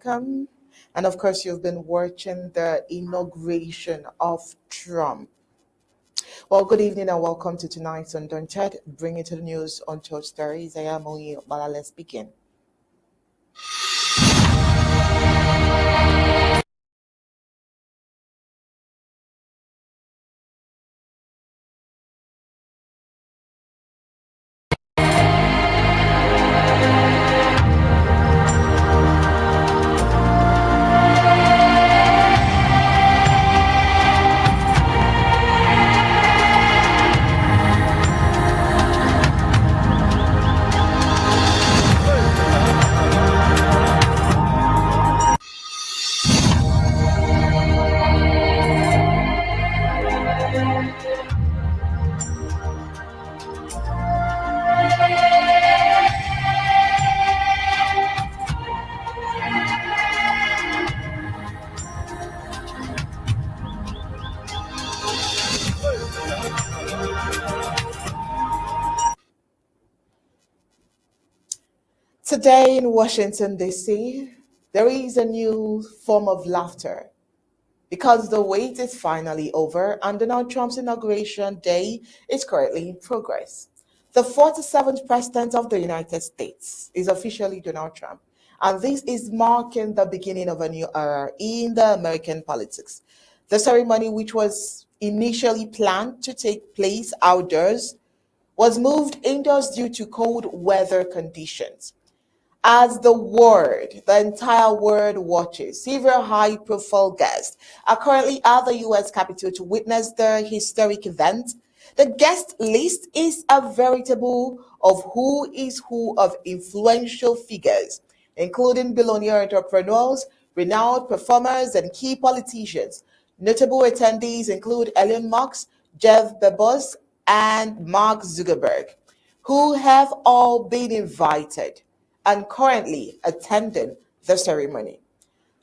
welcome. And of course, you've been watching the inauguration of Trump. Well, good evening and welcome to tonight's Undaunted, bringing to the news on Church Stories. I am Oyi Balale speaking. Today in Washington, D.C., there is a new form of laughter because the wait is finally over and Donald Trump's inauguration day is currently in progress. The 47th President of the United States is officially Donald Trump, and this is marking the beginning of a new era in the American politics. The ceremony, which was initially planned to take place outdoors, was moved indoors due to cold weather conditions. As the entire world watches, several high profile guests are currently at the US Capitol to witness the historic event. The guest list is a veritable of who is who of influential figures, including billionaire entrepreneurs, renowned performers, and key politicians. Notable attendees include Elon Musk, Jeff Bezos, and Mark Zuckerberg, who have all been invited and currently attending the ceremony.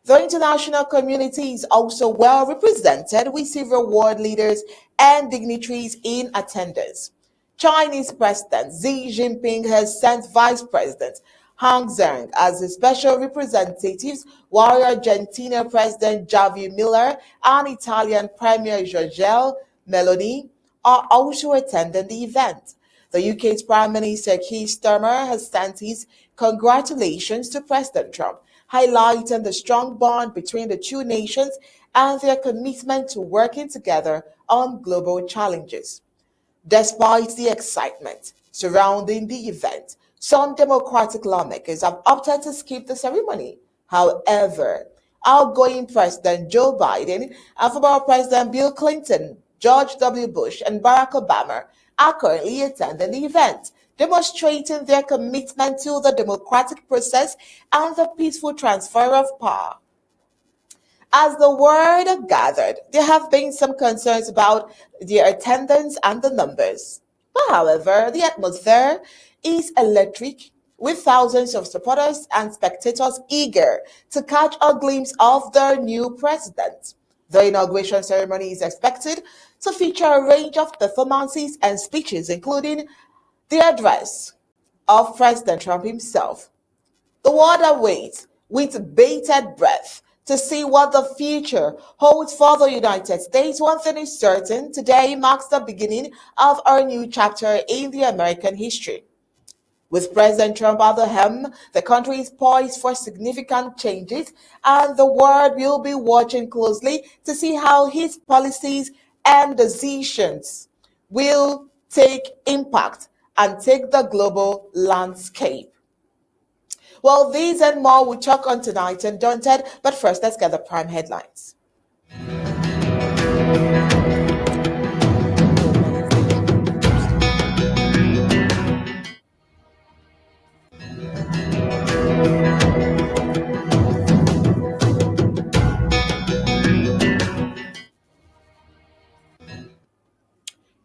The international community is also well represented with several world leaders and dignitaries in attendance. Chinese President Xi Jinping has sent Vice President Hang Zheng as his special representatives, while Argentina President Javier Miller and Italian Premier Giorgia Meloni are also attending the event. The UK's Prime Minister Keir Starmer has sent his congratulations to President Trump, highlighting the strong bond between the two nations and their commitment to working together on global challenges. Despite the excitement surrounding the event, some Democratic lawmakers have opted to skip the ceremony. However, outgoing President Joe Biden and former President Bill Clinton, George W. Bush, and Barack Obama are currently attending the event, demonstrating their commitment to the democratic process and the peaceful transfer of power. As the word gathered, there have been some concerns about their attendance and the numbers. But however, the atmosphere is electric, with thousands of supporters and spectators eager to catch a glimpse of the new president. The inauguration ceremony is expected to feature a range of performances and speeches, including the address of President Trump himself. The world awaits with bated breath to see what the future holds for the United States. One thing is certain, today marks the beginning of a new chapter in the American history. With President Trump at the helm, the country is poised for significant changes, and the world will be watching closely to see how his policies and decisions will take impact and take the global landscape. Well, these and more we talk on tonight and Undaunted, but first let's get the prime headlines.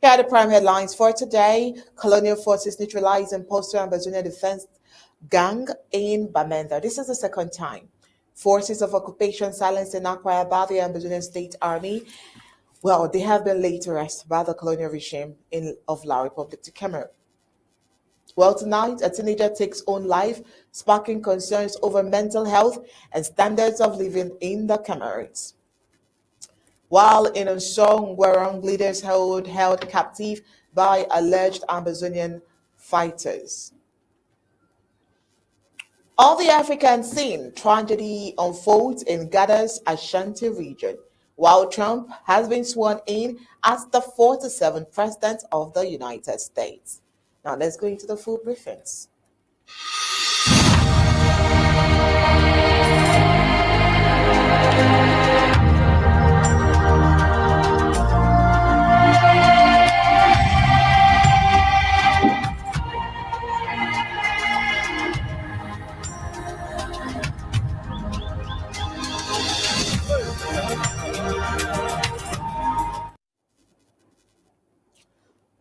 Here are the prime headlines for today. Colonial forces neutralize imposter Ambazonian defense gang in Bamenda. This is the second time. Forces of occupation silenced and acquired by the Ambazonian State Army. Well, they have been later arrested by the colonial regime of La Republic de Cameroon. Well, tonight, a teenager takes own life, sparking concerns over mental health and standards of living in the Cameroons. While in Unsong, Werong leaders held captive by alleged Ambazonian fighters. On the African scene, tragedy unfolds in Ghana's Ashanti region, while Trump has been sworn in as the 47th President of the United States. Now let's go into the full briefings.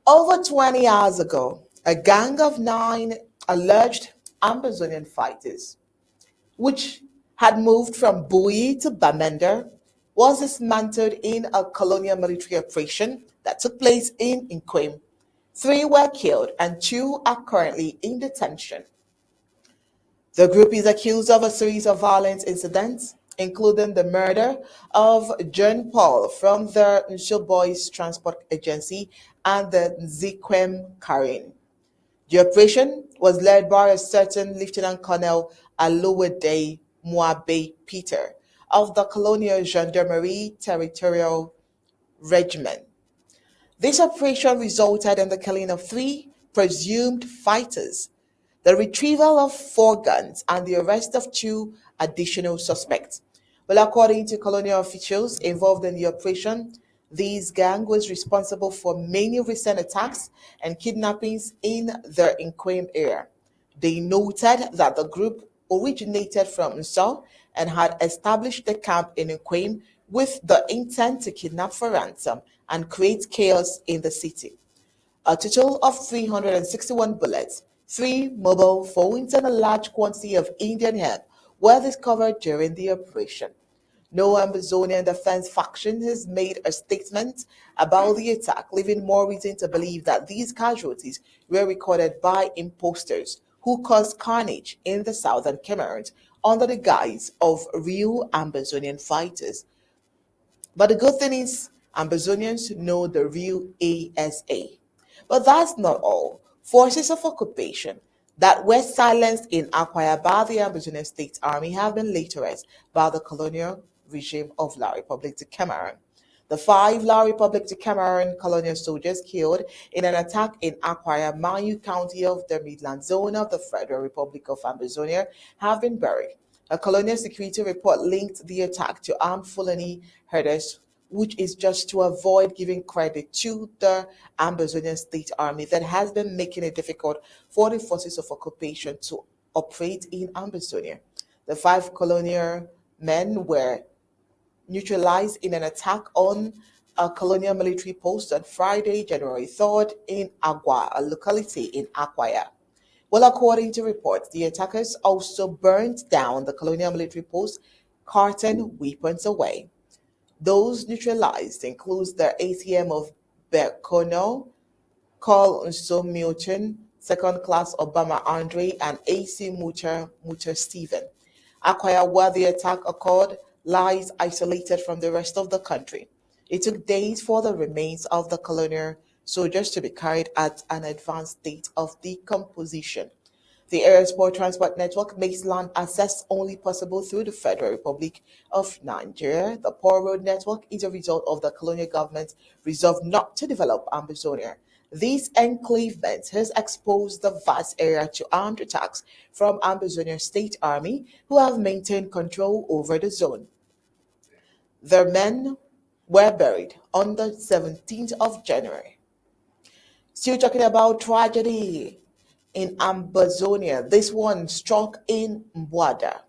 Over 20 hours ago, a gang of 9 alleged Ambazonian fighters, which had moved from Bui to Bamenda, was dismantled in a colonial military operation that took place in Inquim. 3 were killed and 2 are currently in detention. The group is accused of a series of violent incidents, including the murder of John Paul from the Nsho Boys Transport Agency and the Nzikwem Karin. The operation was led by a certain Lieutenant Colonel Alowede Muabe Peter of the Colonial Gendarmerie Territorial Regiment. This operation resulted in the killing of 3 presumed fighters, the retrieval of 4 guns, and the arrest of 2 additional suspects. Well, according to colonial officials involved in the operation, this gang was responsible for many recent attacks and kidnappings in the Inquim area. They noted that the group originated from Nsau and had established the camp in Inquim with the intent to kidnap for ransom and create chaos in the city. A total of 361 bullets, 3 mobile phones, and a large quantity of Indian hemp were discovered during the operation. No Ambazonian defense faction has made a statement about the attack, leaving more reason to believe that these casualties were recorded by imposters who caused carnage in the southern Cameroons under the guise of real Ambazonian fighters. But the good thing is, Ambazonians know the real ASA. But that's not all. Forces of occupation that were silenced in Akwaya by the Ambazonian State Army have been laterized by the colonial regime of La Republique de Cameroon. The 5 La Republique de Cameroon colonial soldiers killed in an attack in Akwaya, Mayu County of the Midland Zone of the Federal Republic of Ambazonia have been buried. A colonial security report linked the attack to armed Fulani herders, which is just to avoid giving credit to the Ambazonian State Army that has been making it difficult for the forces of occupation to operate in Ambazonia. The 5 colonial men were neutralized in an attack on a colonial military post on Friday, January 3rd in Agua, a locality in Akwaya. Well, according to reports, the attackers also burned down the colonial military post, carting weapons away. Those neutralized includes the ATM of Bekono, Col Nso Milton, Second Class Obama Andre, and AC Mutter Stephen. Akwaya, where the attack occurred, lies isolated from the rest of the country. It took days for the remains of the colonial soldiers to be carried at an advanced state of decomposition. The airport transport network makes land access only possible through the Federal Republic of Nigeria. The poor road network is a result of the colonial government's resolve not to develop Ambazonia. This enclavement has exposed the vast area to armed attacks from Ambazonian State Army, who have maintained control over the zone. Their men were buried on the 17th of January. Still talking about tragedy in Ambazonia, this one struck in Mbwada,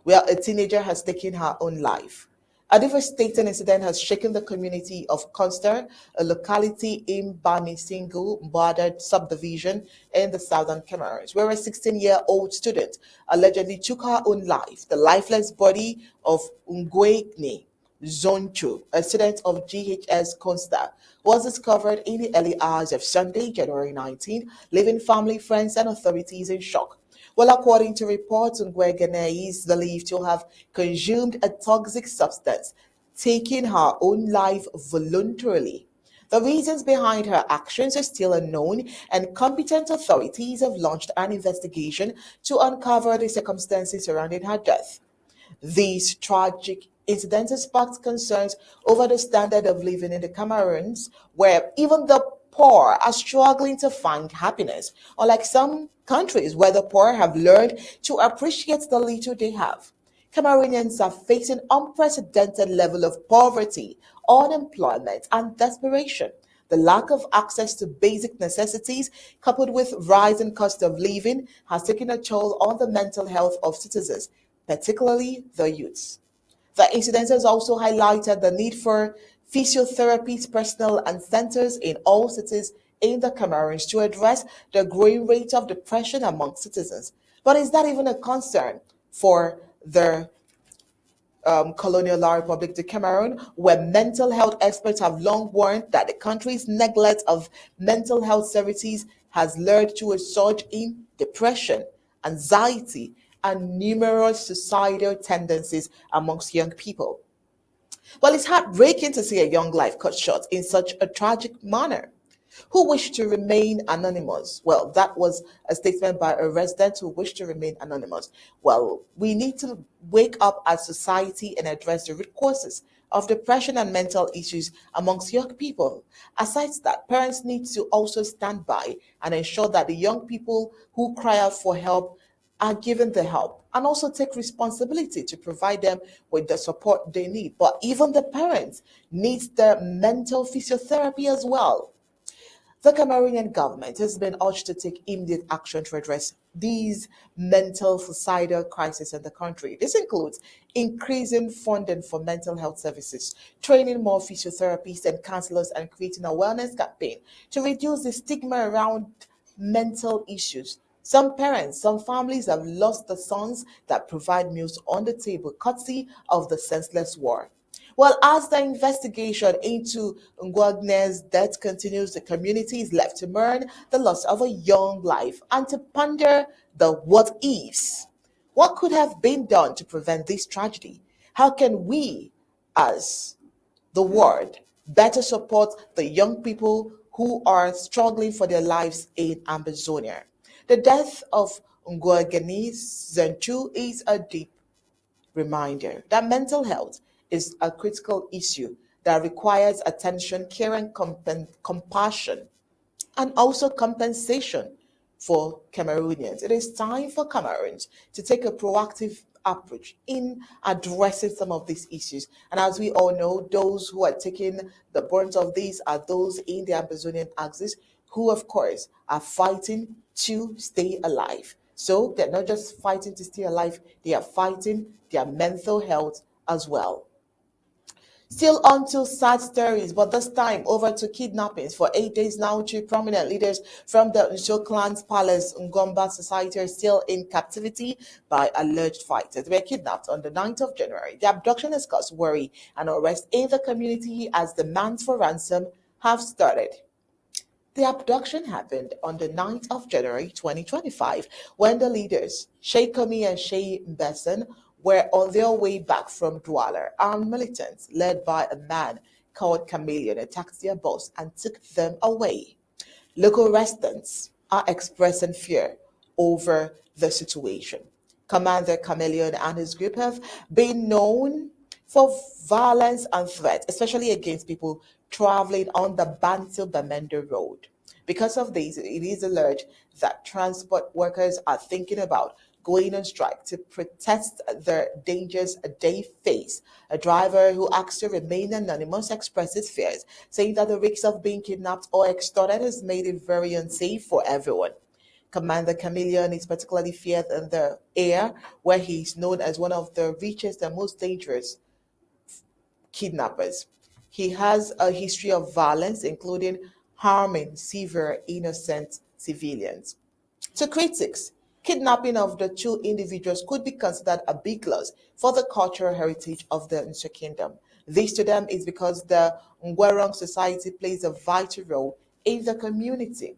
where a teenager has taken her own life. A devastating incident has shaken the community of Conster, a locality in Bamisingu, Mbwada subdivision in the southern Cameroons, where a 16-year-old student allegedly took her own life. The lifeless body of Ngwekne Zonchu, a student of GHS Consta, was discovered in the early hours of Sunday, January 19, leaving family, friends, and authorities in shock. Well, according to reports, Ngwegene is believed to have consumed a toxic substance, taking her own life voluntarily. The reasons behind her actions are still unknown, and competent authorities have launched an investigation to uncover the circumstances surrounding her death. These tragic incidents sparked concerns over the standard of living in the Cameroons, where even the poor are struggling to find happiness, unlike some countries where the poor have learned to appreciate the little they have. Cameroonians are facing unprecedented level of poverty, unemployment, and desperation. The lack of access to basic necessities, coupled with rising cost of living, has taken a toll on the mental health of citizens, particularly the youths. The incident has also highlighted the need for physiotherapists, personnel, and centers in all cities in the Cameroons to address the growing rate of depression among citizens. But is that even a concern for the colonial La Republic de Cameroon, where mental health experts have long warned that the country's neglect of mental health services has led to a surge in depression, anxiety, and numerous suicidal tendencies amongst young people. Well, it's heartbreaking to see a young life cut short in such a tragic manner. Who wished to remain anonymous? Well, that was a statement by a resident who wished to remain anonymous. Well, we need to wake up as society and address the root causes of depression and mental issues amongst young people. Aside that, parents need to also stand by and ensure that the young people who cry out for help are given the help and also take responsibility to provide them with the support they need. But even the parents needs the mental physiotherapy as well. The Cameroonian government has been urged to take immediate action to address these mental suicidal crises in the country. This includes increasing funding for mental health services, training more physiotherapists and counselors, and creating a wellness campaign to reduce the stigma around mental issues. Some parents, some families have lost the sons that provide meals on the table, courtesy of the senseless war. Well, as the investigation into Ngwagne's death continues, the community is left to mourn the loss of a young life and to ponder the what ifs. What could have been done to prevent this tragedy? How can we, as the world, better support the young people who are struggling for their lives in Ambazonia? The death of Ngwageni Zenchu is a deep reminder that mental health is a critical issue that requires attention, care, and compassion, and also compensation for Cameroonians. It is time for Cameroons to take a proactive approach in addressing some of these issues. And as we all know, those who are taking the brunt of these are those in the Ambazonian axis who, of course, are fighting to stay alive. So they're not just fighting to stay alive, they are fighting their mental health as well. Still on to sad stories, but this time over to kidnappings. For 8 days now, two prominent leaders from the Nsho clan's palace, Ngomba society, are still in captivity by alleged fighters. They were kidnapped on the 9th of January. The abduction has caused worry and unrest in the community as demands for ransom have started. The abduction happened on the 9th of January 2025 when the leaders, Sheikh Kami and Sheikh Mbesen, were on their way back from Douala. Armed militants, led by a man called Chameleon, attacked their boss and took them away. Local residents are expressing fear over the situation. Commander Chameleon and his group have been known for violence and threats, especially against people traveling on the Bantu Bamenda road. Because of this, it is alleged that transport workers are thinking about going on strike to protest the dangers they face. A driver who asked to remain anonymous expresses fears, saying that the risk of being kidnapped or extorted has made it very unsafe for everyone. Commander Chameleon is particularly feared in the air, where he is known as one of the richest and most dangerous kidnappers. He has a history of violence, including harming severe innocent civilians. To critics, kidnapping of the two individuals could be considered a big loss for the cultural heritage of the Nsa Kingdom. This to them is because the Ngwerong society plays a vital role in the community.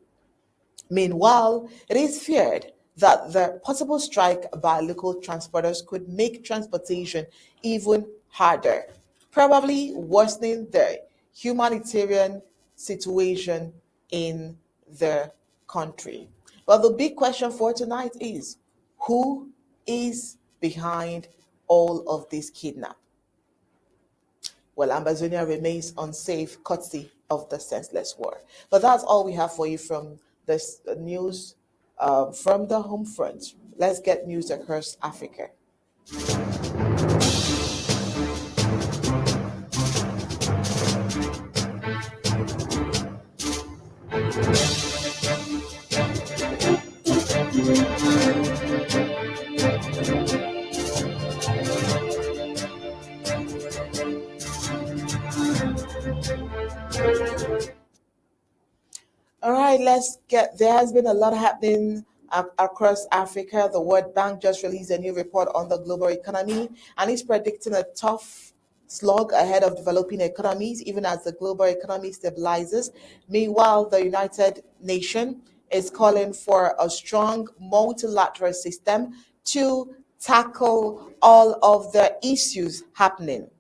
Meanwhile, it is feared that the possible strike by local transporters could make transportation even harder, probably worsening the humanitarian situation in the country. But the big question for tonight is who is behind all of this kidnap? Well, Ambazonia remains unsafe courtesy of the senseless war. But that's all we have for you from this news from the home front. Let's get news across Africa. All right, let's get. There has been a lot happening across Africa. The World Bank just released a new report on the global economy and is predicting a tough slog ahead of developing economies, even as the global economy stabilizes. Meanwhile, the United Nations is calling for a strong multilateral system to tackle all of the issues happening.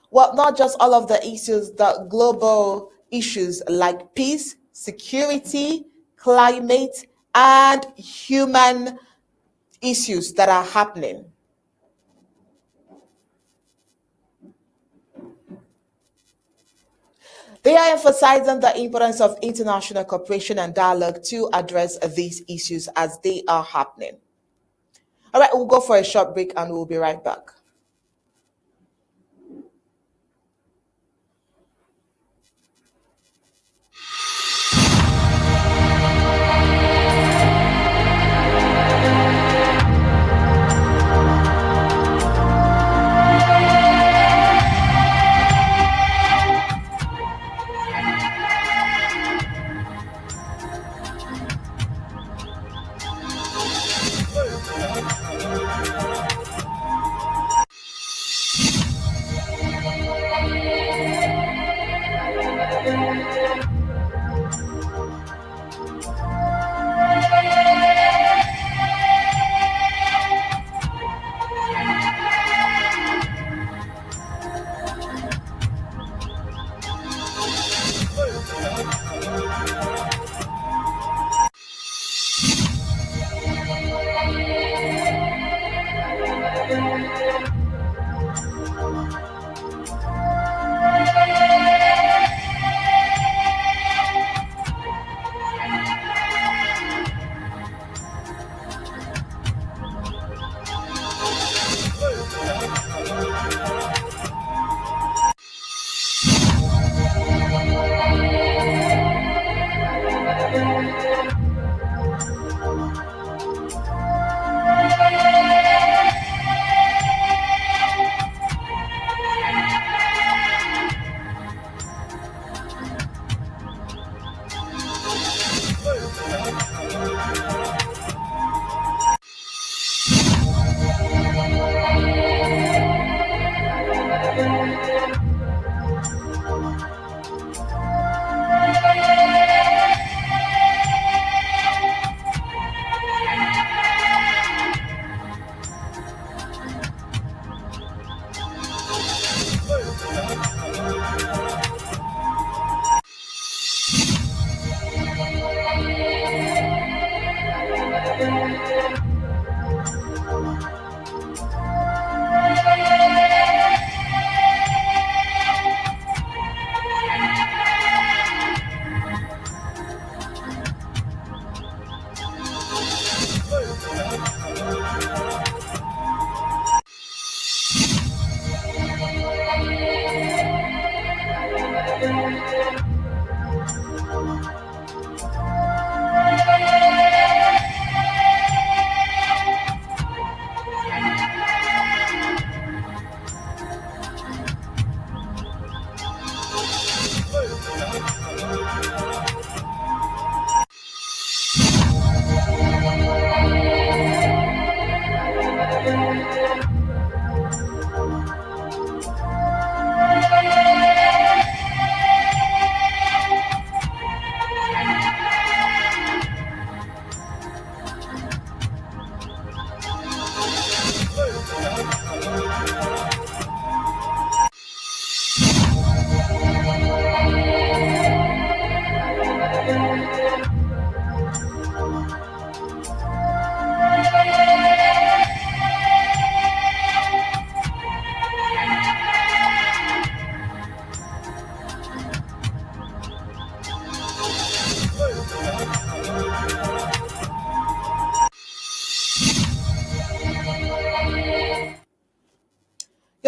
Well, not just all of the issues, the global issues like peace, security, climate, and human issues that are happening. They are emphasizing the importance of international cooperation and dialogue to address these issues as they are happening. All right, we'll go for a short break and we'll be right back.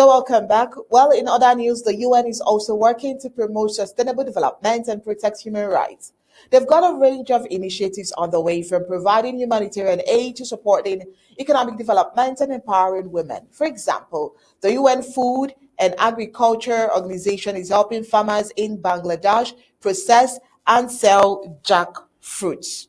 So, welcome back. Well, in other news, the UN is also working to promote sustainable development and protect human rights. They've got a range of initiatives on the way, from providing humanitarian aid to supporting economic development and empowering women. For example, the UN Food and Agriculture Organization is helping farmers in Bangladesh process and sell jackfruits,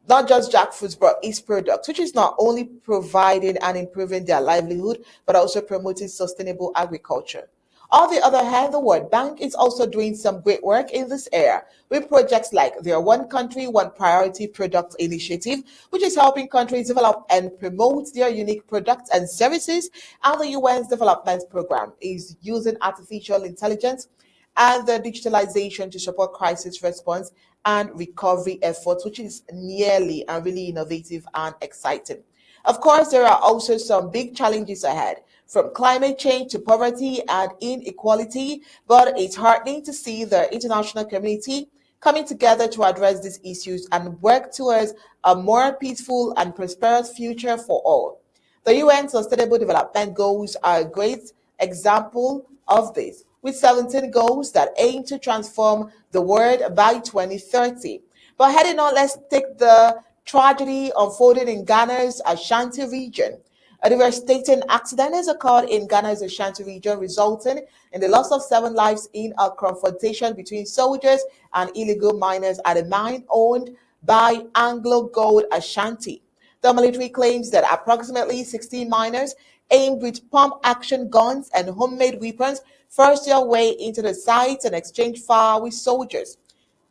not just jackfruits, but its products, which is not only providing and improving their livelihood, but also promoting sustainable agriculture. On the other hand, the World Bank is also doing some great work in this area with projects like their One Country, One Priority Product Initiative, which is helping countries develop and promote their unique products and services. And the UN's development program is using artificial intelligence and the digitalization to support crisis response and recovery efforts, which is nearly and really innovative and exciting. Of course, there are also some big challenges ahead, from climate change to poverty and inequality, but it's heartening to see the international community coming together to address these issues and work towards a more peaceful and prosperous future for all. The UN Sustainable Development Goals are a great example of this, with 17 goals that aim to transform the world by 2030. But heading on, let's take the tragedy unfolding in Ghana's Ashanti region. A devastating accident has occurred in Ghana's Ashanti region, resulting in the loss of 7 lives in a confrontation between soldiers and illegal miners at a mine owned by Anglo Gold Ashanti. The military claims that approximately 16 miners, armed with pump-action guns and homemade weapons, forced their way into the site and exchanged fire with soldiers,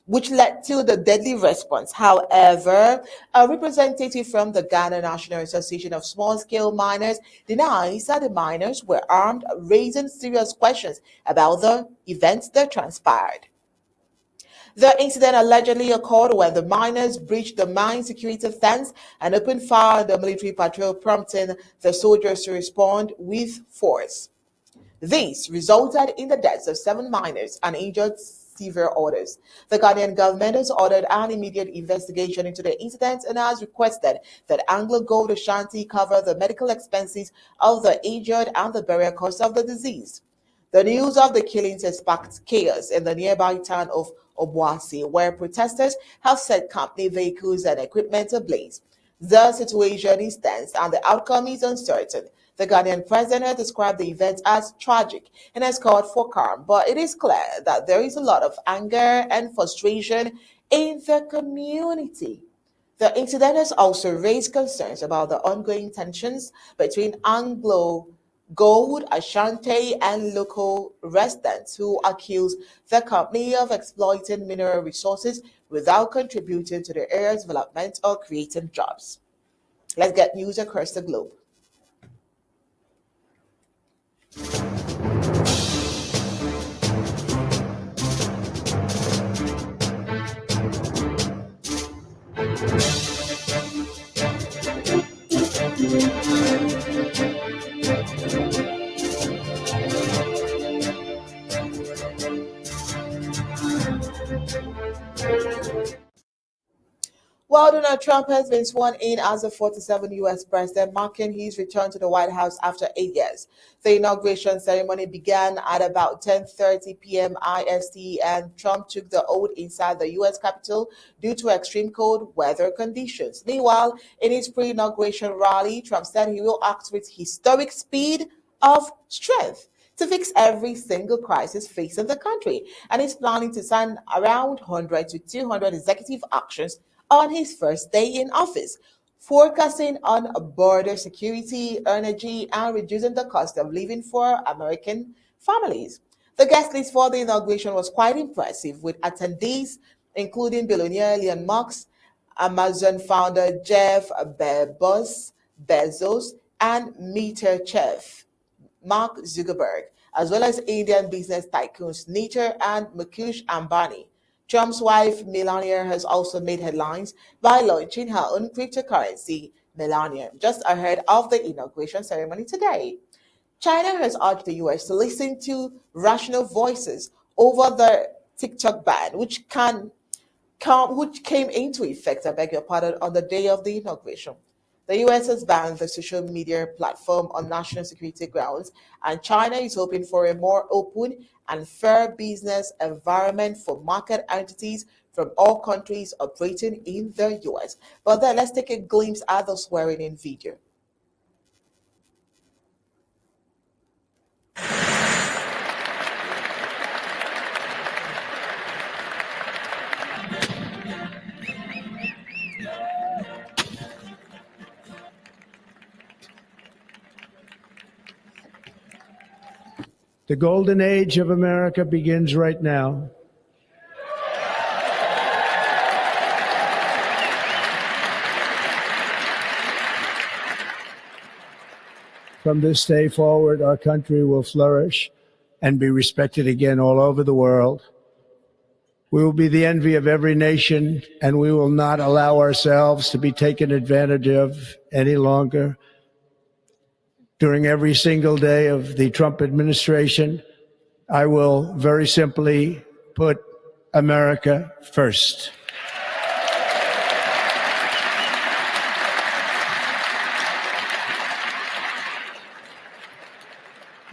which led to the deadly response. However, a representative from the Ghana National Association of Small-Scale Miners denies that the miners were armed, raising serious questions about the events that transpired. The incident allegedly occurred when the miners breached the mine security fence and opened fire on the military patrol, prompting the soldiers to respond with force. This resulted in the deaths of 7 miners and injured several others. The Ghanaian government has ordered an immediate investigation into the incident and has requested that Anglo Gold Ashanti cover the medical expenses of the injured and the burial costs of the deceased. The news of the killings has sparked chaos in the nearby town of Obuasi, where protesters have set company vehicles and equipment ablaze. The situation is tense and the outcome is uncertain. The Ghanaian president has described the event as tragic and has called for calm, but it is clear that there is a lot of anger and frustration in the community. The incident has also raised concerns about the ongoing tensions between Anglo Gold Ashanti and local residents who accuse the company of exploiting mineral resources without contributing to the area's development or creating jobs. Let's get news across the globe. Well, Donald Trump has been sworn in as the 47th U.S. president, marking his return to the White House after 8 years. The inauguration ceremony began at about 10:30 p.m. IST, and Trump took the oath inside the U.S. Capitol due to extreme cold weather conditions. Meanwhile, in his pre-inauguration rally, Trump said he will act with historic speed of strength to fix every single crisis facing the country, and is planning to sign around 100 to 200 executive actions on his first day in office, focusing on border security, energy, and reducing the cost of living for American families. The guest list for the inauguration was quite impressive, with attendees including billionaire Elon Musk, Amazon founder Jeff Bezos, and Meta chef Mark Zuckerberg, as well as Indian business tycoons Nitar and Mukesh Ambani. Trump's wife, Melania, has also made headlines by launching her own cryptocurrency, Melania, just ahead of the inauguration ceremony today. China has urged the US to listen to rational voices over the TikTok ban, which came into effect, I beg your pardon, on the day of the inauguration. The US has banned the social media platform on national security grounds, and China is hoping for a more open and fair business environment for market entities from all countries operating in the US. But then let's take a glimpse at the swearing in video. The golden age of America begins right now. From this day forward, our country will flourish and be respected again all over the world. We will be the envy of every nation, and we will not allow ourselves to be taken advantage of any longer. During every single day of the Trump administration, I will very simply put America first.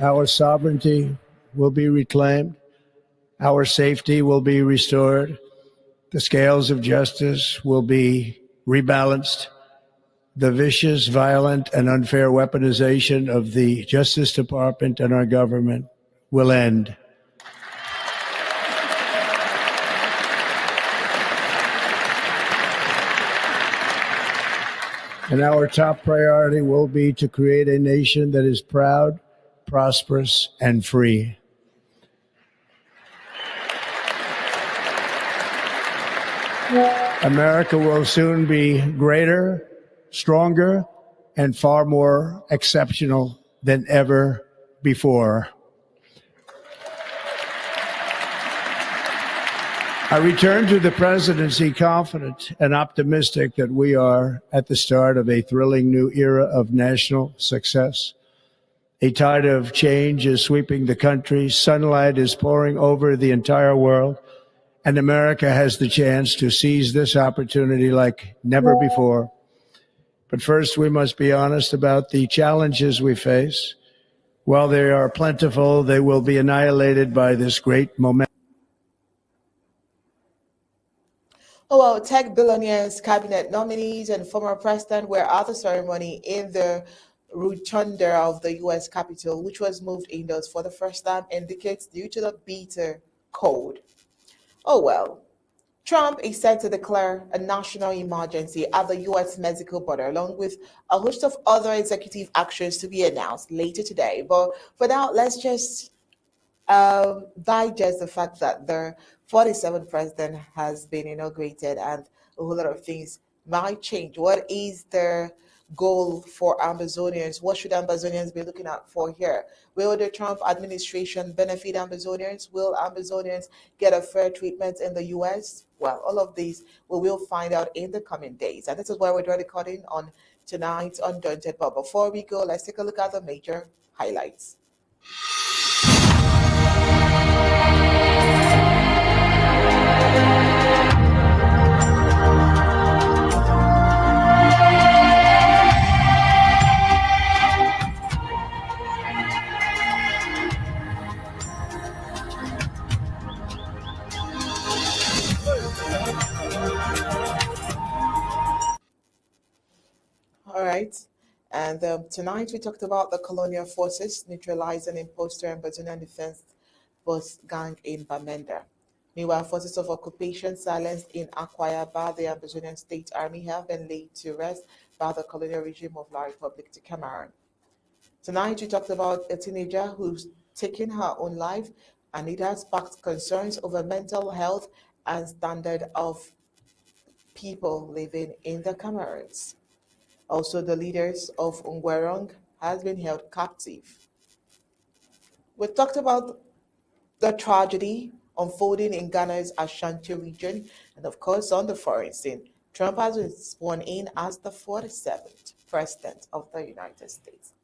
Our sovereignty will be reclaimed. Our safety will be restored. The scales of justice will be rebalanced. The vicious, violent, and unfair weaponization of the Justice Department and our government will end. And our top priority will be to create a nation that is proud, prosperous, and free. America will soon be greater, stronger, and far more exceptional than ever before. I return to the presidency confident and optimistic that we are at the start of a thrilling new era of national success. A tide of change is sweeping the country. Sunlight is pouring over the entire world, and America has the chance to seize this opportunity like never before. But first, we must be honest about the challenges we face. While they are plentiful, they will be annihilated by this great momentum. Oh, well, tech billionaires, cabinet nominees, and former president were at the ceremony in the rotunda of the U.S. Capitol, which was moved indoors for the first time in decades due to the bitter cold. Oh, well. Trump is set to declare a national emergency at the U.S.-Mexico border, along with a host of other executive actions to be announced later today. But for now, let's just digest the fact that the 47th president has been inaugurated and a whole lot of things might change. What is the goal for Ambazonians? What should Ambazonians be looking out for here? Will the Trump administration benefit Ambazonians? Will Ambazonians get a fair treatment in the U.S.? Well, all of these we will find out in the coming days. And this is why we're recording on tonight's Undaunted. But before we go, let's take a look at the major highlights. All right. And tonight we talked about the colonial forces neutralizing imposter Ambazonian defense force gang in Bamenda. Meanwhile, forces of occupation silenced in Akwaya by the Ambazonian State Army have been laid to rest by the colonial regime of La Republic de Cameroon. Tonight we talked about a teenager who's taken her own life, and it has sparked concerns over mental health and standard of people living in the Cameroons. Also, the leaders of Ungwerong has been held captive. We talked about the tragedy unfolding in Ghana's Ashanti region, and of course, on the foreign scene, Trump has been sworn in as the 47th president of the United States.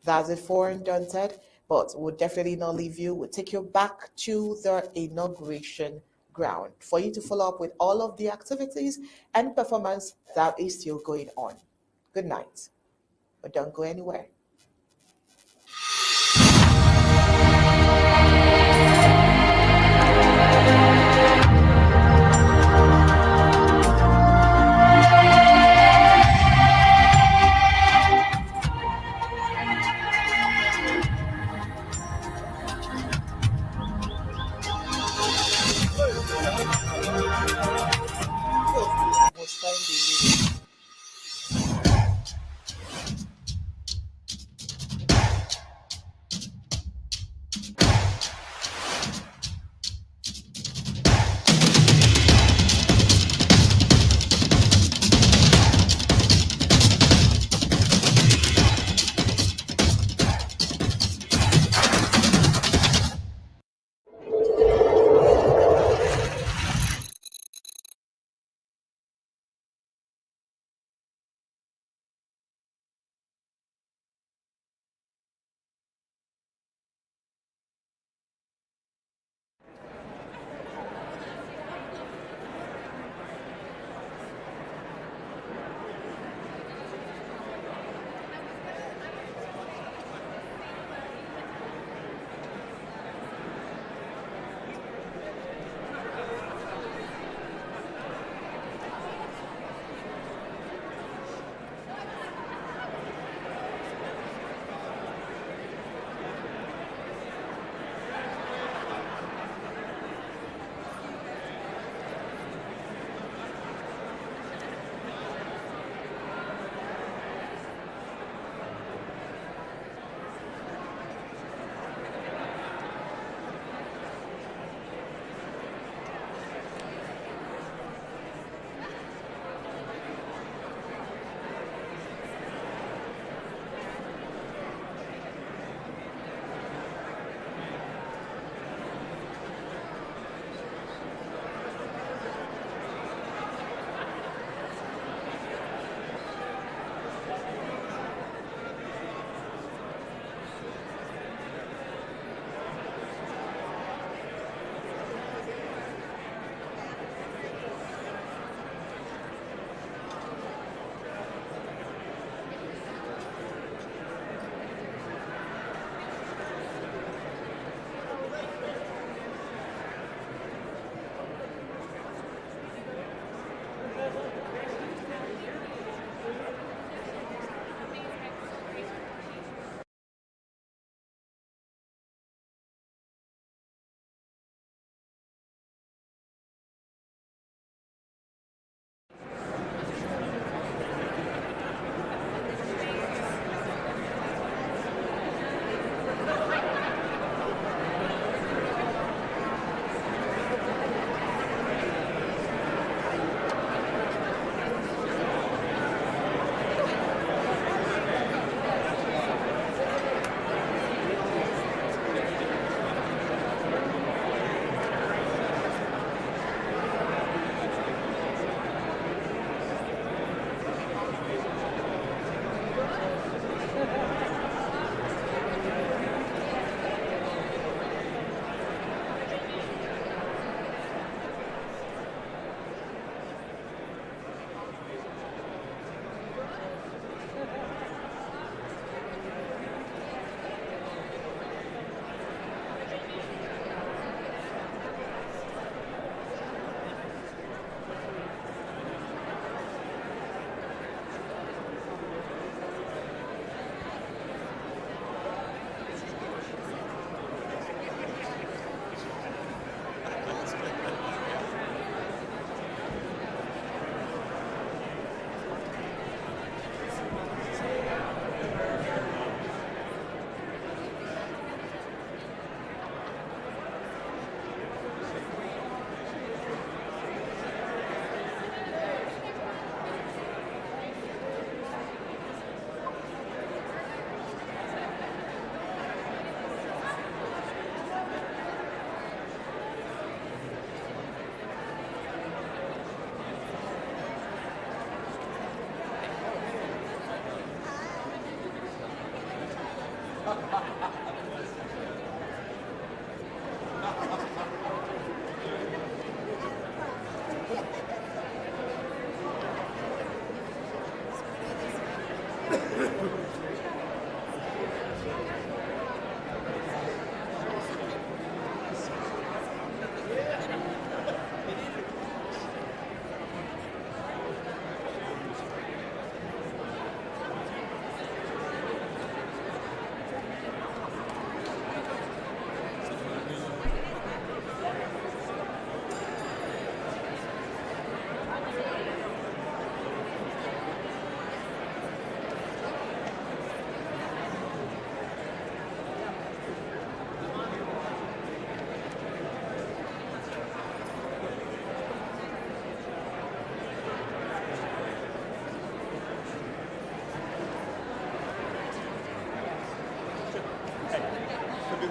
That's it for Undaunted, but we'll definitely not leave you. We'll take you back to the inauguration ground for you to follow up with all of the activities and performance that is still going on. Good night. But don't go anywhere. Most time they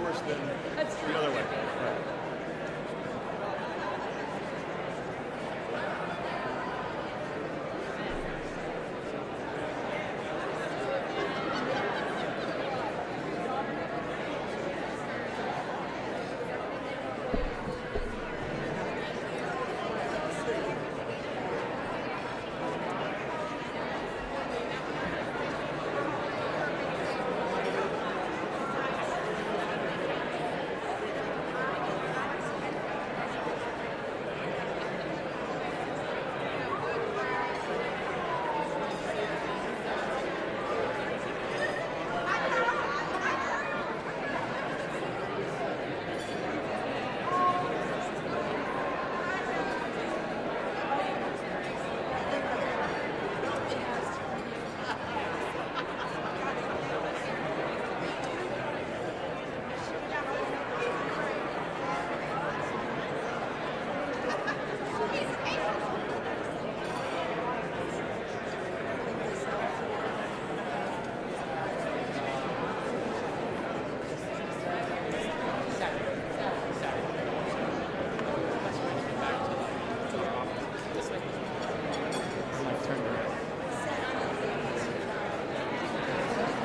worse than the other way. Right.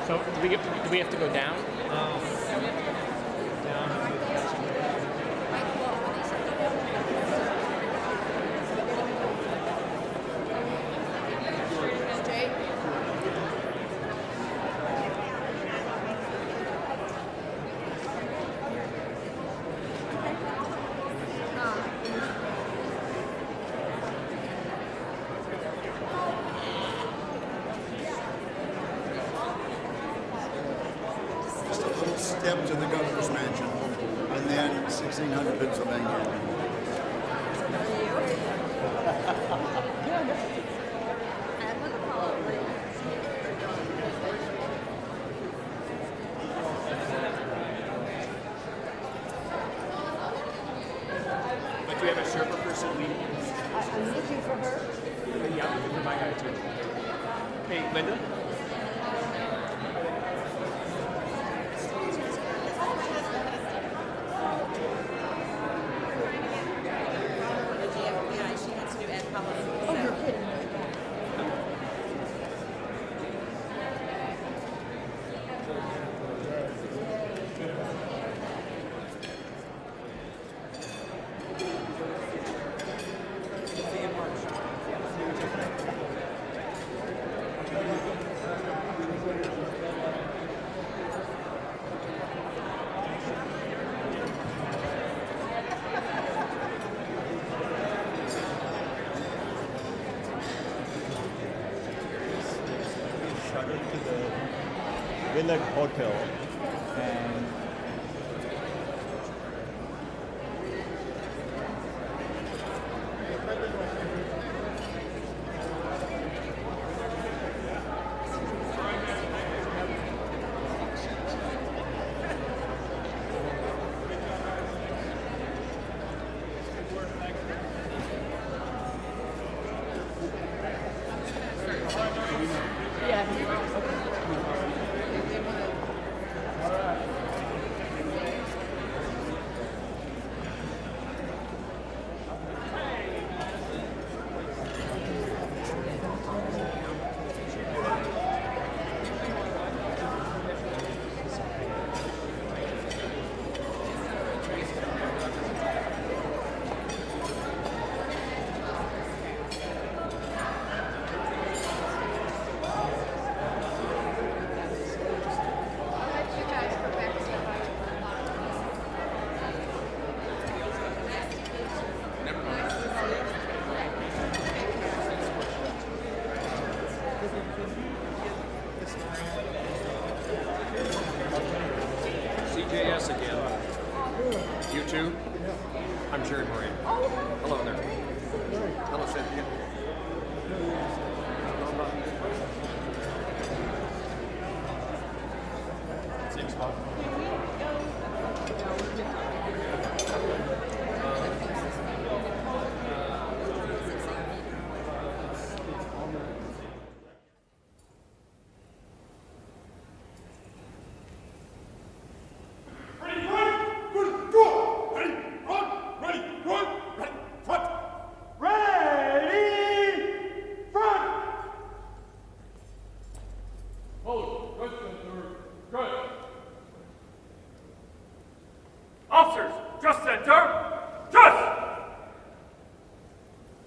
So do we have to go down? Step to the governor's mansion, and then 1600 Pennsylvania. But do you have a Sherpa person leading? I'm looking for her. Yeah, for my guy too. Hey, Linda? To the Village Hotel, and CJS again. You too? I'm Jerry Moran. Hello there. Hello, Cynthia. Same spot. Ready, Officers, just center. Just!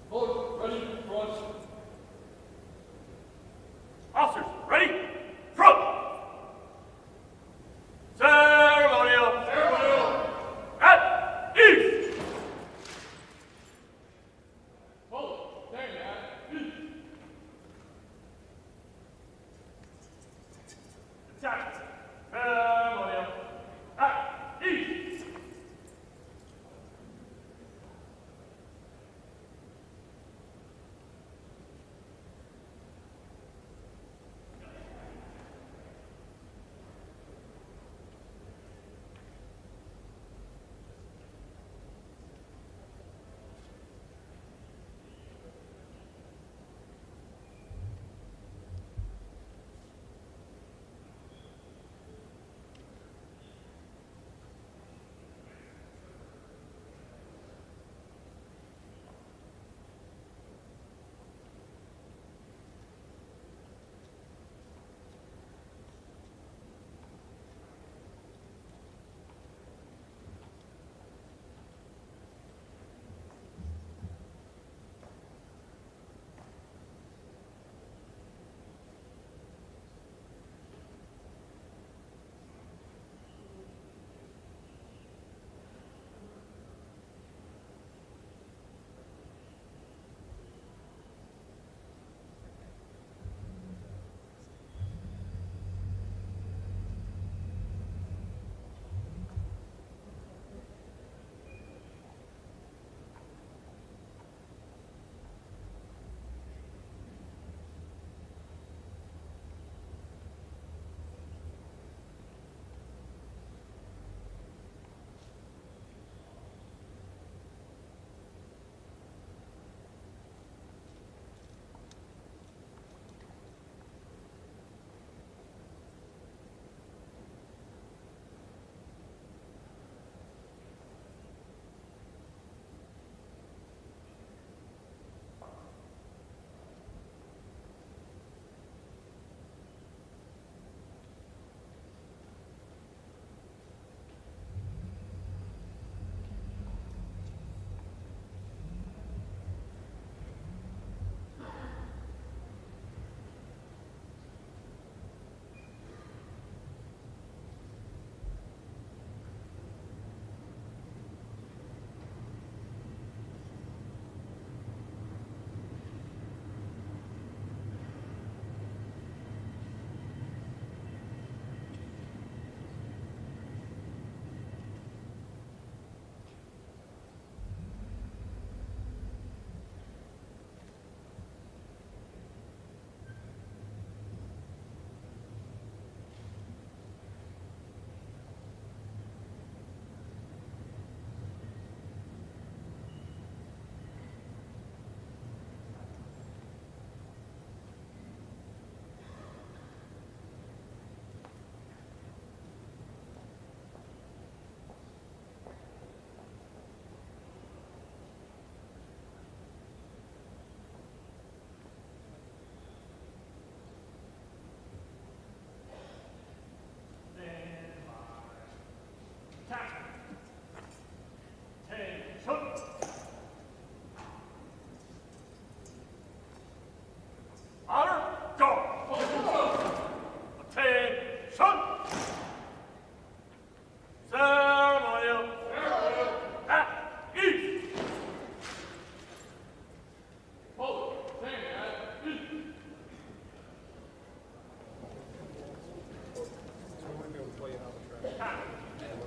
Hold, ready, front. Officers, ready, front. Ceremonial. Ceremonial. At ease. Hold, stand at ease. Attack. Ceremonial. At ease.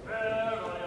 Very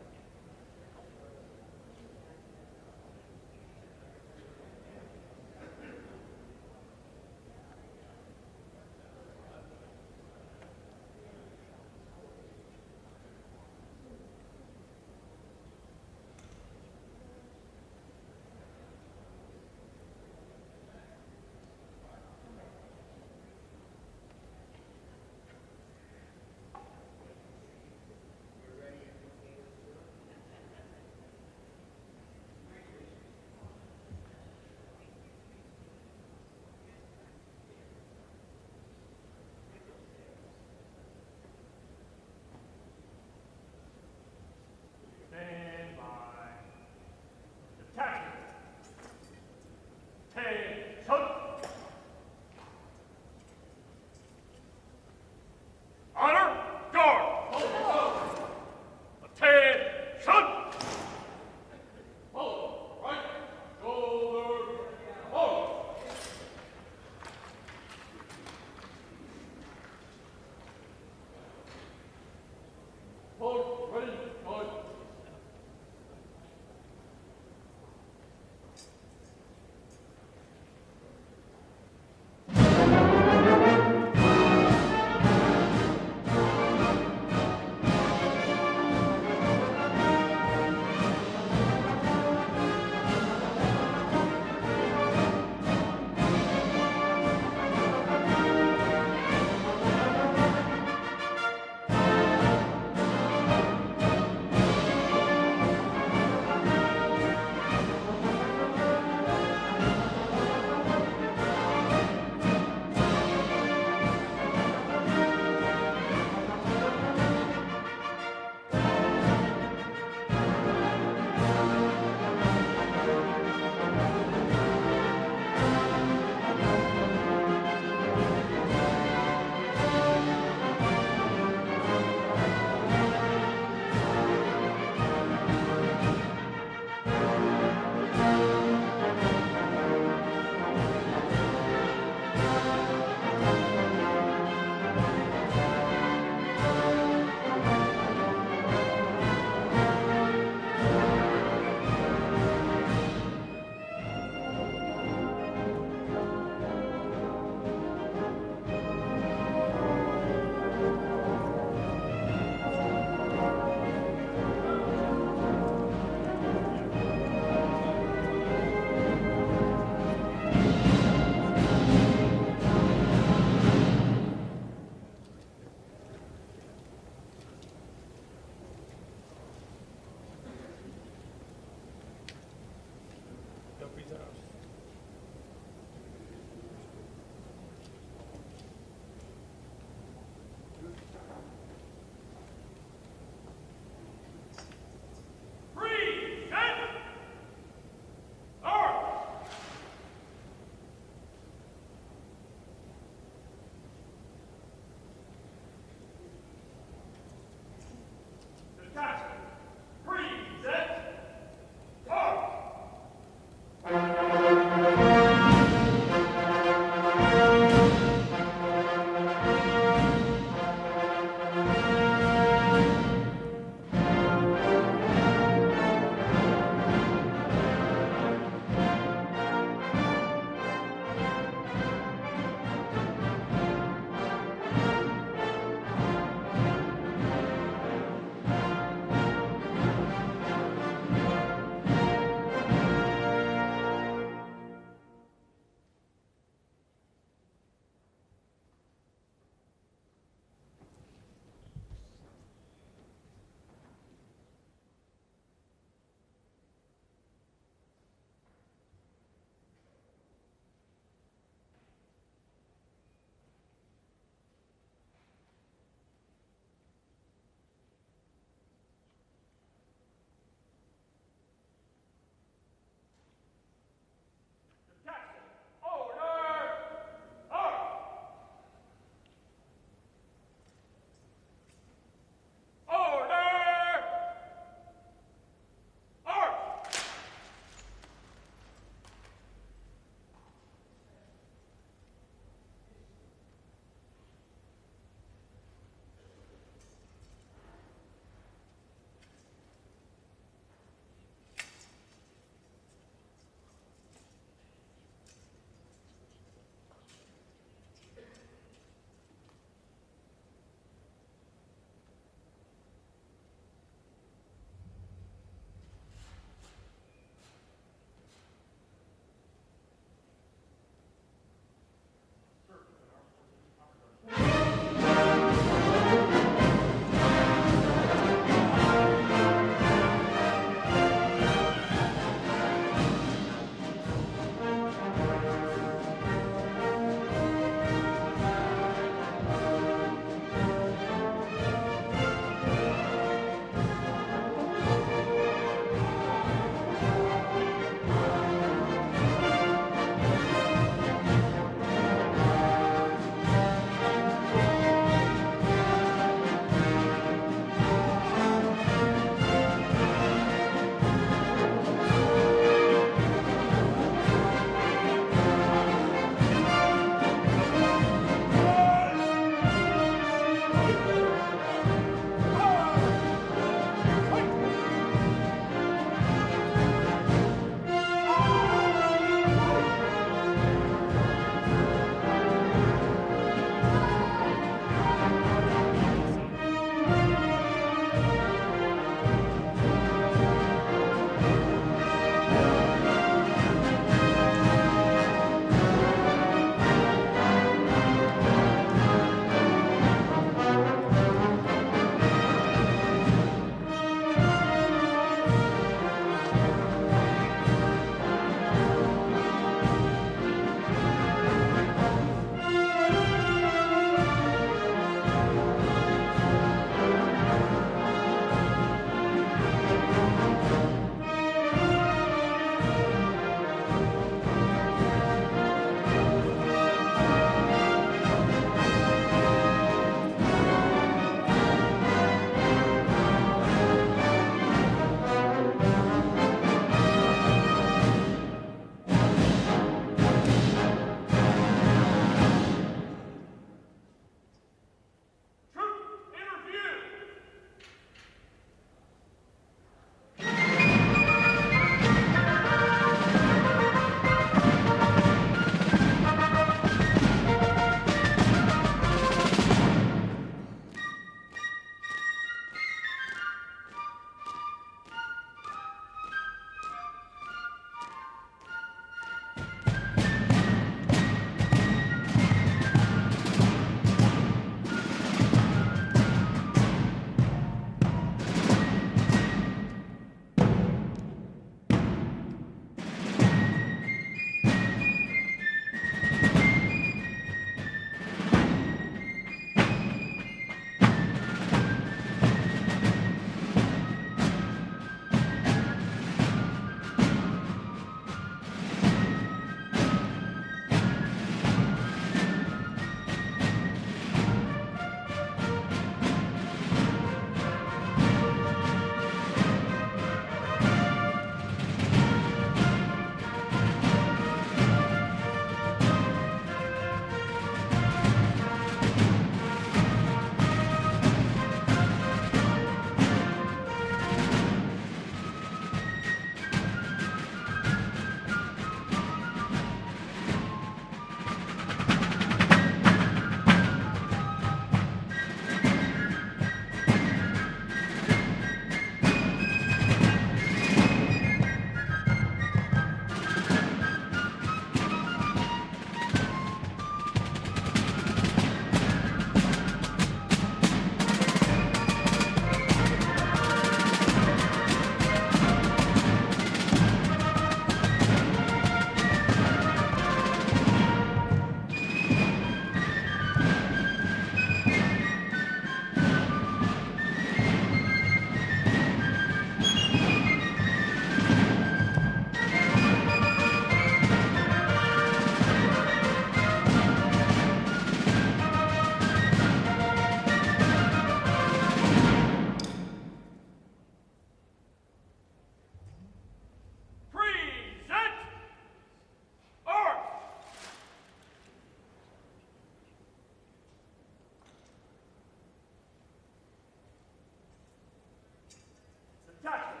Attention.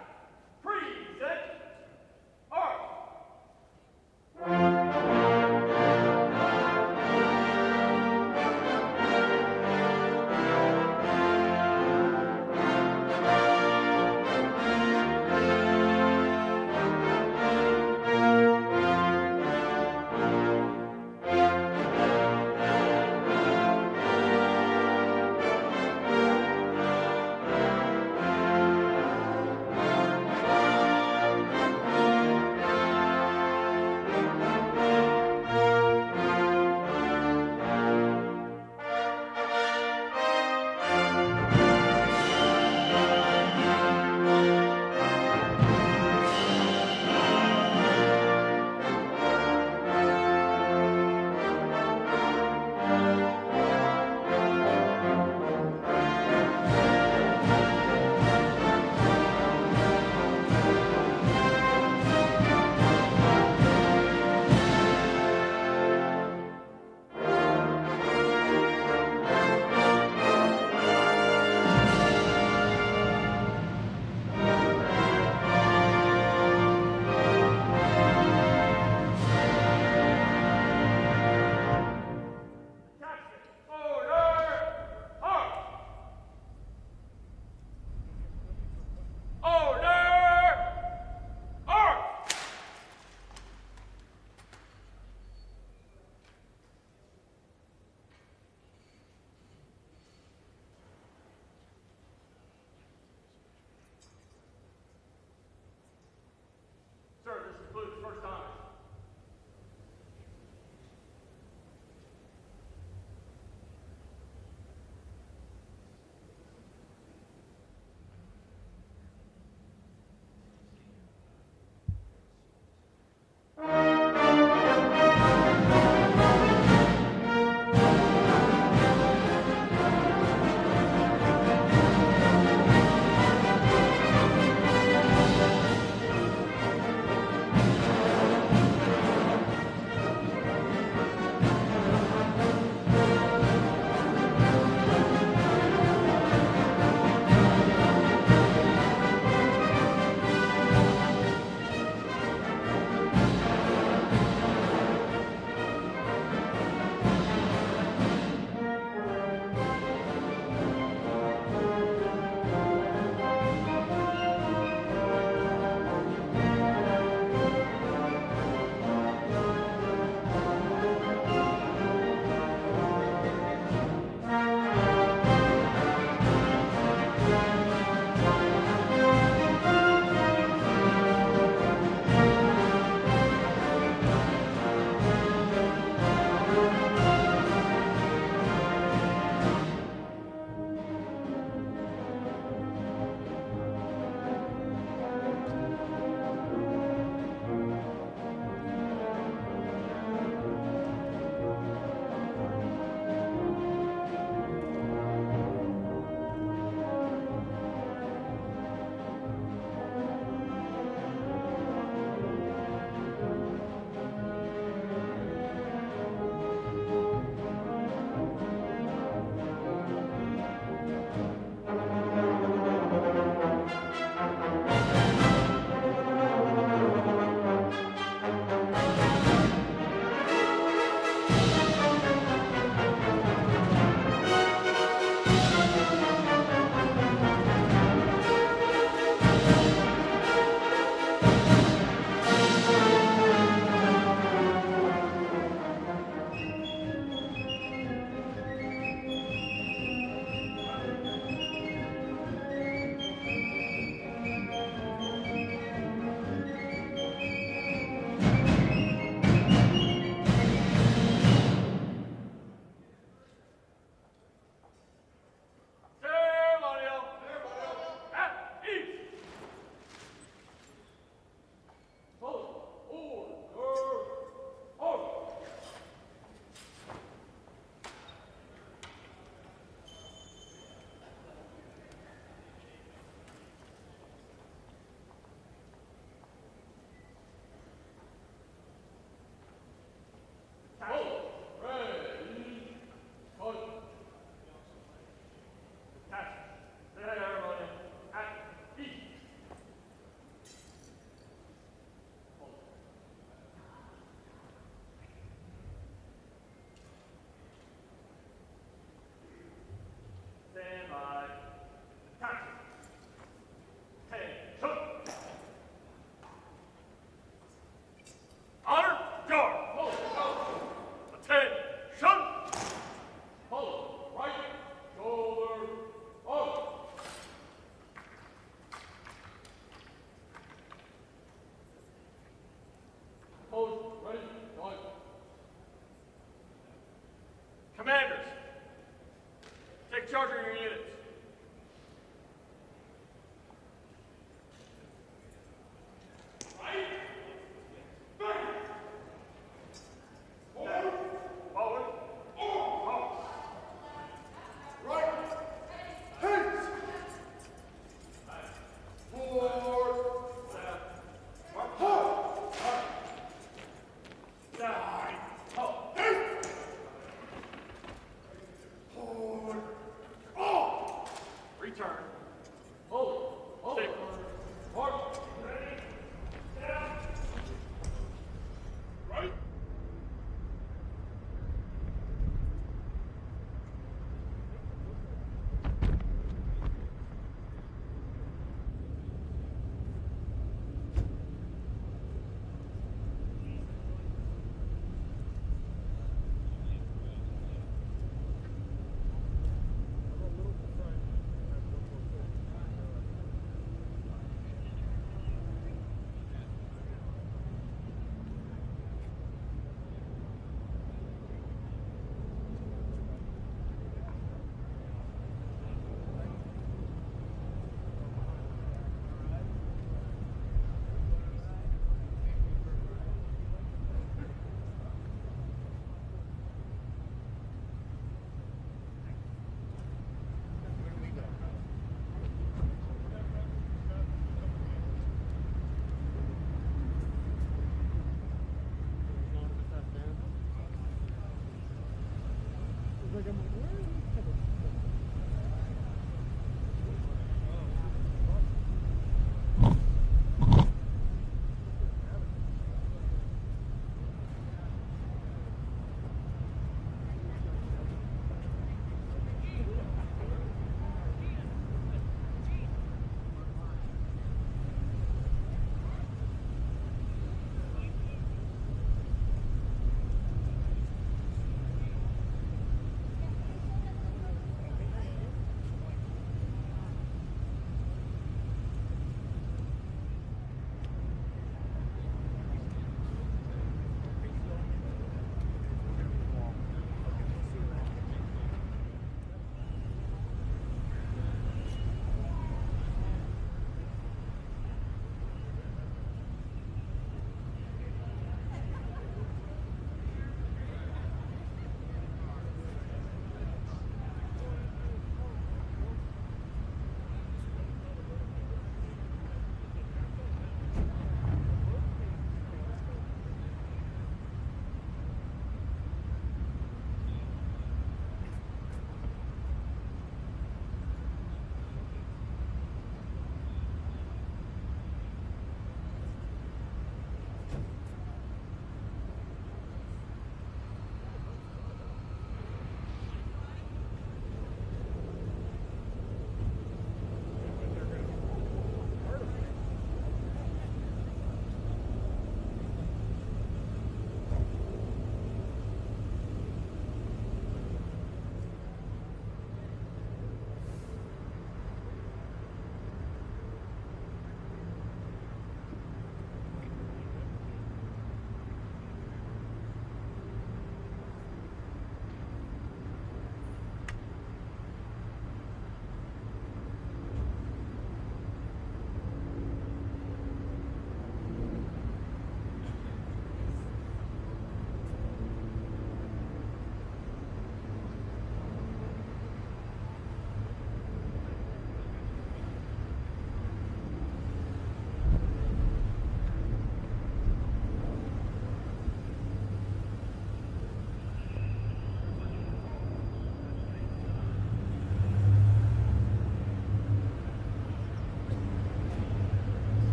Present. Art. your units. Right. Back. Forward. Forward. Forward. Right. Hands. Forward. Left. Right. Hold. Side. Hold. Hands. Forward. Oh. Return. Hold. Hold. Stick. Mark. Ready. Down. Right.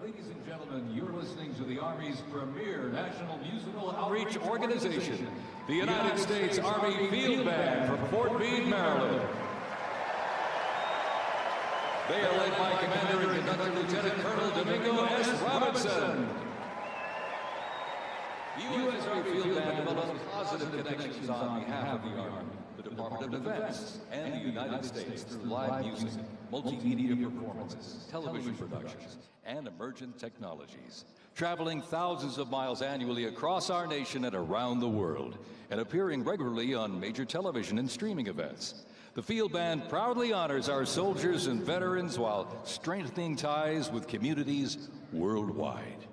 Ladies and gentlemen, you're listening to the Army's premier national musical outreach organization, the United States Army Field Band from Fort Meade, Maryland. They are led by Commander and Conductor Lieutenant Colonel Domingo S. Robinson. The U.S. Army Field Band develops positive connections on behalf of the Army, the Department of Defense, and the United States through live music, multimedia performances, television productions, and emergent technologies, traveling thousands of miles annually across our nation and around the world, and appearing regularly on major television and streaming events. The Field Band proudly honors our soldiers and veterans while strengthening ties with communities worldwide.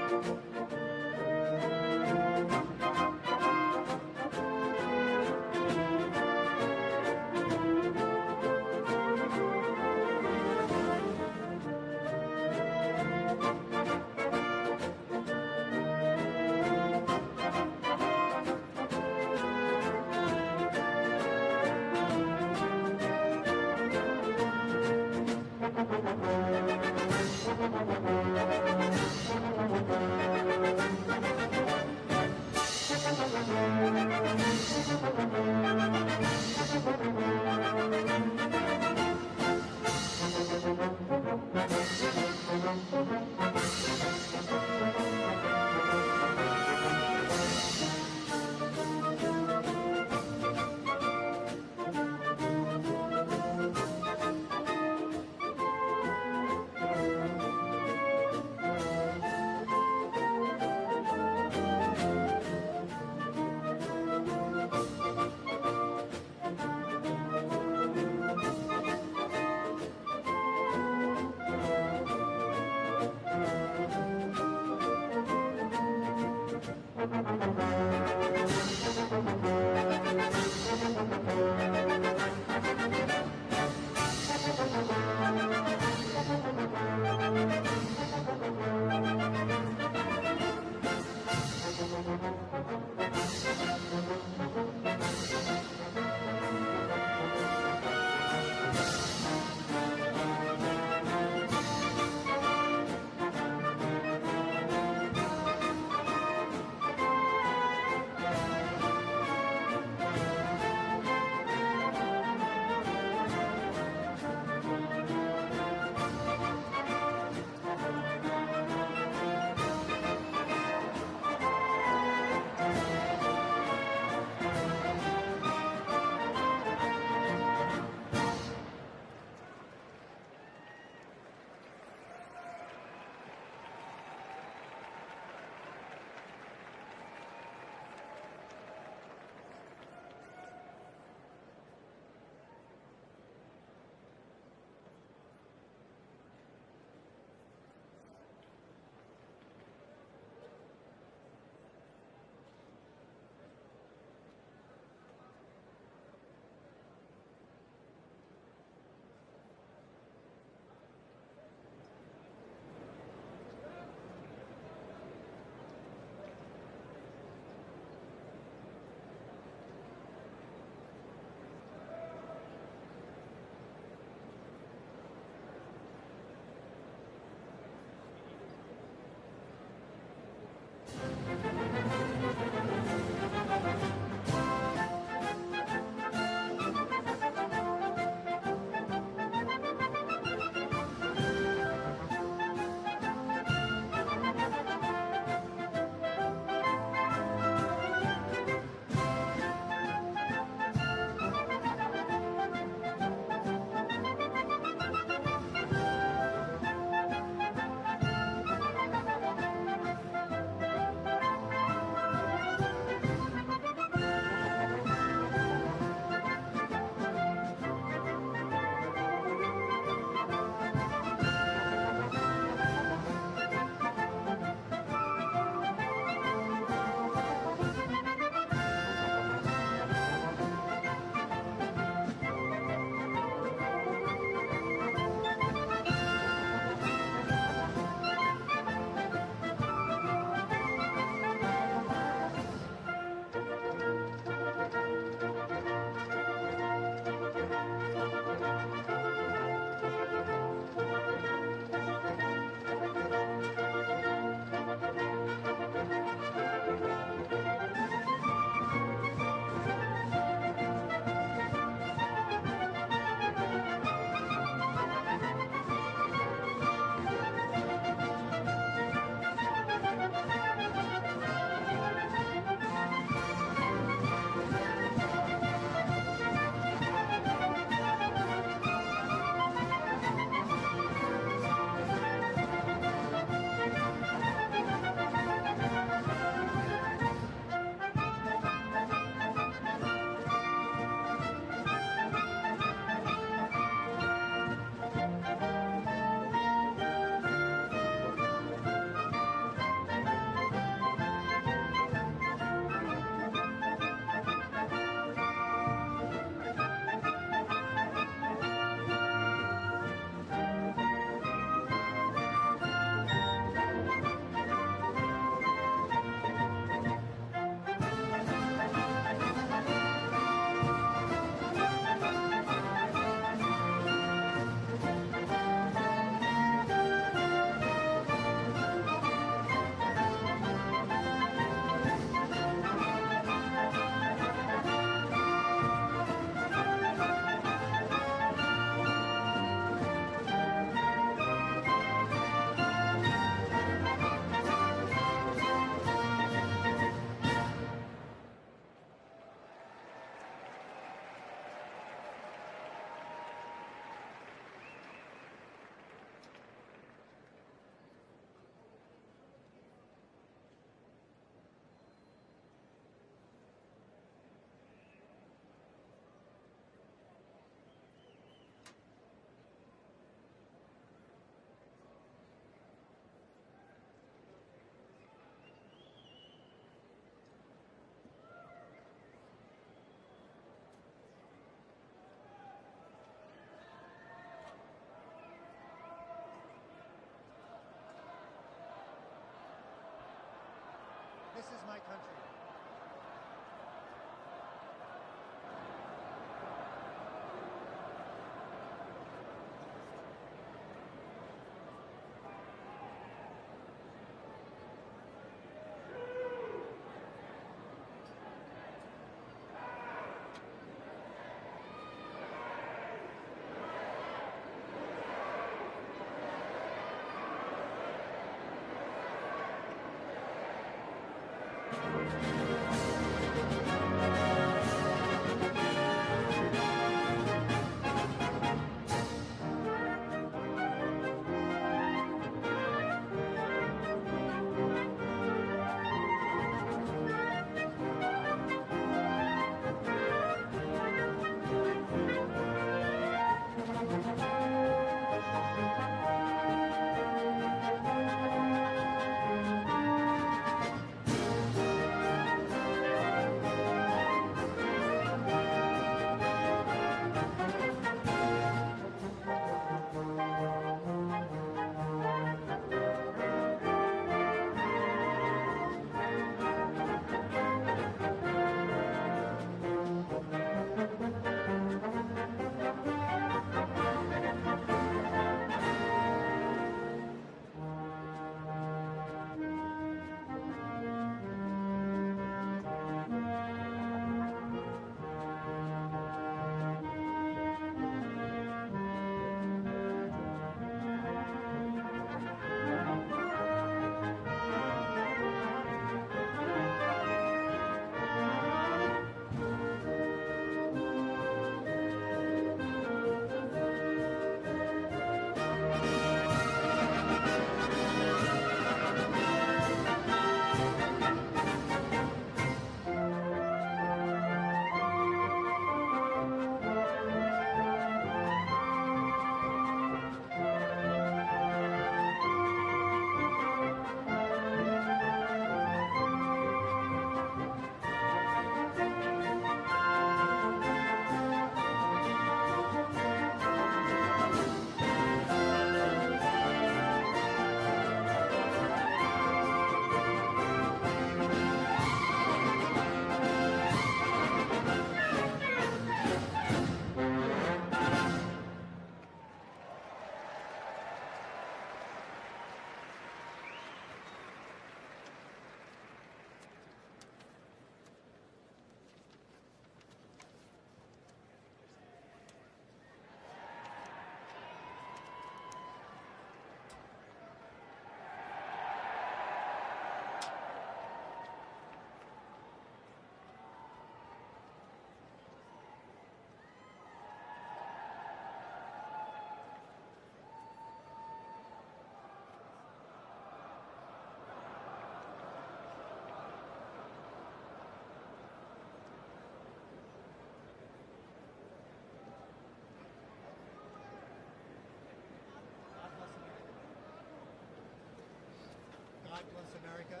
God bless America.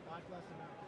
God bless America.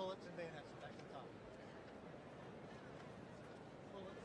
bullets and bayonets. Back to the top. Bullets.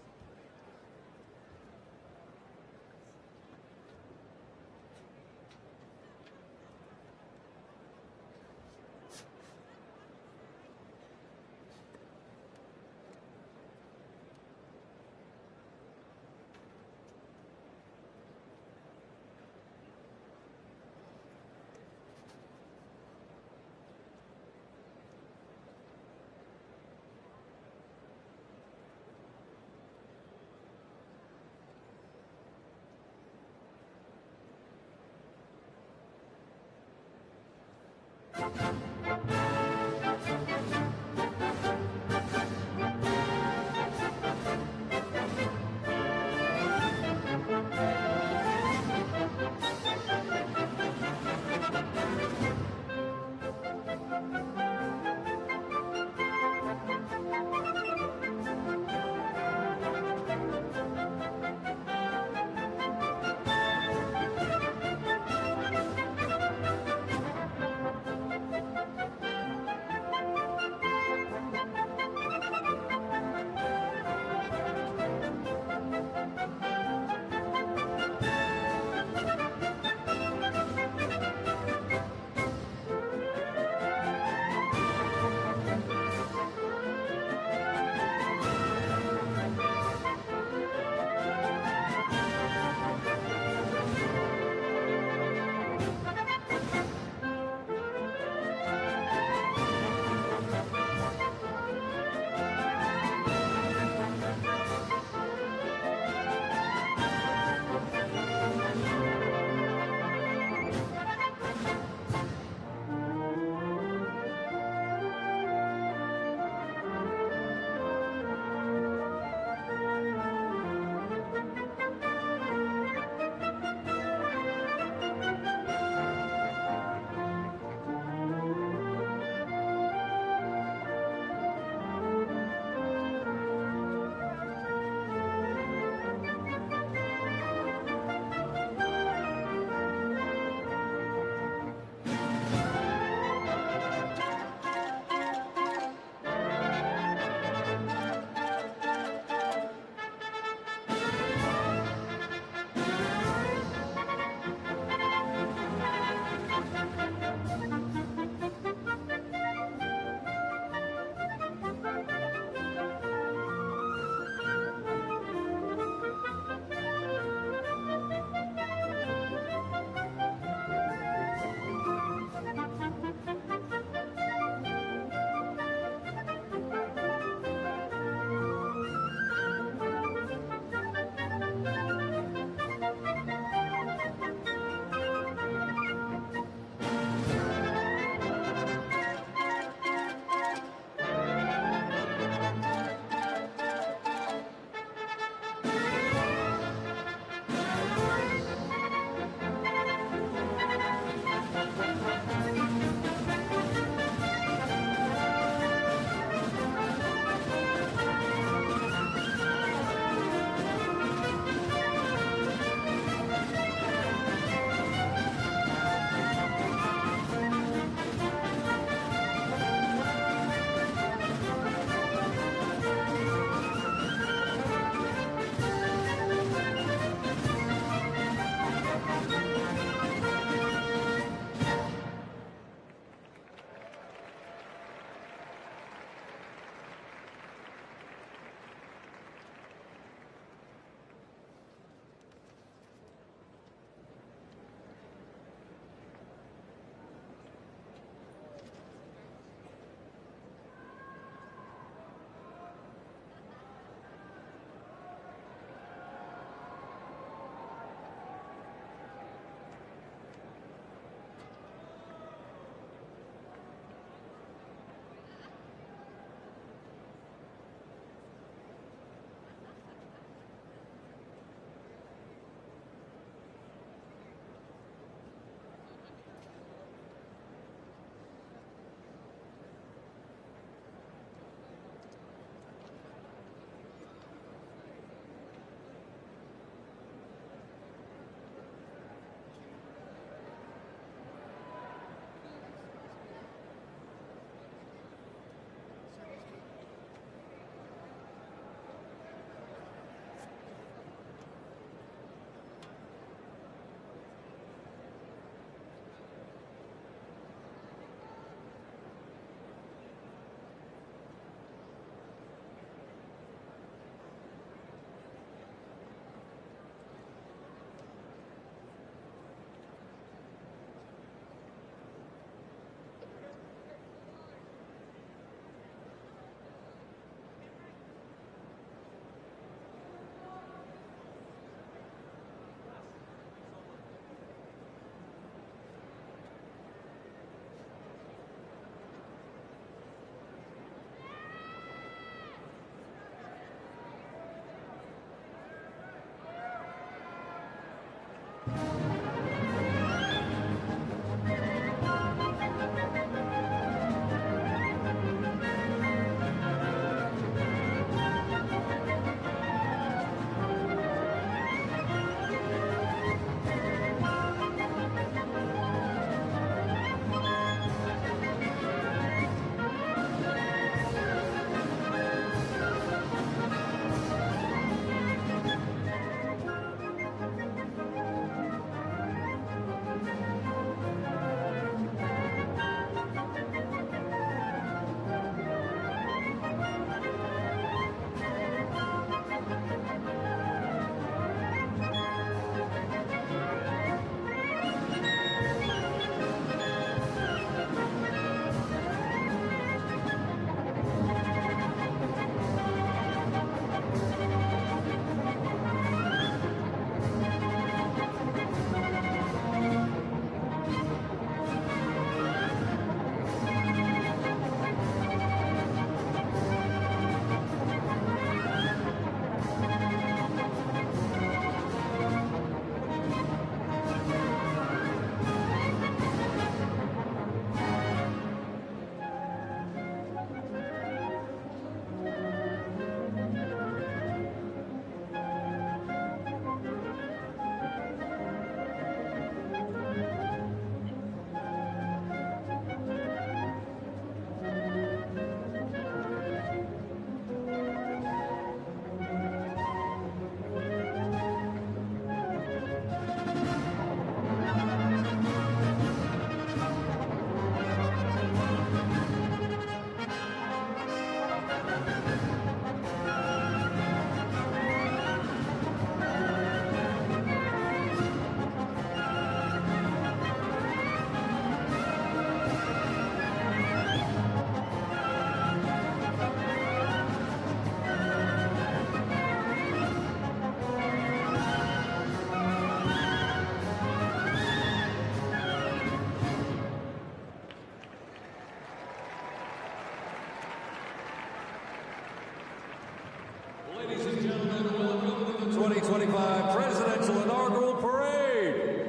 2025 Presidential Inaugural Parade.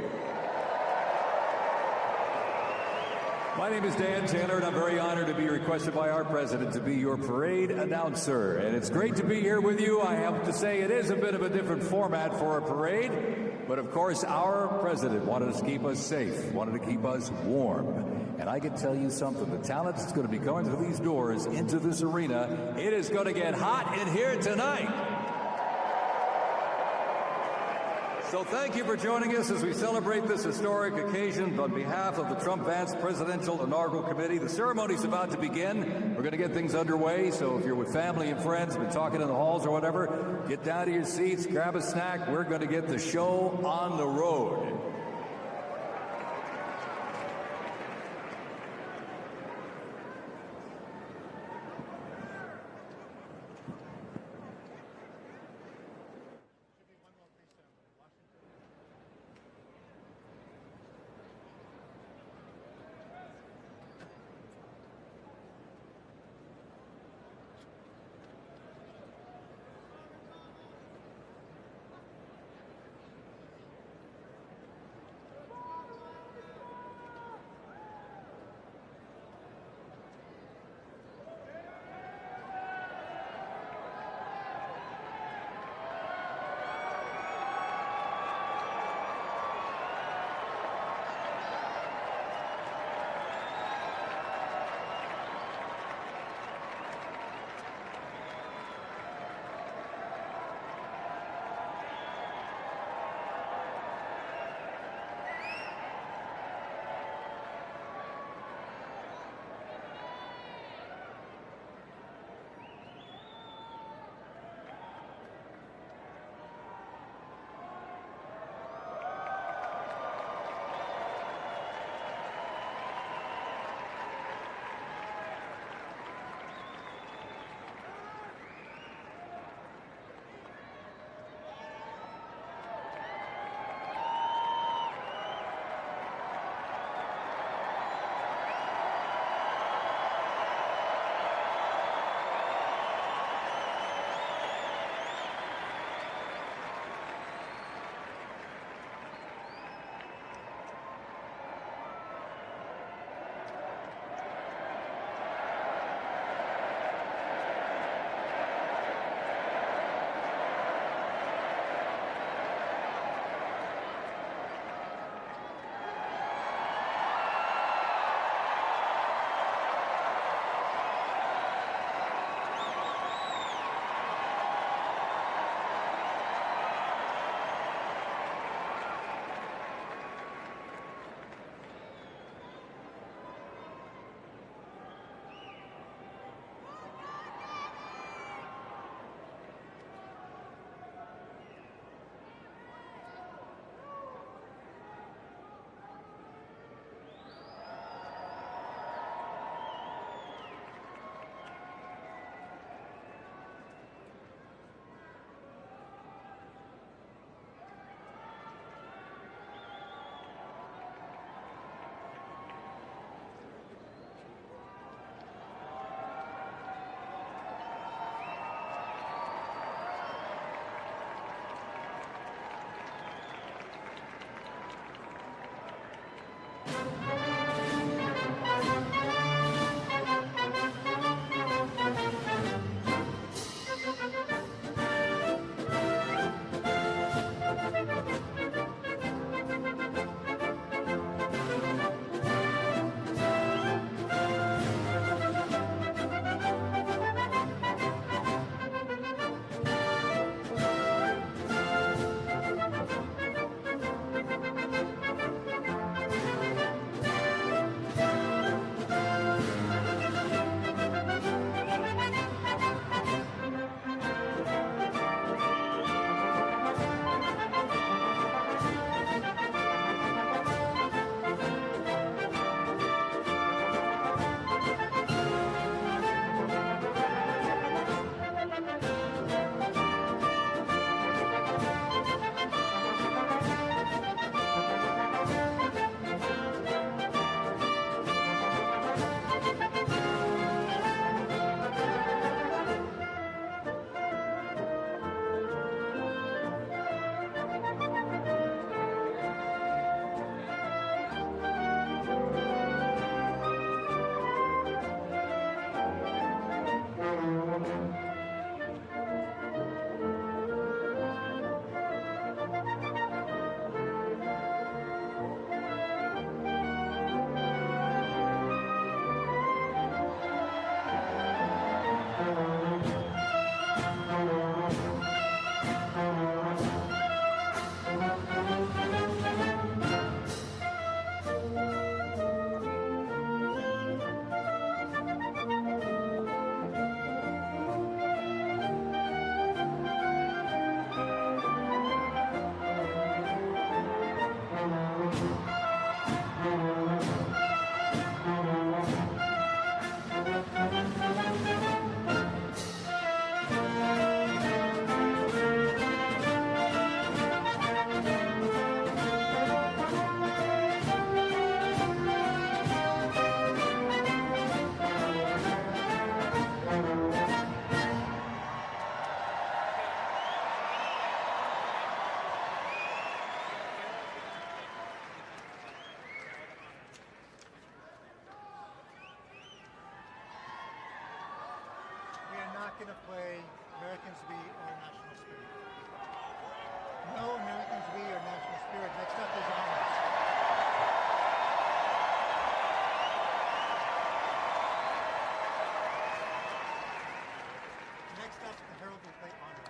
My name is Dan Taylor, and I'm very honored to be requested by our president to be your parade announcer. And it's great to be here with you. I have to say it is a bit of a different format for a parade, but of course our president wanted to keep us safe, wanted to keep us warm. And I can tell you something, the talent that's going to be going through these doors into this arena, it is going to get hot in here tonight. So thank you for joining us as we celebrate this historic occasion on behalf of the Trump-Vance Presidential Inaugural Committee. The ceremony's about to begin. We're going to get things underway, so if you're with family and friends, been talking in the halls or whatever, get down to your seats, grab a snack. We're going to get the show on the road. Americans we or national spirit? No Americans we or national spirit. Next up is honors. Next up, the herald will play honors.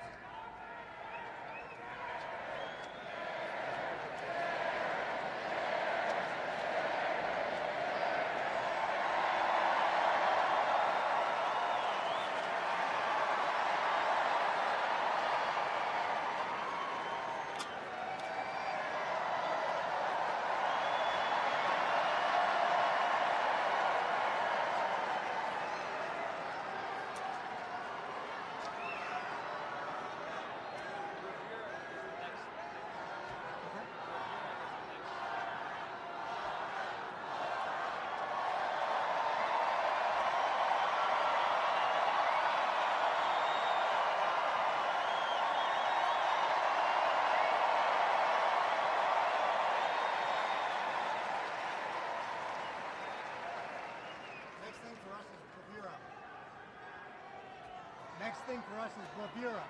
Next thing for us is bravura.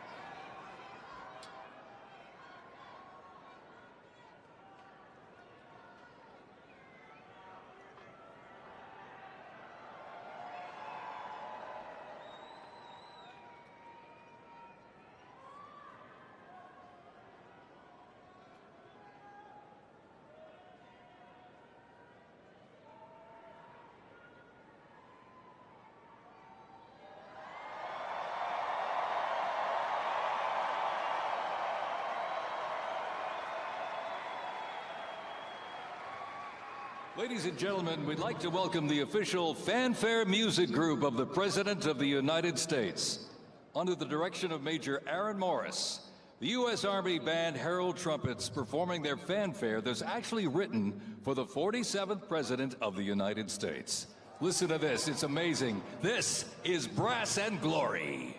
Ladies and gentlemen, we'd like to welcome the official fanfare music group of the President of the United States. Under the direction of Major Aaron Morris, the U.S. Army Band Herald Trumpets performing their fanfare that's actually written for the 47th President of the United States. Listen to this, it's amazing. This is Brass and Glory.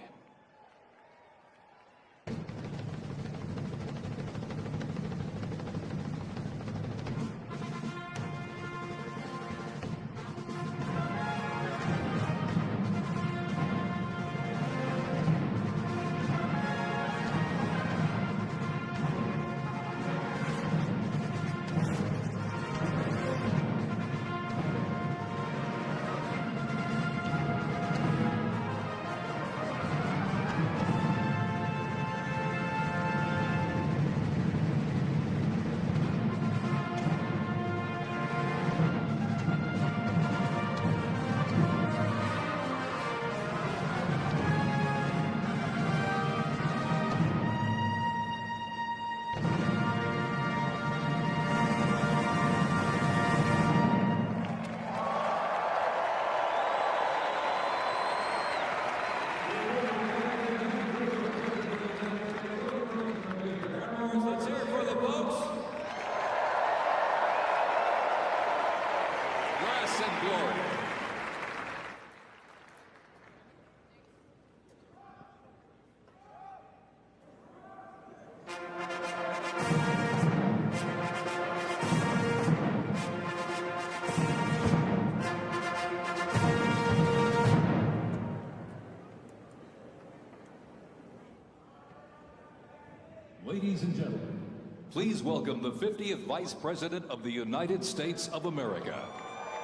Ladies and gentlemen, please welcome the 50th Vice President of the United States of America,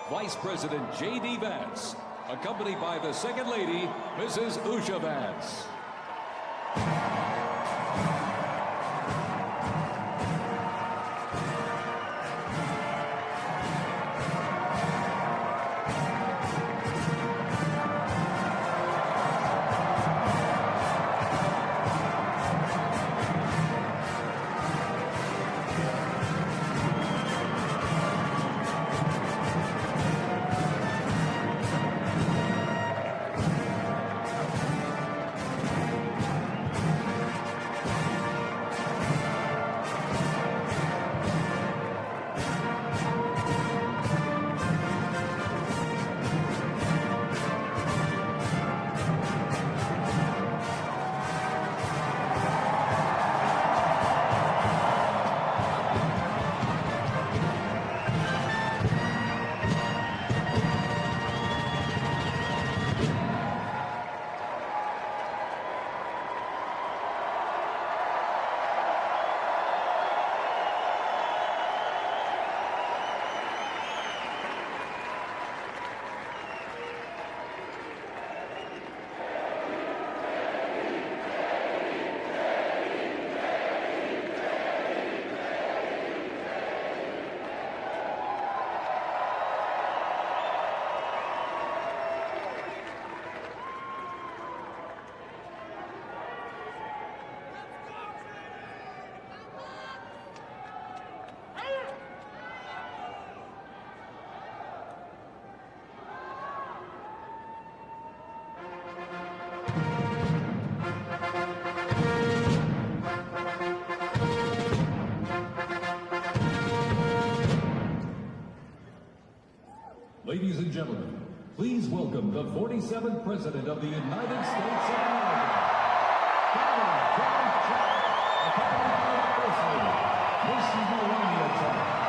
Vice President J.D. Vance, accompanied by the Second Lady, Mrs. Usha Vance. Ladies and gentlemen, please welcome the 47th President of the United States of America, Donald John Trump, accompanied by the First Lady, Miss Melania Trump.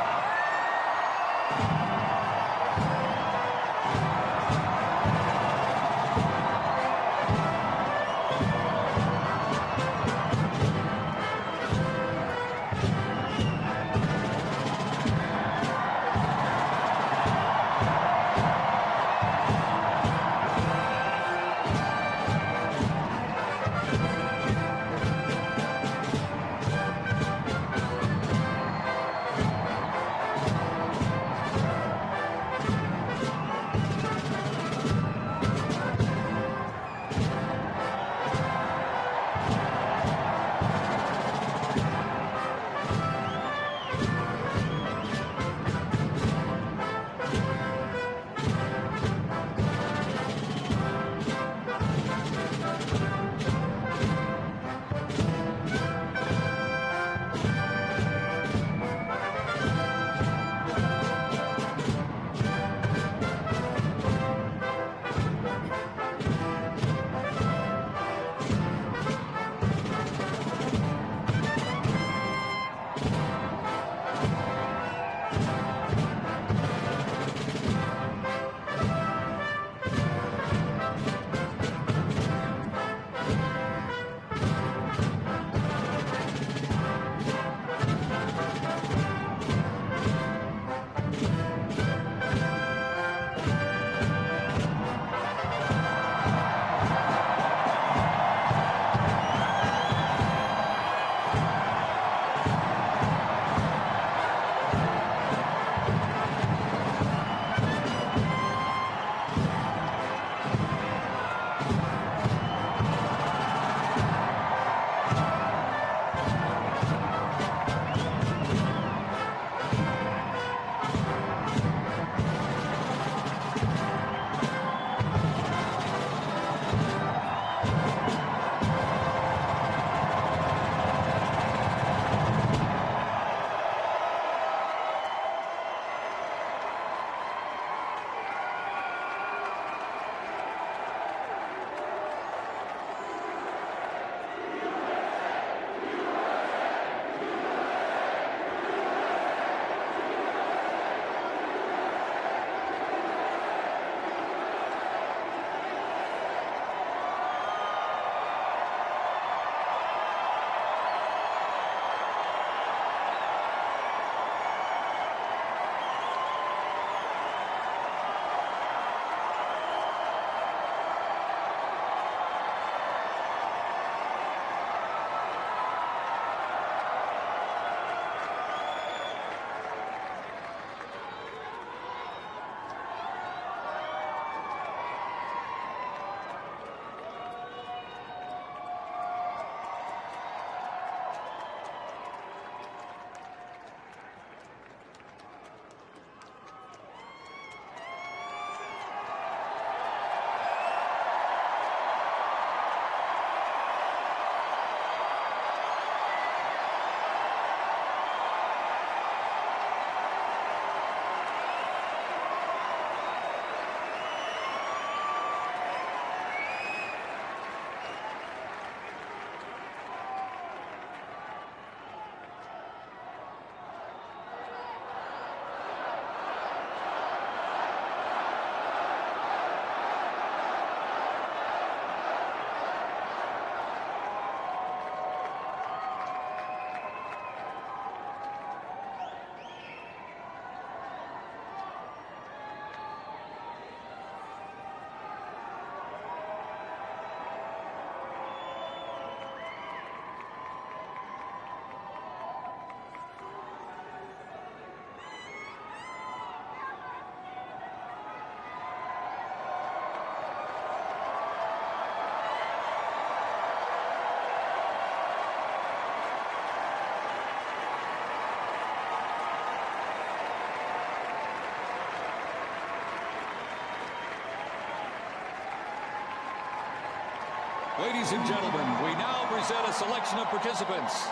Ladies and gentlemen, we now present a selection of participants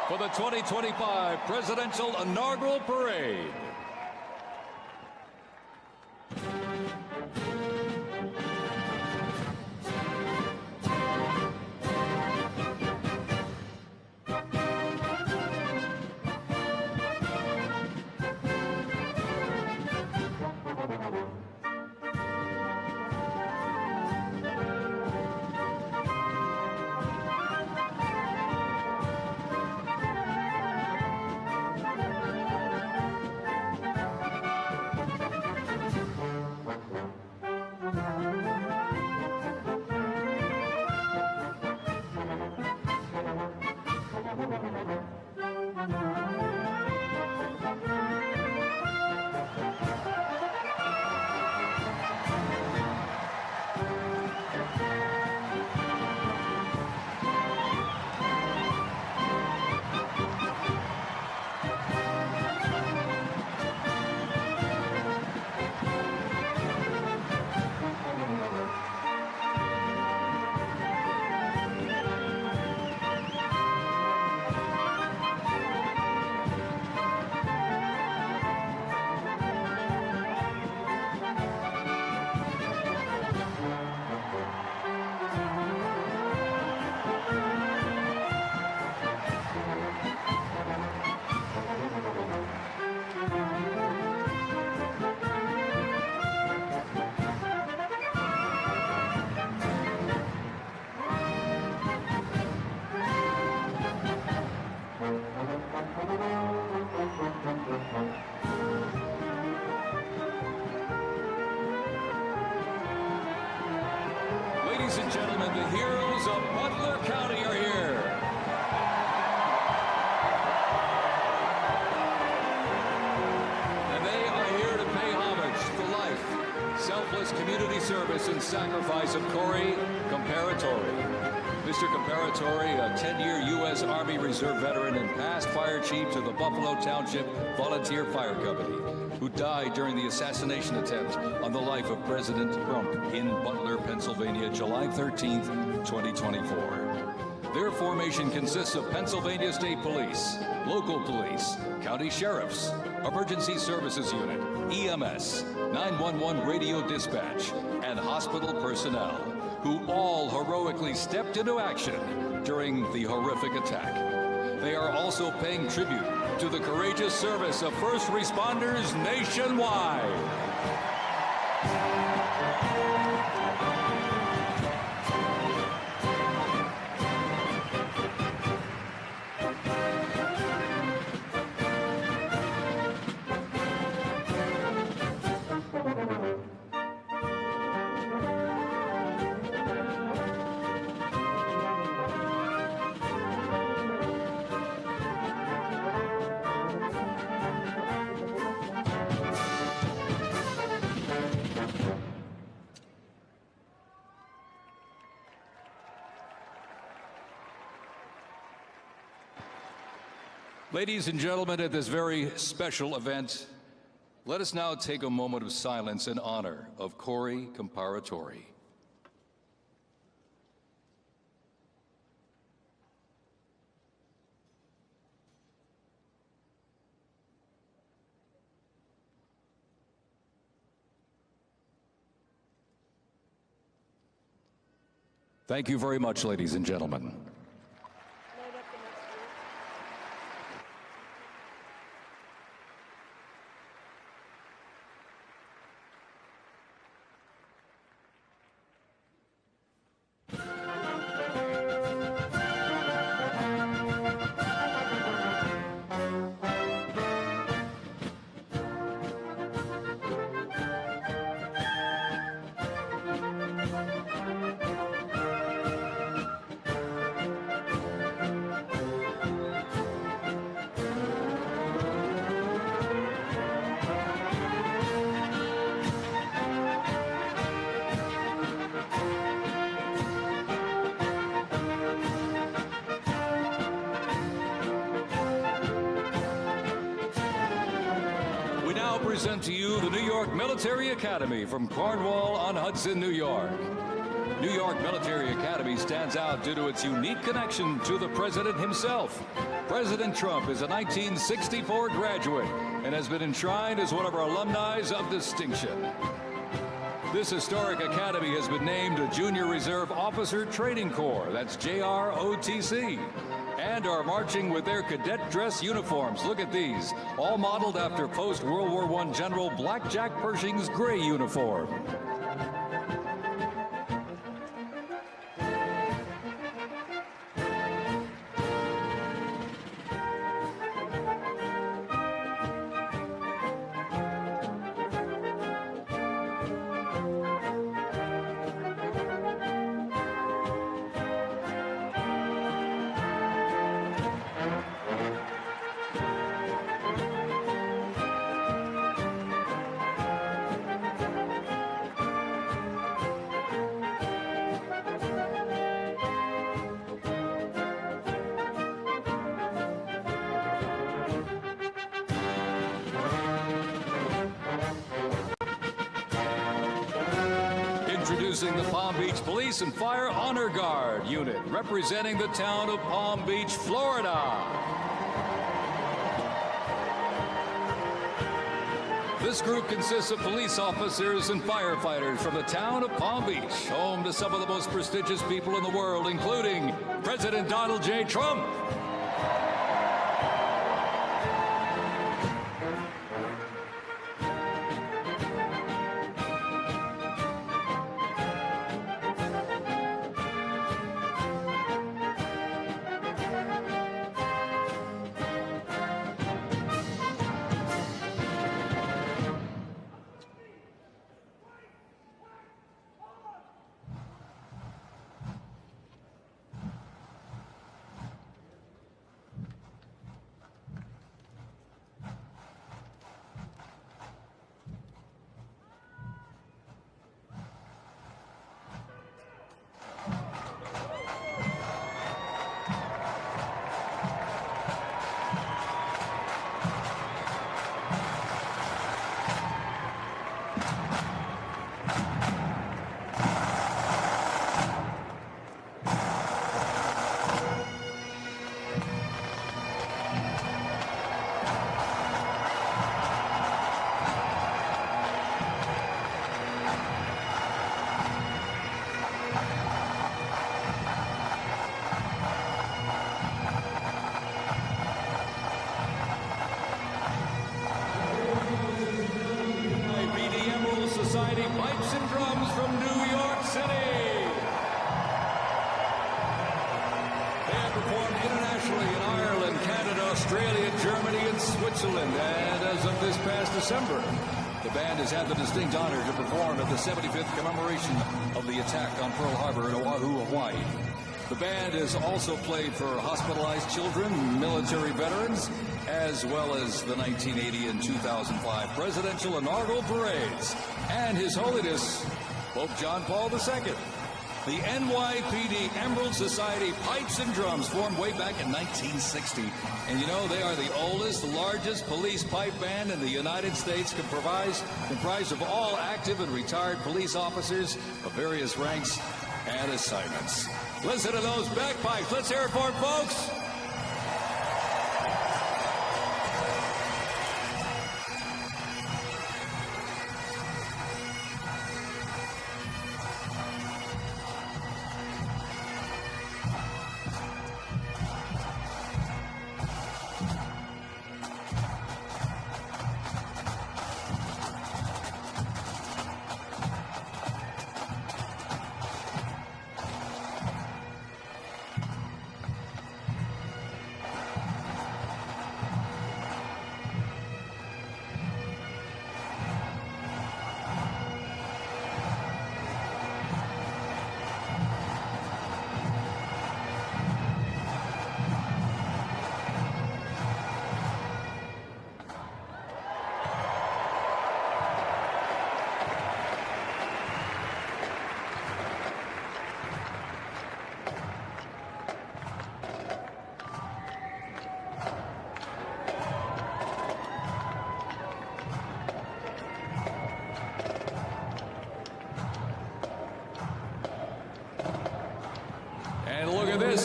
for the 2025 Presidential Inaugural Parade. Ladies and gentlemen, the heroes of Butler County are here. And they are here to pay homage to the life, selfless community service, and sacrifice of Corey Comparatori. Mr. Comparatori, a 10-year U.S. Army Reserve veteran and past fire chief to the Buffalo Township Volunteer Fire Company, who died during the assassination attempt on the life of President Trump in Butler, Pennsylvania, July 13th, 2024. Their formation consists of Pennsylvania State Police, local police, county sheriffs, emergency services unit, EMS, 911 radio dispatch, and hospital personnel, who all heroically stepped into action during the horrific attack. They are also paying tribute to the courageous service of first responders nationwide. Ladies and gentlemen, at this very special event, let us now take a moment of silence in honor of Corey Comparatori. Thank you very much, ladies and gentlemen. Present to you the New York Military Academy from Cornwall-on-Hudson, New York. New York Military Academy stands out due to its unique connection to the president himself. President Trump is a 1964 graduate and has been enshrined as one of our alumni of distinction. This historic academy has been named a Junior Reserve Officer Training Corps, that's JROTC, and are marching with their cadet dress uniforms. Look at these, all modeled after post-World War I General Blackjack Pershing's gray uniform. Introducing the Palm Beach Police and Fire Honor Guard unit, representing the town of Palm Beach, Florida. This group consists of police officers and firefighters from the town of Palm Beach, home to some of the most prestigious people in the world, including President Donald J. Trump. performed internationally in Ireland, Canada, Australia, Germany, and Switzerland. And as of this past December, the band has had the distinct honor to perform at the 75th commemoration of the attack on Pearl Harbor in Oahu, Hawaii. The band has also played for hospitalized children, military veterans, as well as the 1980 and 2005 presidential inaugural parades, and His Holiness Pope John Paul II. The NYPD Emerald Society Pipes and Drums formed way back in 1960. And you know, they are the oldest, largest police pipe band in the United States, comprised of all active and retired police officers of various ranks and assignments. Listen to those bagpipes. Let's hear it for them, folks.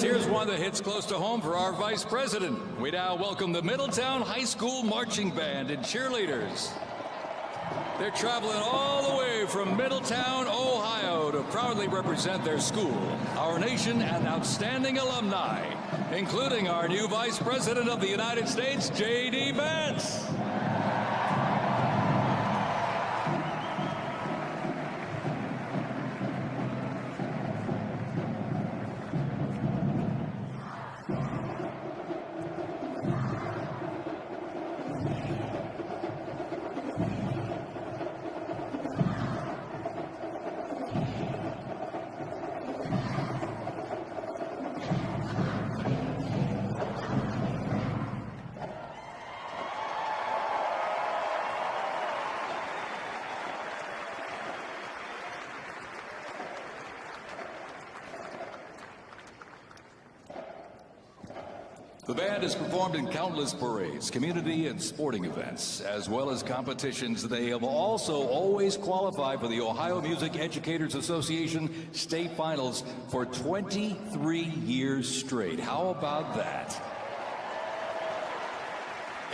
Here's one that hits close to home for our Vice President. We now welcome the Middletown High School Marching Band and cheerleaders. They're traveling all the way from Middletown, Ohio to proudly represent their school, our nation, and outstanding alumni, including our new Vice President of the United States, J.D. Vance. The band has performed in countless parades, community and sporting events, as well as competitions. They have also always qualified for the Ohio Music Educators Association state finals for 23 years straight. How about that?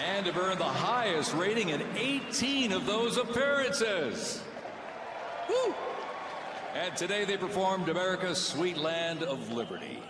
And have earned the highest rating in 18 of those appearances. Woo! And today they performed America's Sweet Land of Liberty.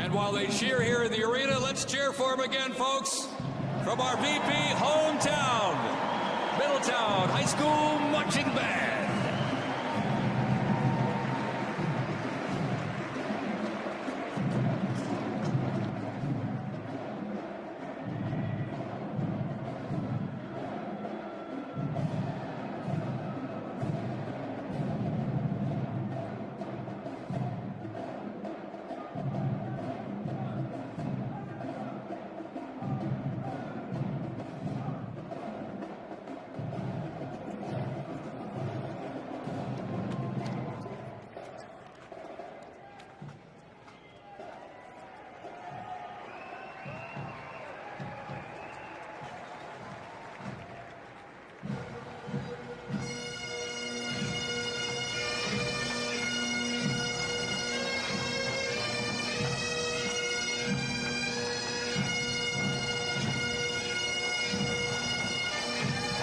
And while they cheer here in the arena, let's cheer for him again, folks, from our VP hometown, Middletown High School Marching Band.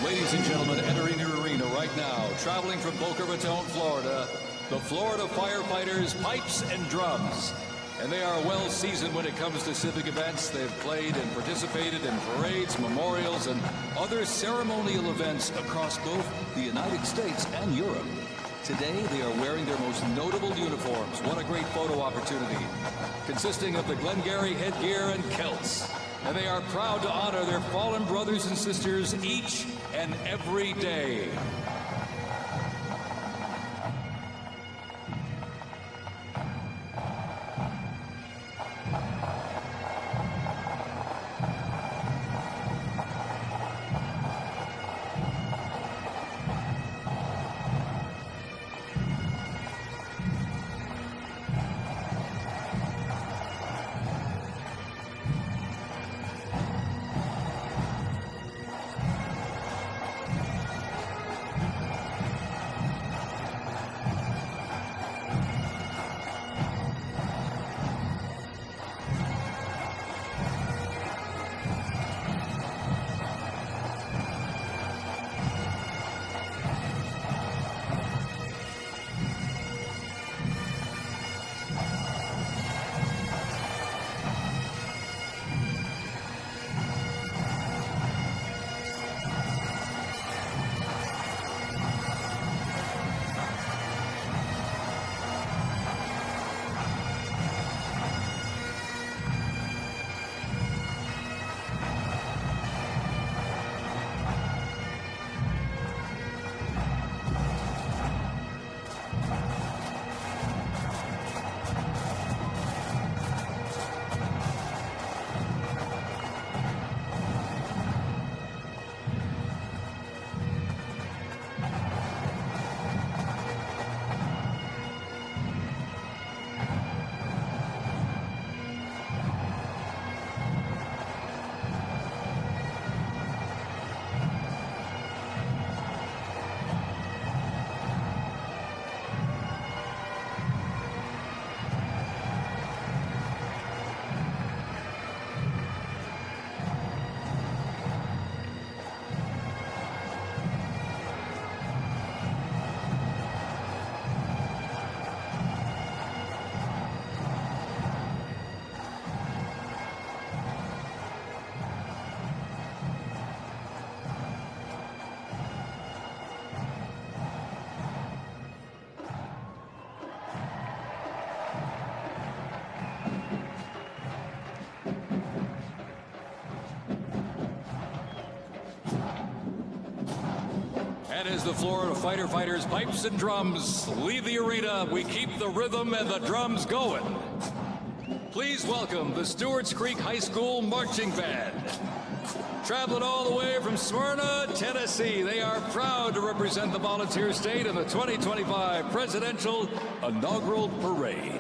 Ladies and gentlemen, entering the arena right now, traveling from Boca Raton, Florida, the Florida Firefighters Pipes and Drums. And they are well seasoned when it comes to civic events. They've played and participated in parades, memorials, and other ceremonial events across both the United States and Europe. Today, they are wearing their most notable uniforms. What a great photo opportunity. Consisting of the Glengarry headgear and kilts. And they are proud to honor their fallen brothers and sisters each and every day. And as the Florida Firefighters Pipes and Drums leave the arena, we keep the rhythm and the drums going. Please welcome the Stewart's Creek High School Marching Band. Traveling all the way from Smyrna, Tennessee, they are proud to represent the volunteer state in the 2025 Presidential Inaugural Parade.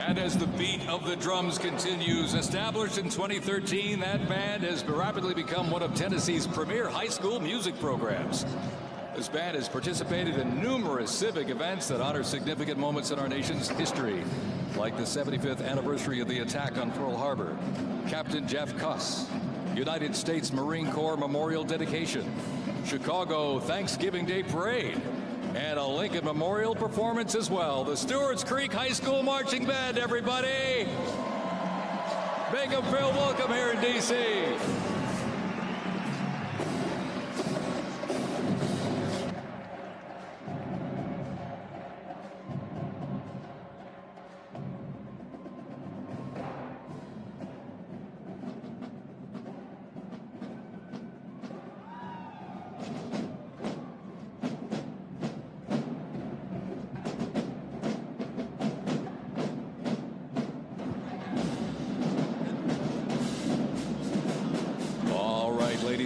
And as the beat of the drums continues, established in 2013, that band has rapidly become one of Tennessee's premier high school music programs. This band has participated in numerous civic events that honor significant moments in our nation's history, like the 75th anniversary of the attack on Pearl Harbor, Captain Jeff Cuss, United States Marine Corps Memorial Dedication, Chicago Thanksgiving Day Parade, and a Lincoln Memorial performance as well. The Stewart's Creek High School Marching Band, everybody! Make them feel welcome here in D.C.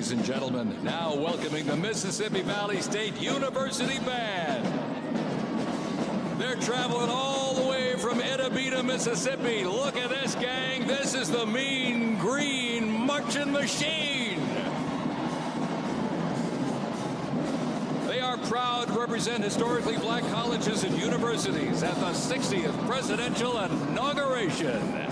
Ladies and gentlemen, now welcoming the Mississippi Valley State University Band. They're traveling all the way from Edabita, Mississippi. Look at this, gang. This is the Mean Green Marching Machine. They are proud to represent historically black colleges and universities at the 60th Presidential Inauguration.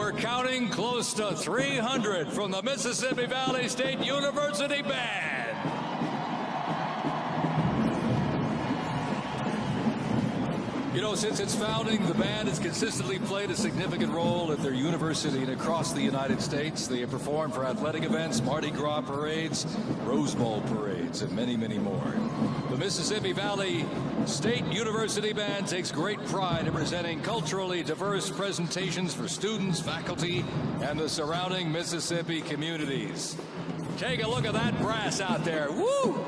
we're counting close to 300 from the Mississippi Valley State University Band. You know, since its founding, the band has consistently played a significant role at their university and across the United States. They have performed for athletic events, Mardi Gras parades, Rose Bowl parades, and many, many more. The Mississippi Valley State University Band takes great pride in presenting culturally diverse presentations for students, faculty, and the surrounding Mississippi communities. Take a look at that brass out there. Woo!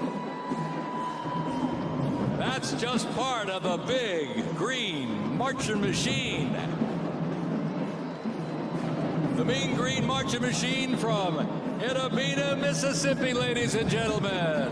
That's just part of the big green marching machine. The Mean Green Marching Machine from Inaugural, Mississippi, ladies and gentlemen.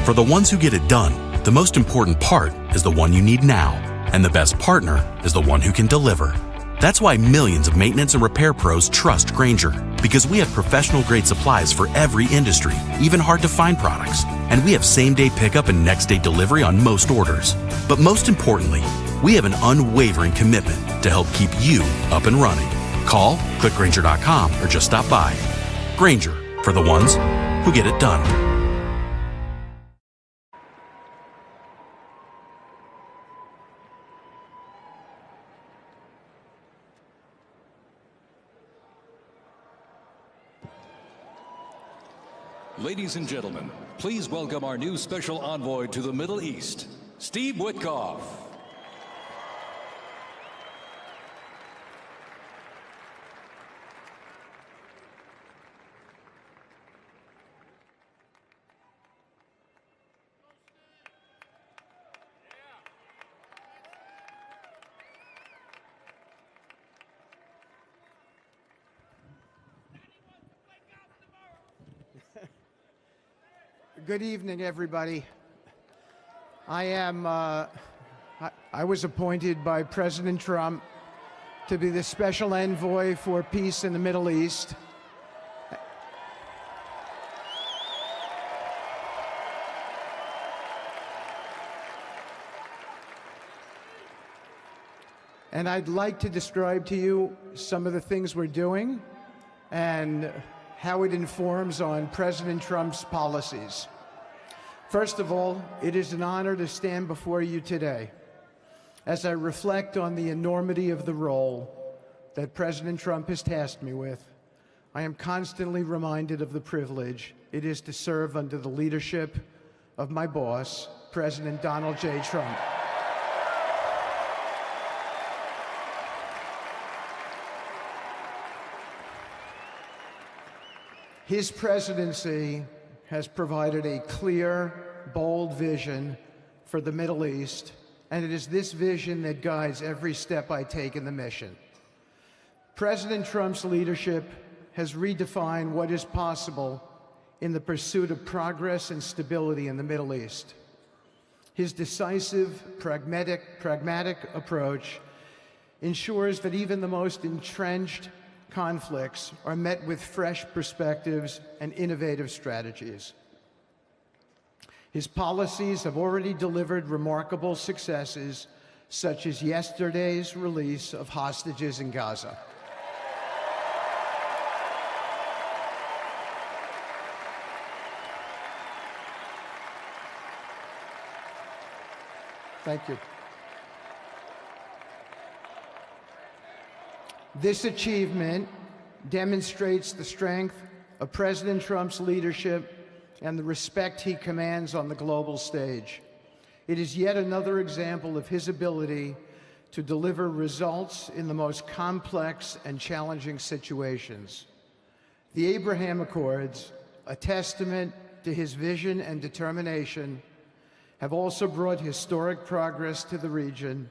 For the ones who get it done, the most important part is the one you need now, and the best partner is the one who can deliver. That's why millions of maintenance and repair pros trust Grainger, because we have professional-grade supplies for every industry, even hard-to-find products, and we have same-day pickup and next-day delivery on most orders. But most importantly, we have an unwavering commitment to help keep you up and running. Call, click Grainger.com, or just stop by. Grainger, for the ones who get it done. Ladies and gentlemen, please welcome our new special envoy to the Middle East, Steve Witkoff. Good evening, everybody. I was appointed by President Trump to be the special envoy for peace in the Middle East. And I'd like to describe to you some of the things we're doing and how it informs on President Trump's policies. First of all, it is an honor to stand before you today as I reflect on the enormity of the role that President Trump has tasked me with. I am constantly reminded of the privilege it is to serve under the leadership of my boss, President Donald J. Trump. His presidency has provided a clear, bold vision for the Middle East, and it is this vision that guides every step I take in the mission. President Trump's leadership has redefined what is possible in the pursuit of progress and stability in the Middle East. His decisive, pragmatic approach ensures that even the most entrenched conflicts are met with fresh perspectives and innovative strategies. His policies have already delivered remarkable successes, such as yesterday's release of hostages in Gaza. Thank you. This achievement demonstrates the strength of President Trump's leadership and the respect he commands on the global stage. It is yet another example of his ability to deliver results in the most complex and challenging situations. The Abraham Accords, a testament to his vision and determination, have also brought historic progress to the region,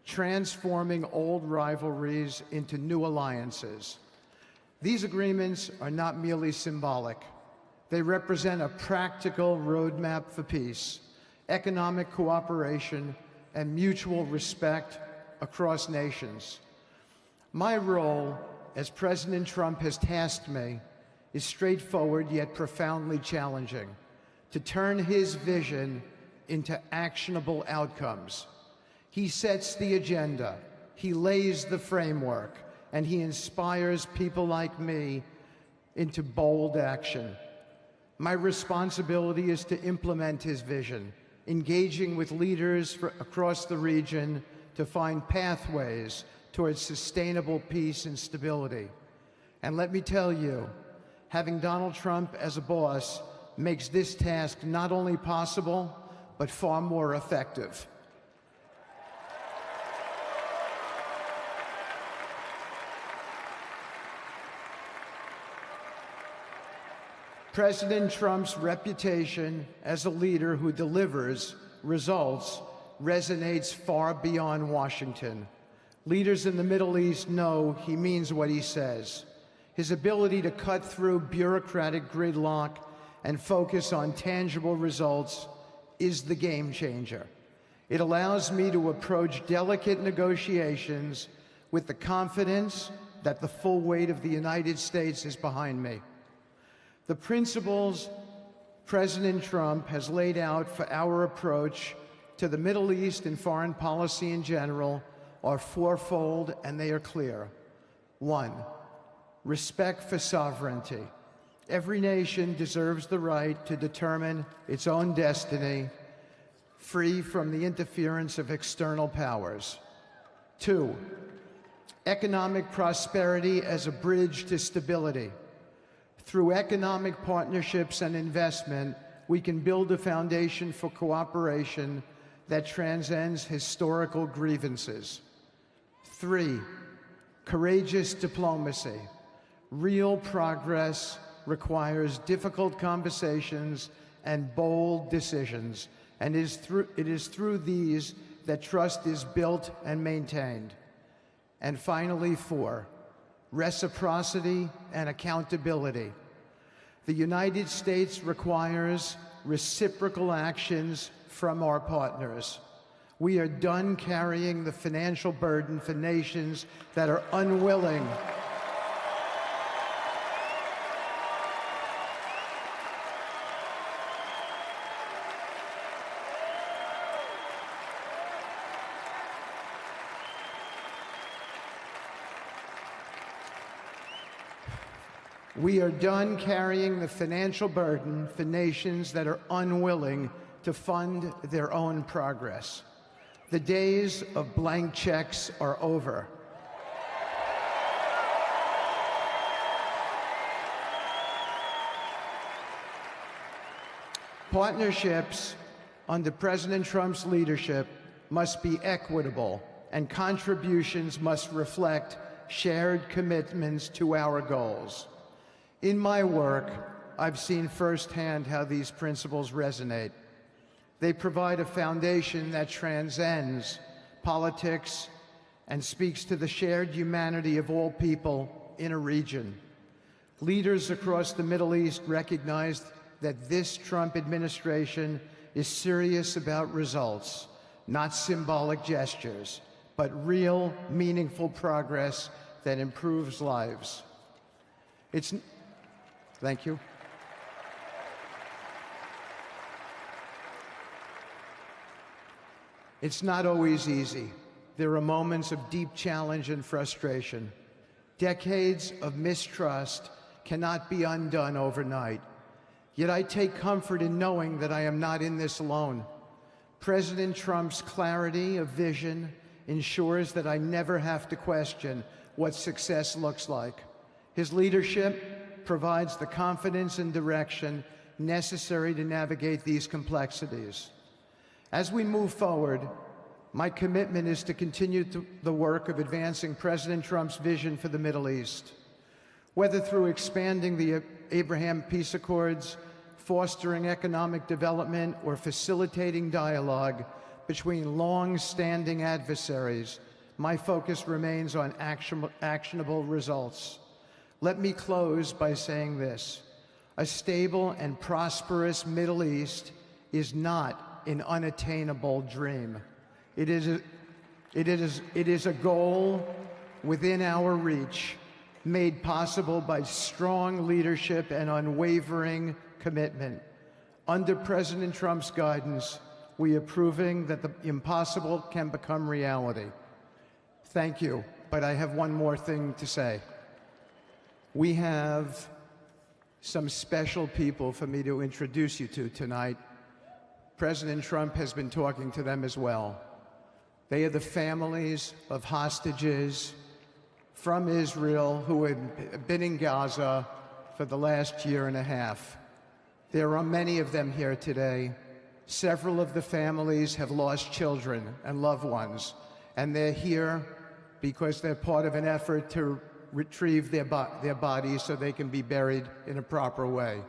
transforming old rivalries into new alliances. These agreements are not merely symbolic. They represent a practical roadmap for peace, economic cooperation, and mutual respect across nations. My role, as President Trump has tasked me, is straightforward yet profoundly challenging: to turn his vision into actionable outcomes. He sets the agenda, he lays the framework, and he inspires people like me into bold action. My responsibility is to implement his vision, engaging with leaders across the region to find pathways towards sustainable peace and stability. And let me tell you, having Donald Trump as a boss makes this task not only possible, but far more effective. President Trump's reputation as a leader who delivers results resonates far beyond Washington. Leaders in the Middle East know he means what he says. His ability to cut through bureaucratic gridlock and focus on tangible results is the game changer. It allows me to approach delicate negotiations with the confidence that the full weight of the United States is behind me. The principles President Trump has laid out for our approach to the Middle East and foreign policy in general are fourfold, and they are clear. 1, respect for sovereignty. Every nation deserves the right to determine its own destiny, free from the interference of external powers. 2, economic prosperity as a bridge to stability. Through economic partnerships and investment, we can build a foundation for cooperation that transcends historical grievances. 3, courageous diplomacy. Real progress requires difficult conversations and bold decisions, and it is through these that trust is built and maintained. And finally, 4, reciprocity and accountability. The United States requires reciprocal actions from our partners. We are done carrying the financial burden for nations that are unwilling We are done carrying the financial burden for nations that are unwilling to fund their own progress. The days of blank checks are over. Partnerships under President Trump's leadership must be equitable, and contributions must reflect shared commitments to our goals. In my work, I've seen firsthand how these principles resonate. They provide a foundation that transcends politics and speaks to the shared humanity of all people in a region. Leaders across the Middle East recognized that this Trump administration is serious about results, not symbolic gestures, but real, meaningful progress that improves lives. Thank you. It's not always easy. There are moments of deep challenge and frustration. Decades of mistrust cannot be undone overnight. Yet I take comfort in knowing that I am not in this alone. President Trump's clarity of vision ensures that I never have to question what success looks like. His leadership provides the confidence and direction necessary to navigate these complexities. As we move forward, my commitment is to continue the work of advancing President Trump's vision for the Middle East. Whether through expanding the Abraham Peace Accords, fostering economic development, or facilitating dialogue between long-standing adversaries, my focus remains on actionable results. Let me close by saying this: a stable and prosperous Middle East is not an unattainable dream. It is a goal within our reach, made possible by strong leadership and unwavering commitment. Under President Trump's guidance, we are proving that the impossible can become reality. Thank you, but I have one more thing to say. We have some special people for me to introduce you to tonight. President Trump has been talking to them as well. They are the families of hostages from Israel who have been in Gaza for the last year and a half. There are many of them here today. Several of the families have lost children and loved ones, and they're here because they're part of an effort to retrieve their bodies so they can be buried in a proper way.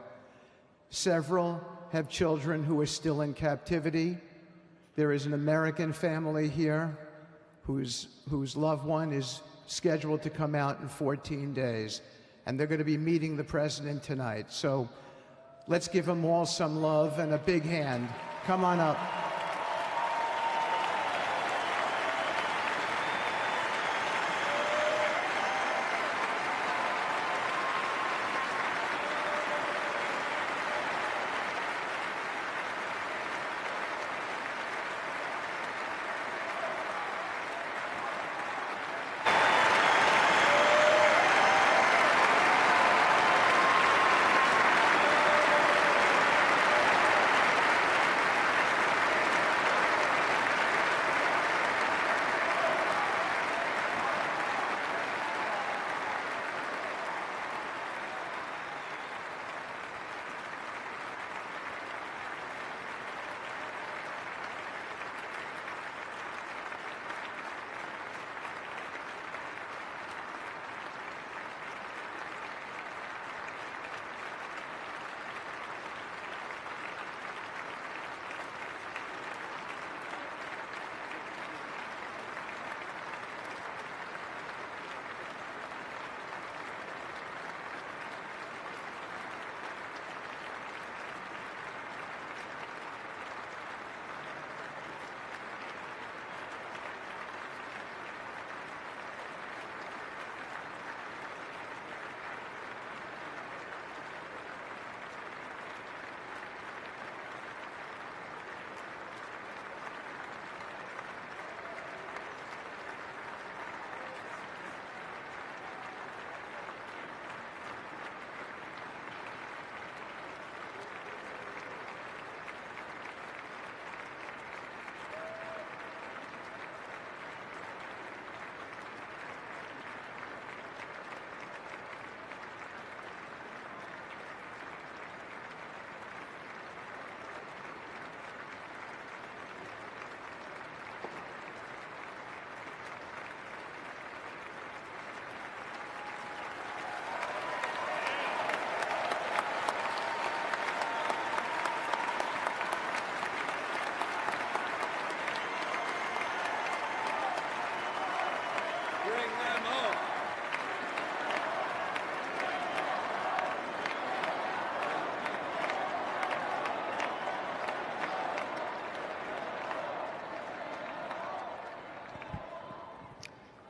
Several have children who are still in captivity. There is an American family here whose loved one is scheduled to come out in 14 days, and they're going to be meeting the president tonight. So let's give them all some love and a big hand. Come on up.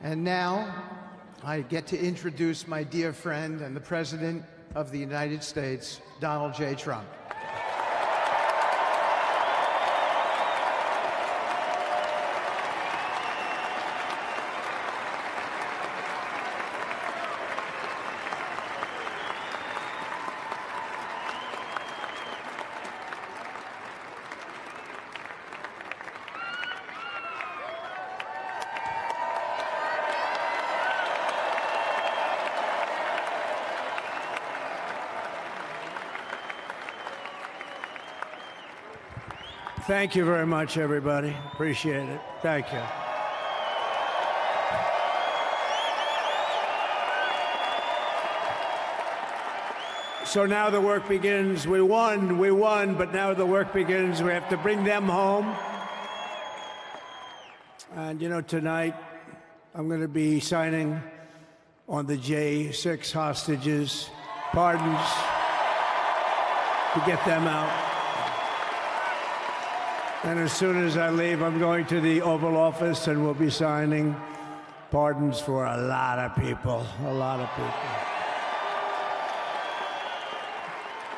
And now, I get to introduce my dear friend and the President of the United States, Donald J. Trump. Thank you very much, everybody. Appreciate it. Thank you. So now the work begins. We won, but now the work begins. We have to bring them home. And you know, tonight I'm going to be signing on the J6 hostages, pardons, to get them out. And as soon as I leave, I'm going to the Oval Office and we'll be signing pardons for a lot of people, a lot of people.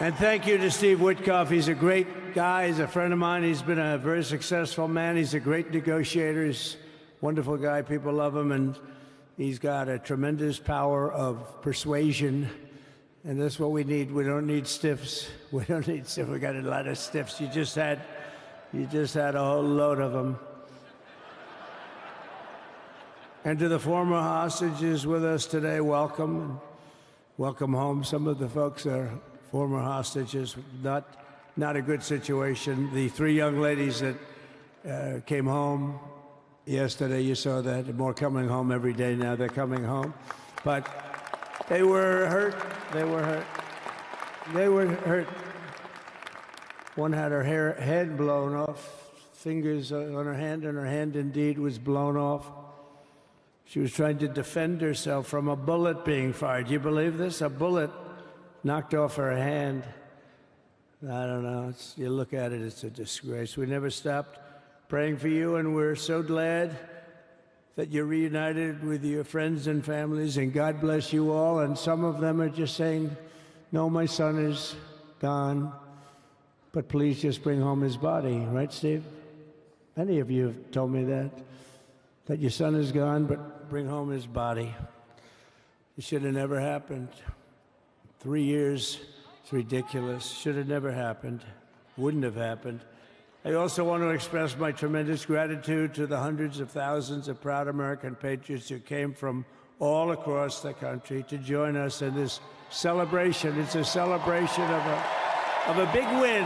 And thank you to Steve Witkoff. He's a great guy. He's a friend of mine. He's been a very successful man. He's a great negotiator. He's a wonderful guy. People love him. And he's got a tremendous power of persuasion. And that's what we need. We don't need stiffs. We don't need stiffs. We got a lot of stiffs. You just had a whole load of them. And to the former hostages with us today, welcome. And welcome home. Some of the folks are former hostages. Not a good situation. The three young ladies that came home yesterday, you saw that. More coming home every day now. They're coming home. But they were hurt. They were hurt. They were hurt. One had her head blown off, fingers on her hand, and her hand indeed was blown off. She was trying to defend herself from a bullet being fired. Do you believe this? A bullet knocked off her hand. I don't know. You look at it, it's a disgrace. We never stopped praying for you, and we're so glad that you're reunited with your friends and families, and God bless you all. And some of them are just saying, no, my son is gone. But please just bring home his body, right, Steve? Many of you have told me that your son is gone, but bring home his body. It should have never happened. 3 years, it's ridiculous. Should have never happened. Wouldn't have happened. I also want to express my tremendous gratitude to the hundreds of thousands of proud American patriots who came from all across the country to join us in this celebration. It's a celebration of a big win.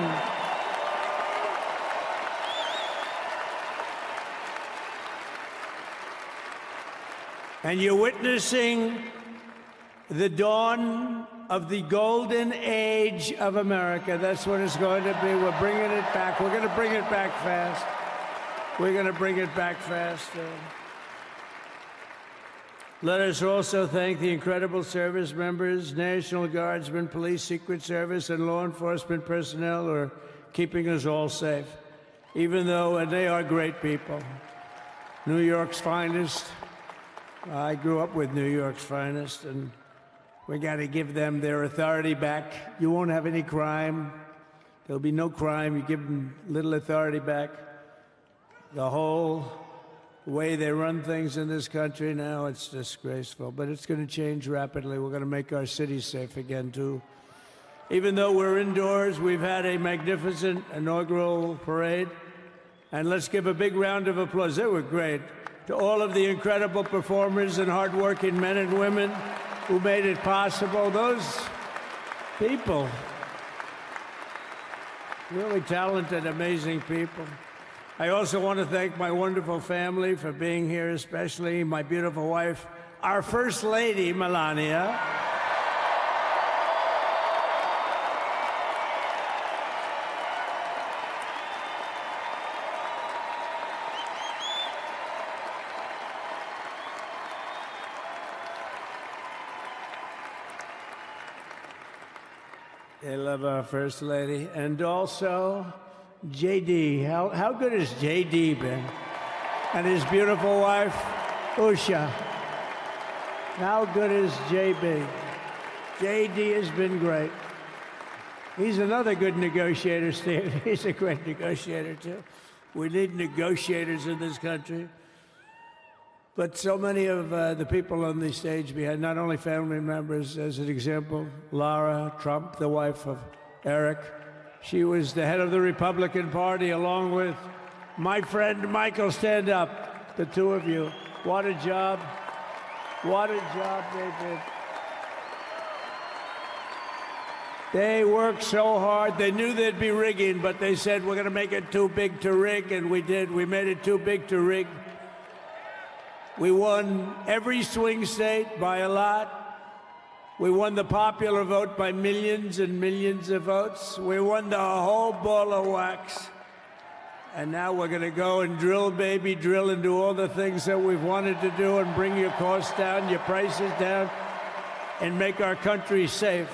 And you're witnessing the dawn of the golden age of America. That's what it's going to be. We're bringing it back. We're going to bring it back fast. We're going to bring it back fast. Let us also thank the incredible service members, National Guardsmen, police, Secret Service, and law enforcement personnel who are keeping us all safe, even though, and they are great people. New York's finest. I grew up with New York's finest, and we got to give them their authority back. You won't have any crime. There'll be no crime. You give them little authority back. The whole way they run things in this country now, it's disgraceful. But it's going to change rapidly. We're going to make our cities safe again, too. Even though we're indoors, we've had a magnificent inaugural parade. And let's give a big round of applause. They were great. To all of the incredible performers and hardworking men and women who made it possible. Those people, really talented, amazing people. I also want to thank my wonderful family for being here, especially my beautiful wife, our First Lady, Melania. They love our First Lady. And also, JD. How good has JD been? And his beautiful wife, Usha. How good is JB? JD has been great. He's another good negotiator, Steve. He's a great negotiator, too. We need negotiators in this country. But so many of the people on the stage behind, not only family members, as an example, Lara Trump, the wife of Eric. She was the head of the Republican Party, along with my friend Michael. Stand up, the two of you. What a job. What a job they did. They worked so hard. They knew there'd be rigging, but they said, we're going to make it too big to rig, and we did. We made it too big to rig. We won every swing state by a lot. We won the popular vote by millions and millions of votes. We won the whole ball of wax. And now we're going to go and drill, baby, drill, and do all the things that we've wanted to do and bring your costs down, your prices down, and make our country safe.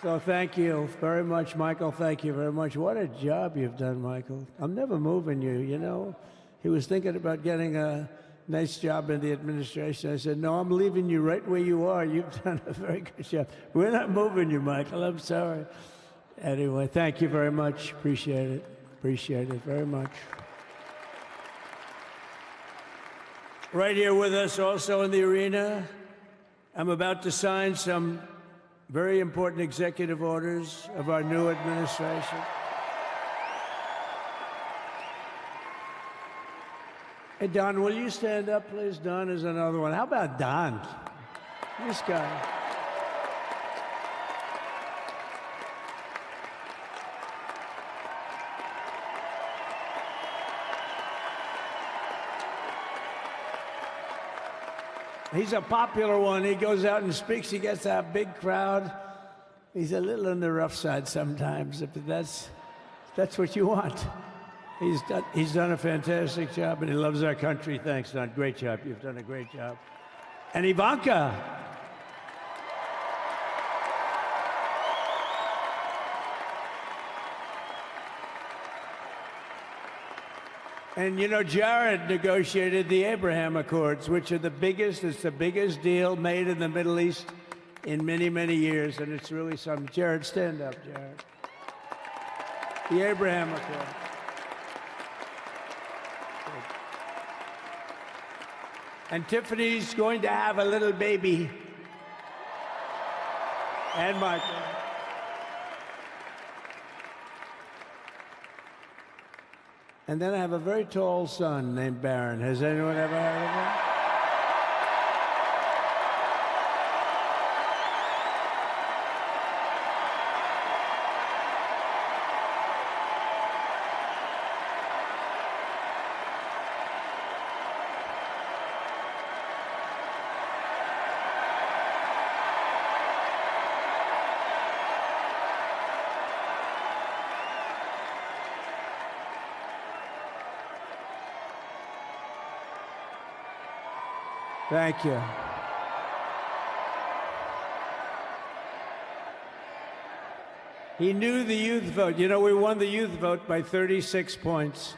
So thank you very much, Michael. Thank you very much. What a job you've done, Michael. I'm never moving you, you know. He was thinking about getting a nice job in the administration. I said, no, I'm leaving you right where you are. You've done a very good job. We're not moving you, Michael. I'm sorry. Anyway, thank you very much. Appreciate it. Appreciate it very much. Right here with us also in the arena, I'm about to sign some very important executive orders of our new administration. Hey, Don, will you stand up, please? Don is another one. How about Don? This guy. He's a popular one. He goes out and speaks. He gets a big crowd. He's a little on the rough side sometimes, but that's what you want. He's done a fantastic job, and he loves our country. Thanks, Don. Great job. You've done a great job. And Ivanka. And you know, Jared negotiated the Abraham Accords, which are the biggest deal made in the Middle East in many, many years, and it's really something. Jared, stand up, Jared. The Abraham Accords. And Tiffany's going to have a little baby. And Michael. And then I have a very tall son named Barron. Has anyone ever heard of him? Thank you. He knew the youth vote. You know, we won the youth vote by 36 points.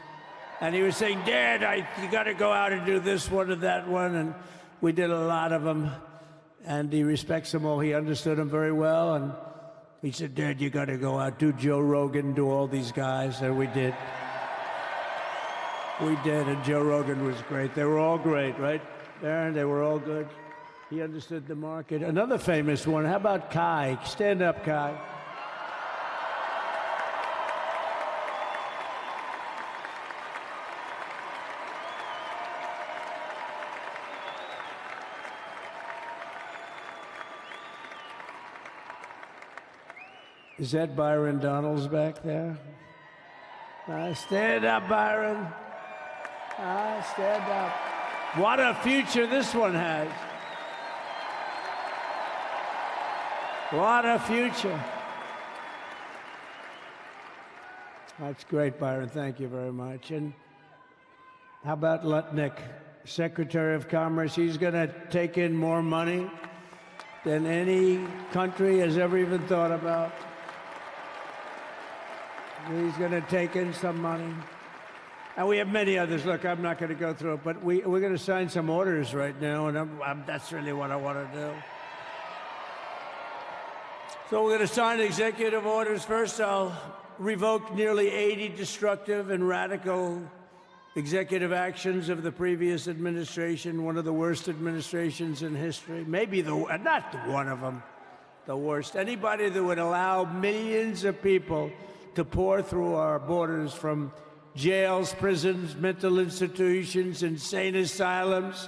And he was saying, Dad, you got to go out and do this one and that one. And we did a lot of them. And he respects them all. He understood them very well. And he said, Dad, you got to go out, do Joe Rogan, do all these guys. And we did. We did. And Joe Rogan was great. They were all great, right? Aaron, they were all good. He understood the market. Another famous one, how about Kai? Stand up, Kai. Is that Byron Donalds back there? Stand up, Byron. Stand up. What a future this one has. What a future. That's great, Byron. Thank you very much. And how about Lutnick, Secretary of Commerce? He's going to take in more money than any country has ever even thought about. He's going to take in some money. And we have many others. Look, I'm not going to go through it, but we're going to sign some orders right now, and that's really what I want to do. So we're going to sign executive orders. First, I'll revoke nearly 80 destructive and radical executive actions of the previous administration, one of the worst administrations in history. Maybe not one of them, the worst. Anybody that would allow millions of people to pour through our borders from jails, prisons, mental institutions, insane asylums,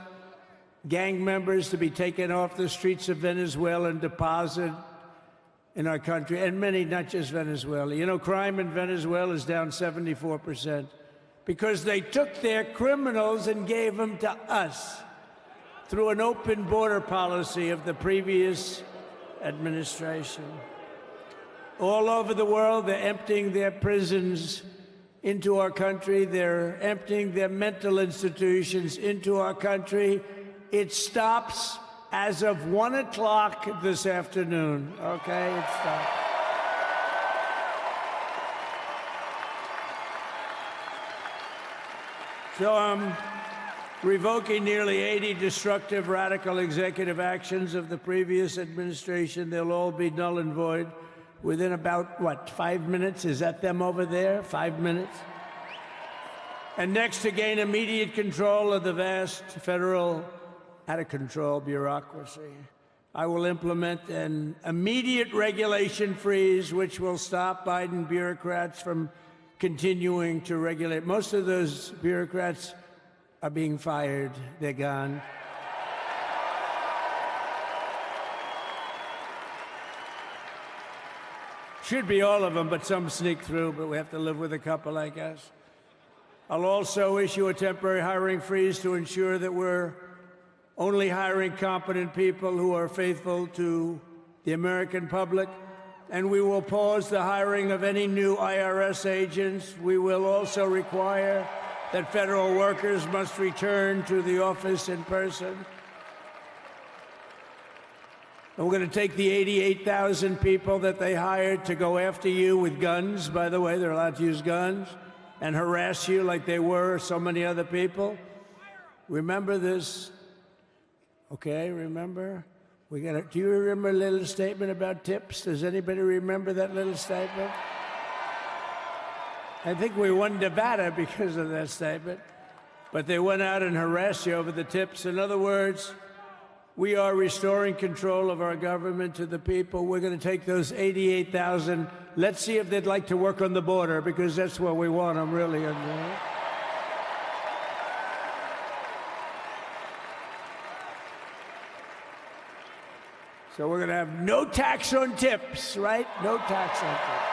gang members to be taken off the streets of Venezuela and deposited in our country, and many, not just Venezuela. You know, crime in Venezuela is down 74% because they took their criminals and gave them to us through an open border policy of the previous administration. All over the world, they're emptying their prisons into our country. They're emptying their mental institutions into our country. It stops as of 1 o'clock this afternoon, okay? It stops. So I'm revoking nearly 80 destructive, radical executive actions of the previous administration. They'll all be null and void within about, what, 5 minutes? Is that them over there? 5 minutes? And next, to gain immediate control of the vast federal out-of-control bureaucracy, I will implement an immediate regulation freeze, which will stop Biden bureaucrats from continuing to regulate. Most of those bureaucrats are being fired. They're gone. Should be all of them, but some sneak through, but we have to live with a couple, I guess. I'll also issue a temporary hiring freeze to ensure that we're only hiring competent people who are faithful to the American public, and we will pause the hiring of any new IRS agents. We will also require that federal workers must return to the office in person. And we're going to take the 88,000 people that they hired to go after you with guns. By the way, they're allowed to use guns and harass you like they were so many other people. Remember this. Okay, remember? Do you remember a little statement about tips? Does anybody remember that little statement? I think we won Nevada because of that statement. But they went out and harassed you over the tips. In other words, we are restoring control of our government to the people. We're going to take those 88,000. Let's see if they'd like to work on the border, because that's where we want them, really. So we're going to have no tax on tips, right? No tax on tips.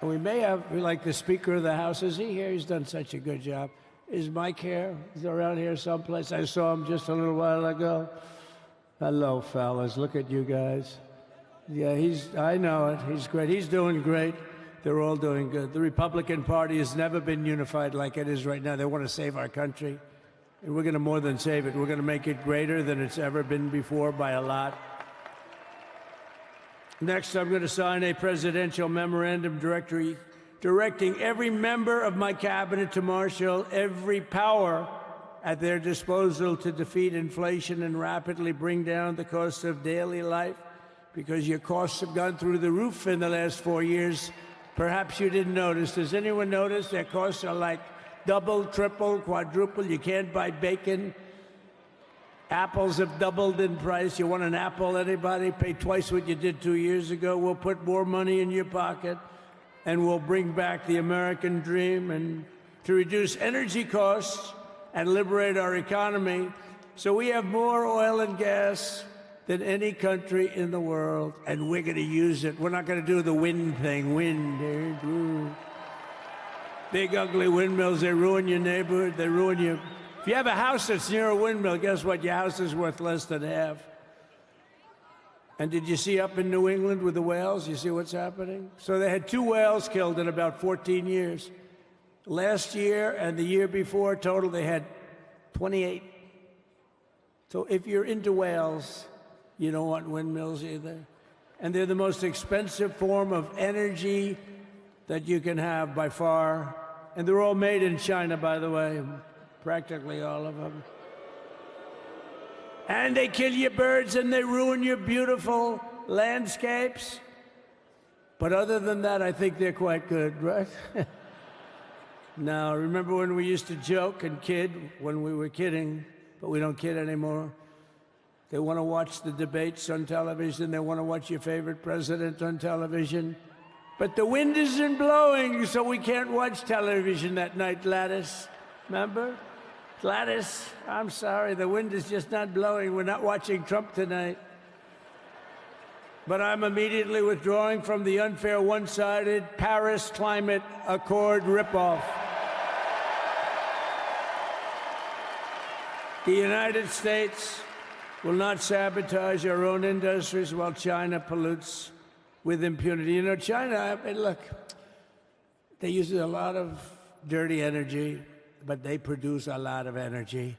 And we may have, like the Speaker of the House, is he here? He's done such a good job. Is Mike here? He's around here someplace. I saw him just a little while ago. Hello, fellas. Look at you guys. Yeah, I know it. He's great. He's doing great. They're all doing good. The Republican Party has never been unified like it is right now. They want to save our country. And we're going to more than save it. We're going to make it greater than it's ever been before by a lot. Next, I'm going to sign a presidential memorandum directing every member of my cabinet to marshal every power at their disposal to defeat inflation and rapidly bring down the cost of daily life, because your costs have gone through the roof in the last 4 years. Perhaps you didn't notice. Does anyone notice their costs are like double, triple, quadruple? You can't buy bacon. Apples have doubled in price. You want an apple, anybody? Pay twice what you did 2 years ago. We'll put more money in your pocket, and we'll bring back the American dream and to reduce energy costs and liberate our economy. So we have more oil and gas than any country in the world, and we're going to use it. We're not going to do the wind thing. Wind. Big, ugly windmills, they ruin your neighborhood. They ruin you. If you have a house that's near a windmill, guess what? Your house is worth less than half. And did you see up in New England with the whales? You see what's happening? So they had 2 whales killed in about 14 years. Last year and the year before, total, they had 28. So if you're into whales, you don't want windmills either. and they're the most expensive form of energy that you can have by far. And they're all made in China, by the way, practically all of them. And they kill your birds and they ruin your beautiful landscapes. But other than that, I think they're quite good, right? Now, remember when we used to joke and kid when we were kidding, but we don't kid anymore? They want to watch the debates on television. They want to watch your favorite president on television. But the wind isn't blowing, so we can't watch television that night, Gladys. Remember? Gladys, I'm sorry, the wind is just not blowing. We're not watching Trump tonight. But I'm immediately withdrawing from the unfair, one-sided Paris Climate Accord ripoff. The United States will not sabotage our own industries while China pollutes with impunity. You know, China, I mean, look, they use a lot of dirty energy, but they produce a lot of energy.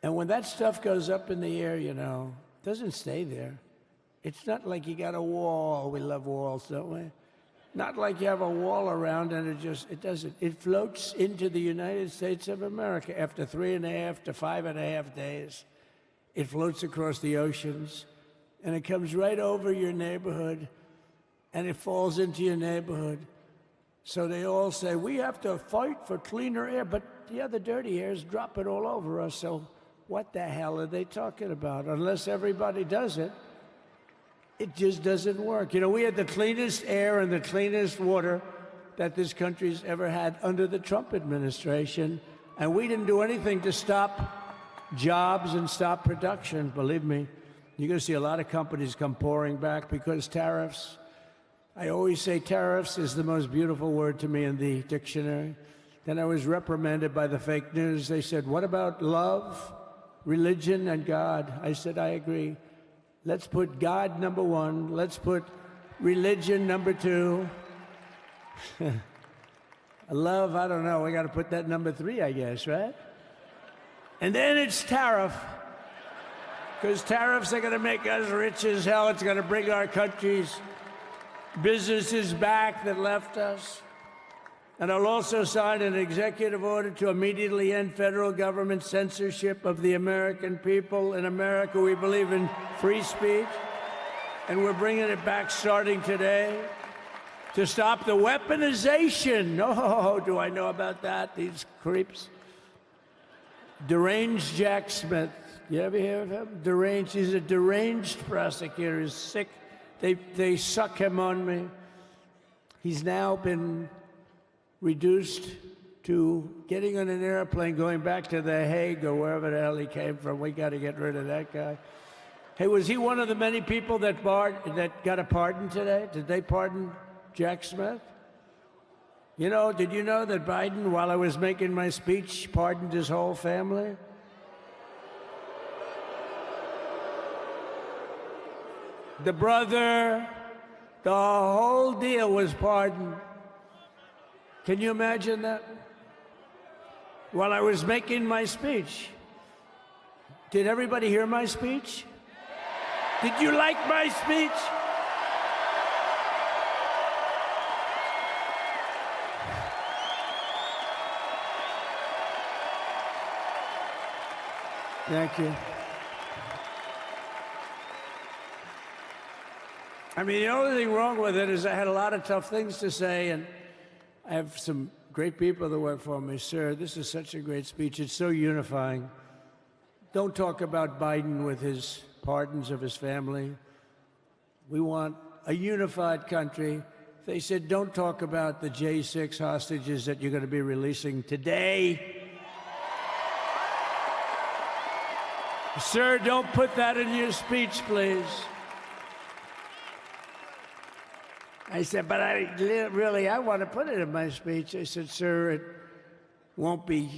And when that stuff goes up in the air, you know, it doesn't stay there. It's not like you got a wall. We love walls, don't we? Not like you have a wall around and it doesn't. It floats into the United States of America after 3.5 to 5.5 days. It floats across the oceans and it comes right over your neighborhood and it falls into your neighborhood. So they all say, we have to fight for cleaner air, but the other dirty air is dropping all over us. So what the hell are they talking about? Unless everybody does it, it just doesn't work. You know, we had the cleanest air and the cleanest water that this country's ever had under the Trump administration, and we didn't do anything to stop jobs and stop production. Believe me, you're going to see a lot of companies come pouring back because tariffs. I always say tariffs is the most beautiful word to me in the dictionary. Then I was reprimanded by the fake news. They said, what about love, religion, and God? I said, I agree. Let's put God number one. Let's put religion number two. Love, I don't know. We got to put that number 3, I guess, right? And then it's tariff. Because tariffs are going to make us rich as hell. It's going to bring our country's businesses back that left us. And I'll also sign an executive order to immediately end federal government censorship of the American people. In America, we believe in free speech, and we're bringing it back starting today to stop the weaponization. Oh, do I know about that? These creeps. Deranged Jack Smith. You ever hear of him? Deranged. He's a deranged prosecutor. He's sick. They suck him on me. He's now been reduced to getting on an airplane, going back to The Hague or wherever the hell he came from. We got to get rid of that guy. Hey, was he one of the many people that got a pardon today? Did they pardon Jack Smith? You know, did you know that Biden, while I was making my speech, pardoned his whole family? The brother, the whole deal was pardoned. Can you imagine that? While I was making my speech. Did everybody hear my speech? Did you like my speech? Thank you. I mean, the only thing wrong with it is I had a lot of tough things to say, and I have some great people that work for me. Sir, this is such a great speech. It's so unifying. Don't talk about Biden with his pardons of his family. We want a unified country. They said, don't talk about the J6 hostages that you're going to be releasing today. Sir, don't put that in your speech, please. I said, but I want to put it in my speech. I said, sir, it won't be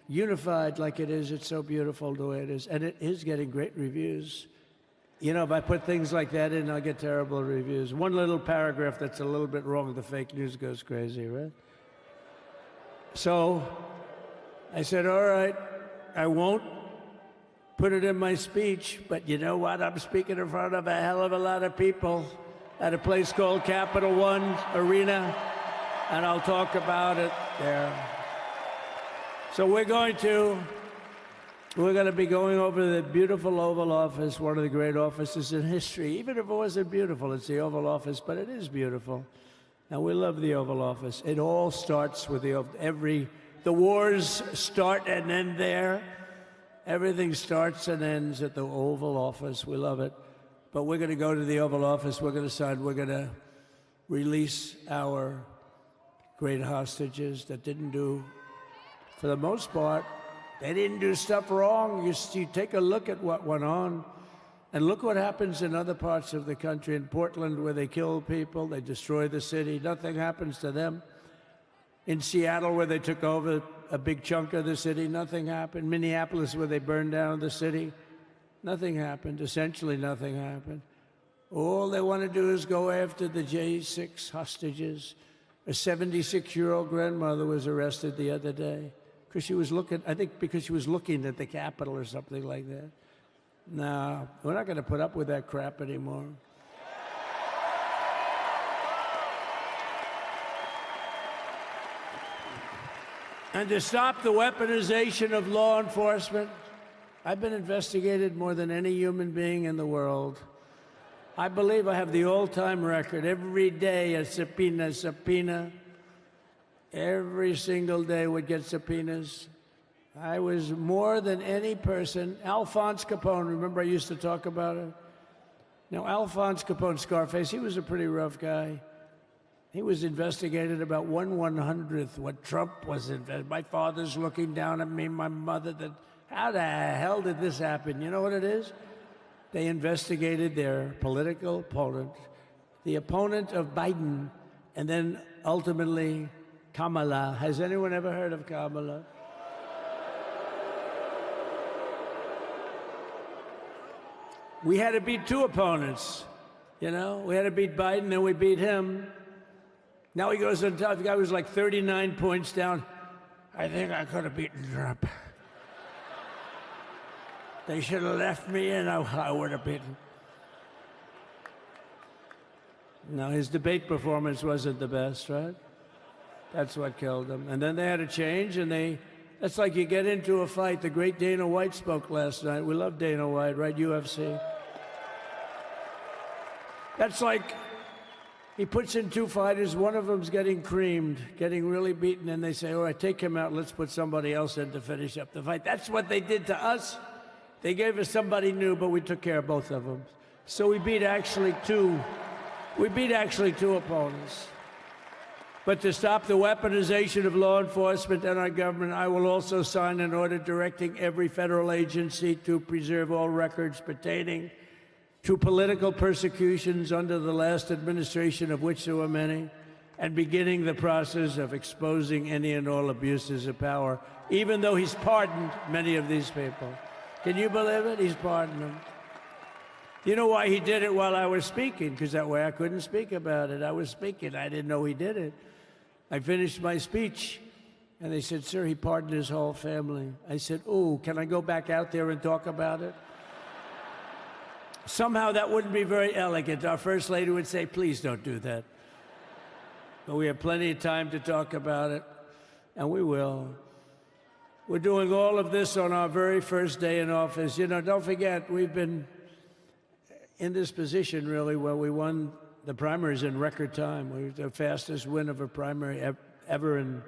unified like it is. It's so beautiful the way it is. And it is getting great reviews. You know, if I put things like that in, I'll get terrible reviews. One little paragraph that's a little bit wrong, the fake news goes crazy, right? So I said, all right, I won't put it in my speech, but you know what? I'm speaking in front of a hell of a lot of people. at a place called Capital One Arena, and I'll talk about it there. So we're going to be going over the beautiful Oval Office, one of the great offices in history. Even if it wasn't beautiful, it's the Oval Office, but it is beautiful. And we love the Oval Office. It all starts with the wars start and end there. Everything starts and ends at the Oval Office. We love it. But we're going to go to the Oval Office. We're going to sign. We're going to release our great hostages that didn't do, for the most part, they didn't do stuff wrong. You take a look at what went on, and look what happens in other parts of the country. In Portland, where they kill people, they destroy the city. Nothing happens to them. In Seattle, where they took over a big chunk of the city, nothing happened. Minneapolis, where they burned down the city, nothing happened. Essentially, nothing happened. All they want to do is go after the J6 hostages. A 76-year-old grandmother was arrested the other day because she was looking, I think because she was looking at the Capitol or something like that. No, we're not going to put up with that crap anymore. And to stop the weaponization of law enforcement, I've been investigated more than any human being in the world. I believe I have the all-time record. Every day a subpoena. Every single day would get subpoenas. I was more than any person. Alphonse Capone, remember I used to talk about it? Now, Alphonse Capone, Scarface, he was a pretty rough guy. He was investigated about 1/100th what Trump was investigated. My father's looking down at me, my mother, how the hell did this happen? You know what it is? They investigated their political opponent, the opponent of Biden, and then ultimately Kamala. Has anyone ever heard of Kamala? We had to beat two opponents, you know? We had to beat Biden, then we beat him. Now he goes on top. The guy was like 39 points down. I think I could have beaten Trump. They should have left me and I would have beaten. No, his debate performance wasn't the best, right? That's what killed him. And then they had to change, and that's like you get into a fight. The great Dana White spoke last night. We love Dana White, right? UFC. That's like he puts in two fighters, one of them's getting creamed, getting really beaten, and they say, all right, take him out, let's put somebody else in to finish up the fight. That's what they did to us. They gave us somebody new, but we took care of both of them. So we beat actually two opponents. But to stop the weaponization of law enforcement and our government, I will also sign an order directing every federal agency to preserve all records pertaining to political persecutions under the last administration, of which there were many, and beginning the process of exposing any and all abuses of power, even though he's pardoned many of these people. Can you believe it? He's pardoned them. You know why he did it while I was speaking? Because that way I couldn't speak about it. I was speaking. I didn't know he did it. I finished my speech, and they said, sir, he pardoned his whole family. I said, ooh, can I go back out there and talk about it? Somehow that wouldn't be very elegant. Our First Lady would say, please don't do that. But we have plenty of time to talk about it, and we will. We're doing all of this on our very first day in office. You know, don't forget, we've been in this position, really, where we won the primaries in record time. We were the fastest win of a primary ever in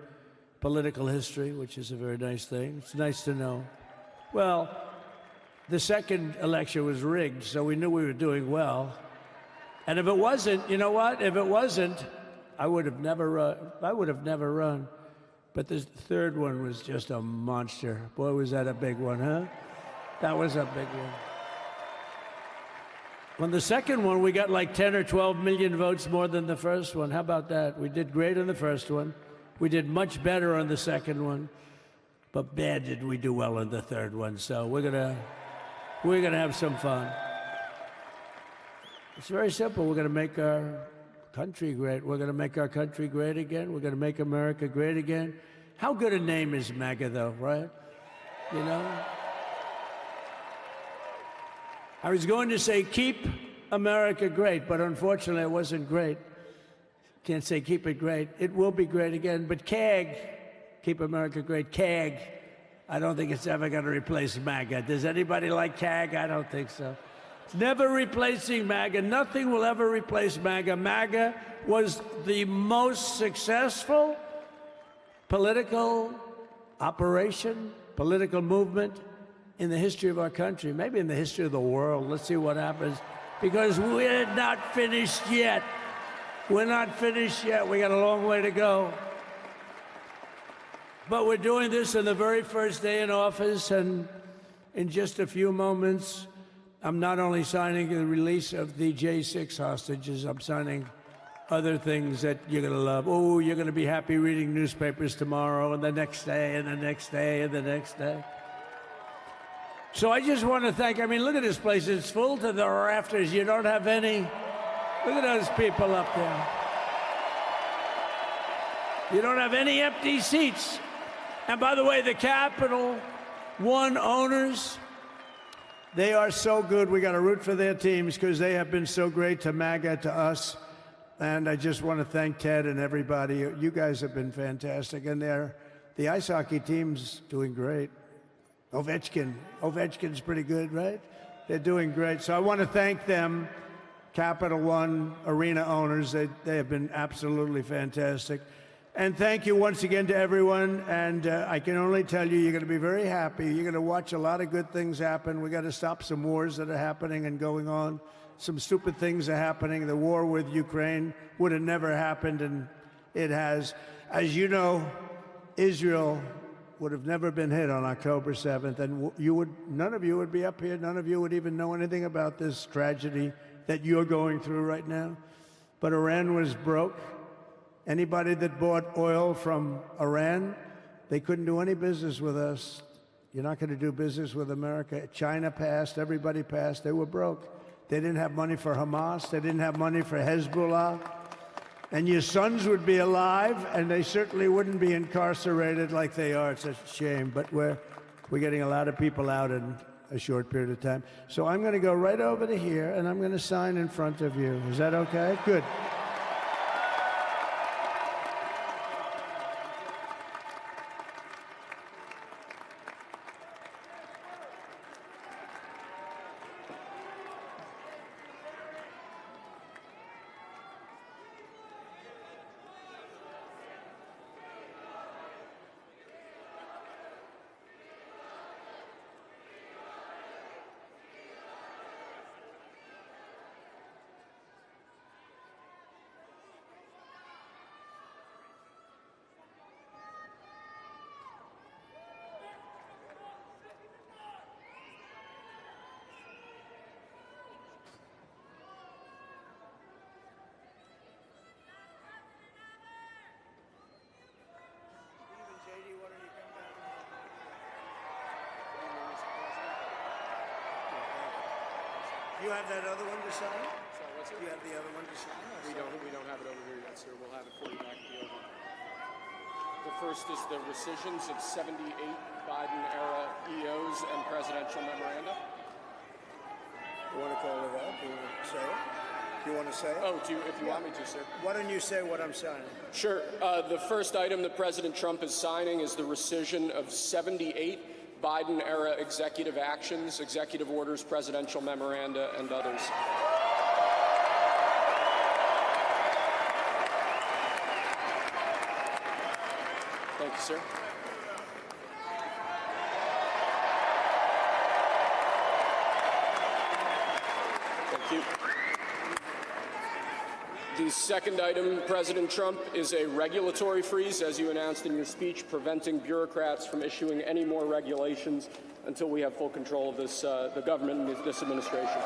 political history, which is a very nice thing. It's nice to know. Well, the second election was rigged, so we knew we were doing well. And if it wasn't, you know what? If it wasn't, I would have never run. But the third one was just a monster. Boy, was that a big one, huh? That was a big one. On the second one, we got like 10 or 12 million votes more than the first one. How about that? We did great on the first one. We did much better on the second one. But bad did we do well on the third one. So we're gonna have some fun. It's very simple. We're gonna make our country great. We're gonna make our country great again. We're gonna make America great again. How good a name is MAGA, though, right? You know? I was going to say keep America great, but unfortunately it wasn't great. Can't say keep it great. It will be great again, but CAG, keep America great, CAG, I don't think it's ever going to replace MAGA. Does anybody like CAG? I don't think so. It's never replacing MAGA. Nothing will ever replace MAGA. MAGA was the most successful political operation, political movement in the history of our country, maybe in the history of the world. Let's see what happens, because we're not finished yet. We're not finished yet. We got a long way to go. But we're doing this on the very first day in office, and in just a few moments, I'm not only signing the release of the J6 hostages, I'm signing other things that you're going to love. Oh, you're going to be happy reading newspapers tomorrow and the next day and the next day and the next day. So I just want to thank, I mean, look at this place. It's full to the rafters. You don't have any. Look at those people up there. You don't have any empty seats. And by the way, the Capital One owners, they are so good. We got to root for their teams because they have been so great to MAGA, to us. And I just want to thank Ted and everybody. You guys have been fantastic. And the ice hockey team's doing great. Ovechkin's pretty good, right? They're doing great. So I want to thank them, Capital One arena owners. They have been absolutely fantastic. And thank you once again to everyone. And I can only tell you, you're going to be very happy. You're going to watch a lot of good things happen. We got to stop some wars that are happening and going on. Some stupid things are happening. The war with Ukraine would have never happened, and it has. As you know, Israel would have never been hit on October 7th, and none of you would be up here. None of you would even know anything about this tragedy that you're going through right now. But Iran was broke. Anybody that bought oil from Iran, they couldn't do any business with us. You're not going to do business with America. China passed. Everybody passed. They were broke. They didn't have money for Hamas. They didn't have money for Hezbollah. And your sons would be alive, and they certainly wouldn't be incarcerated like they are. It's a shame, but we're getting a lot of people out in a short period of time. So I'm going to go right over to here, and I'm going to sign in front of you. Is that okay? Good. You have that other one to sign? Sorry, what's it? You have the other one to sign? We don't have it over here yet, sir. We'll have it for you back at the oval. The first is the rescissions of 78 Biden-era EOs and presidential memoranda. You want to call it out? Do you want to say it? You want to say it? Oh, if you want me to, sir. Why don't you say what I'm signing? Sure. The first item that President Trump is signing is the rescission of 78 Biden-era executive actions, executive orders, presidential memoranda, and others. Thank you, sir. Thank you. The second item, President Trump, is a regulatory freeze, as you announced in your speech, preventing bureaucrats from issuing any more regulations until we have full control of this, the government and this administration.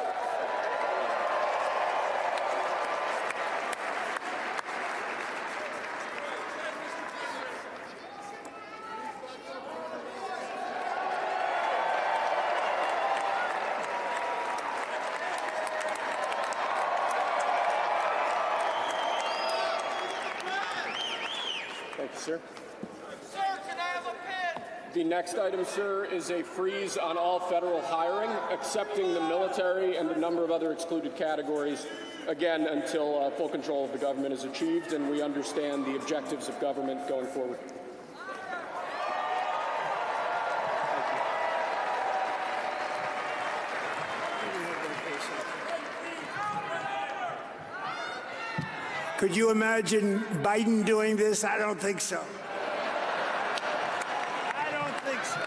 Thank you, sir. Sir, can I have a pen? The next item, sir, is a freeze on all federal hiring, excepting the military and a number of other excluded categories, again, until full control of the government is achieved and we understand the objectives of government going forward. Could you imagine Biden doing this? I don't think so. I don't think so.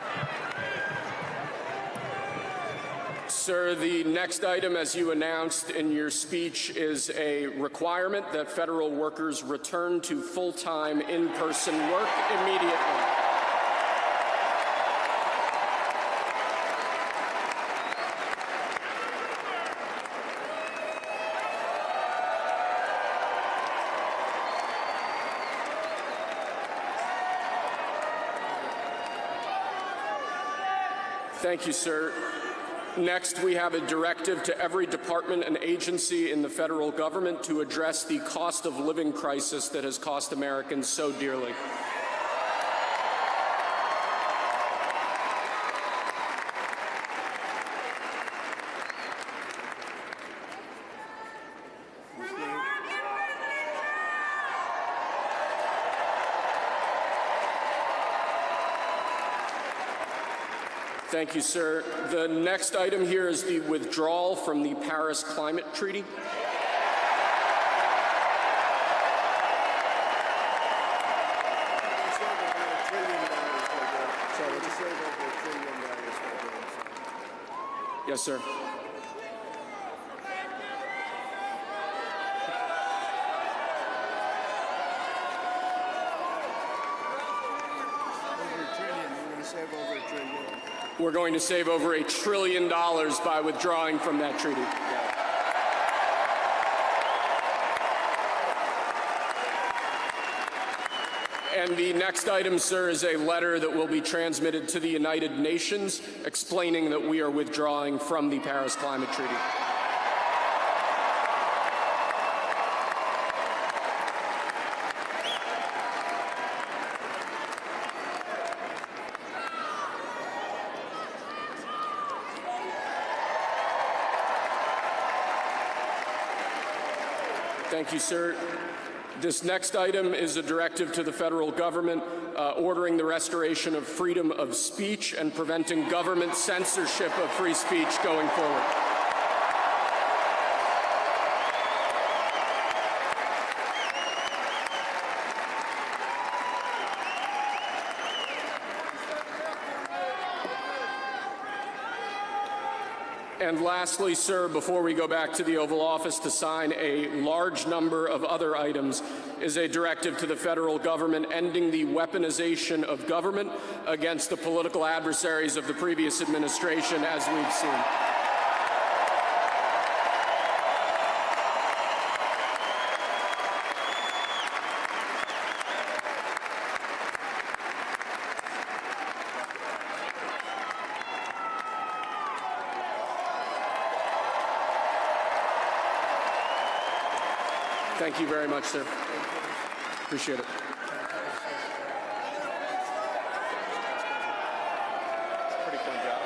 Sir, the next item, as you announced in your speech, is a requirement that federal workers return to full-time in-person work immediately. Thank you, sir. Next, we have a directive to every department and agency in the federal government to address the cost of living crisis that has cost Americans so dearly. Thank you, sir. The next item here is the withdrawal from the Paris Climate Treaty. Yes, sir. We're going to save over $1 trillion by withdrawing from that treaty. And the next item, sir, is a letter that will be transmitted to the United Nations explaining that we are withdrawing from the Paris Climate Treaty. Thank you, sir. This next item is a directive to the federal government ordering the restoration of freedom of speech and preventing government censorship of free speech going forward. And lastly, sir, before we go back to the Oval Office to sign a large number of other items, is a directive to the federal government ending the weaponization of government against the political adversaries of the previous administration, as we've seen. Thank you very much, sir. Appreciate it. Pretty fun job.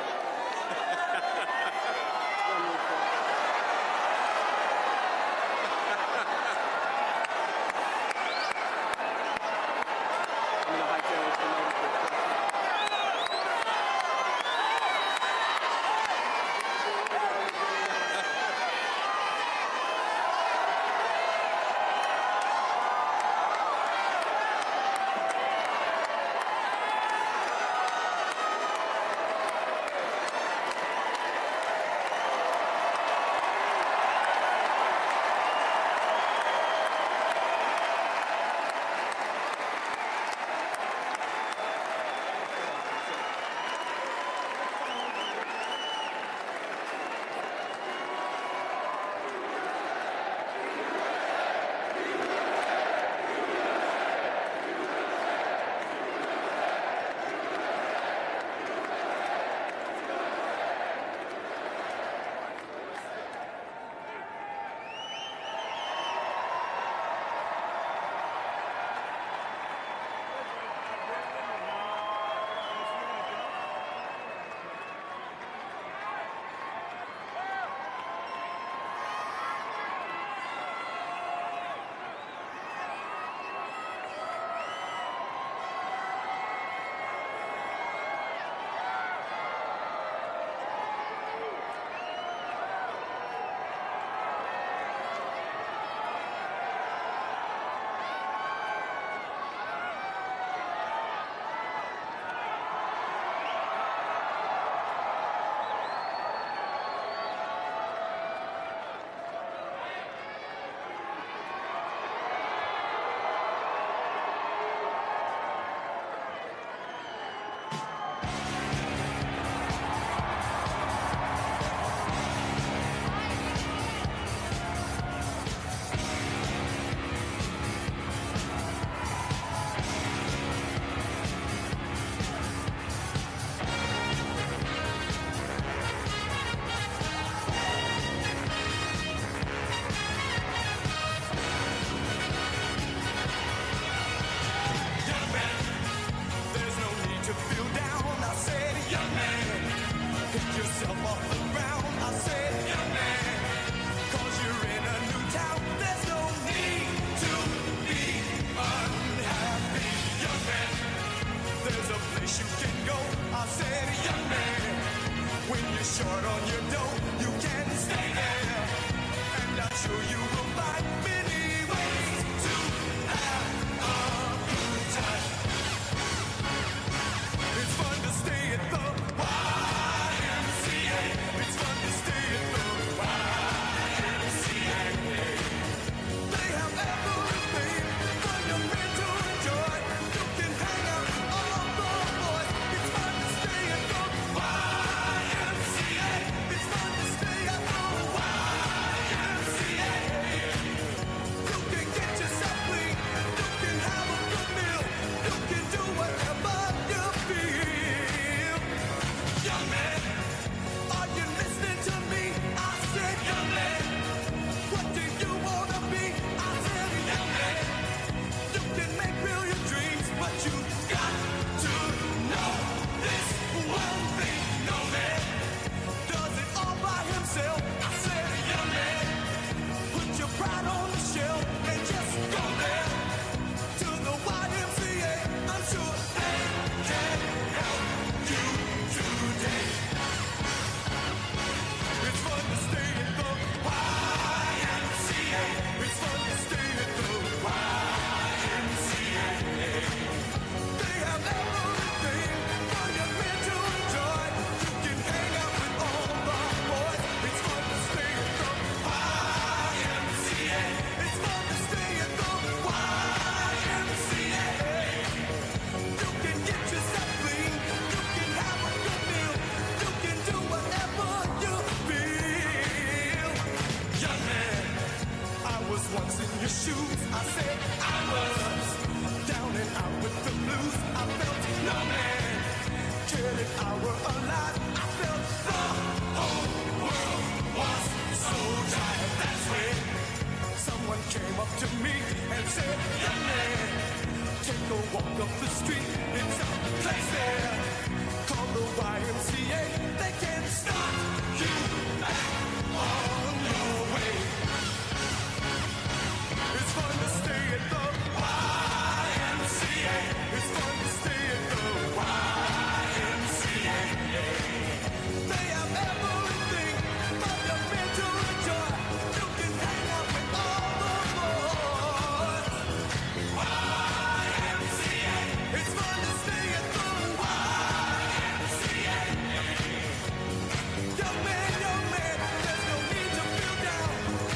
I were alive, I felt the whole world was so tired. That's when someone came up to me and said, young man, take a walk up the street. It's a place there called the YMCA. They can start you back on your way. It's fun to stay at the YMCA. It's fun to stay at the YMCA. They have everything from your mental joy. You can hang out with all the boys. YMCA. It's fun to stay at the YMCA. Young man, there's no need to feel down.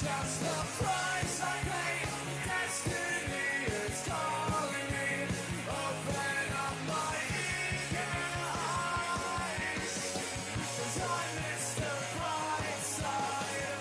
just the price I pay. Destiny is calling me. Open up my eager eyes, 'cause I miss the bright side.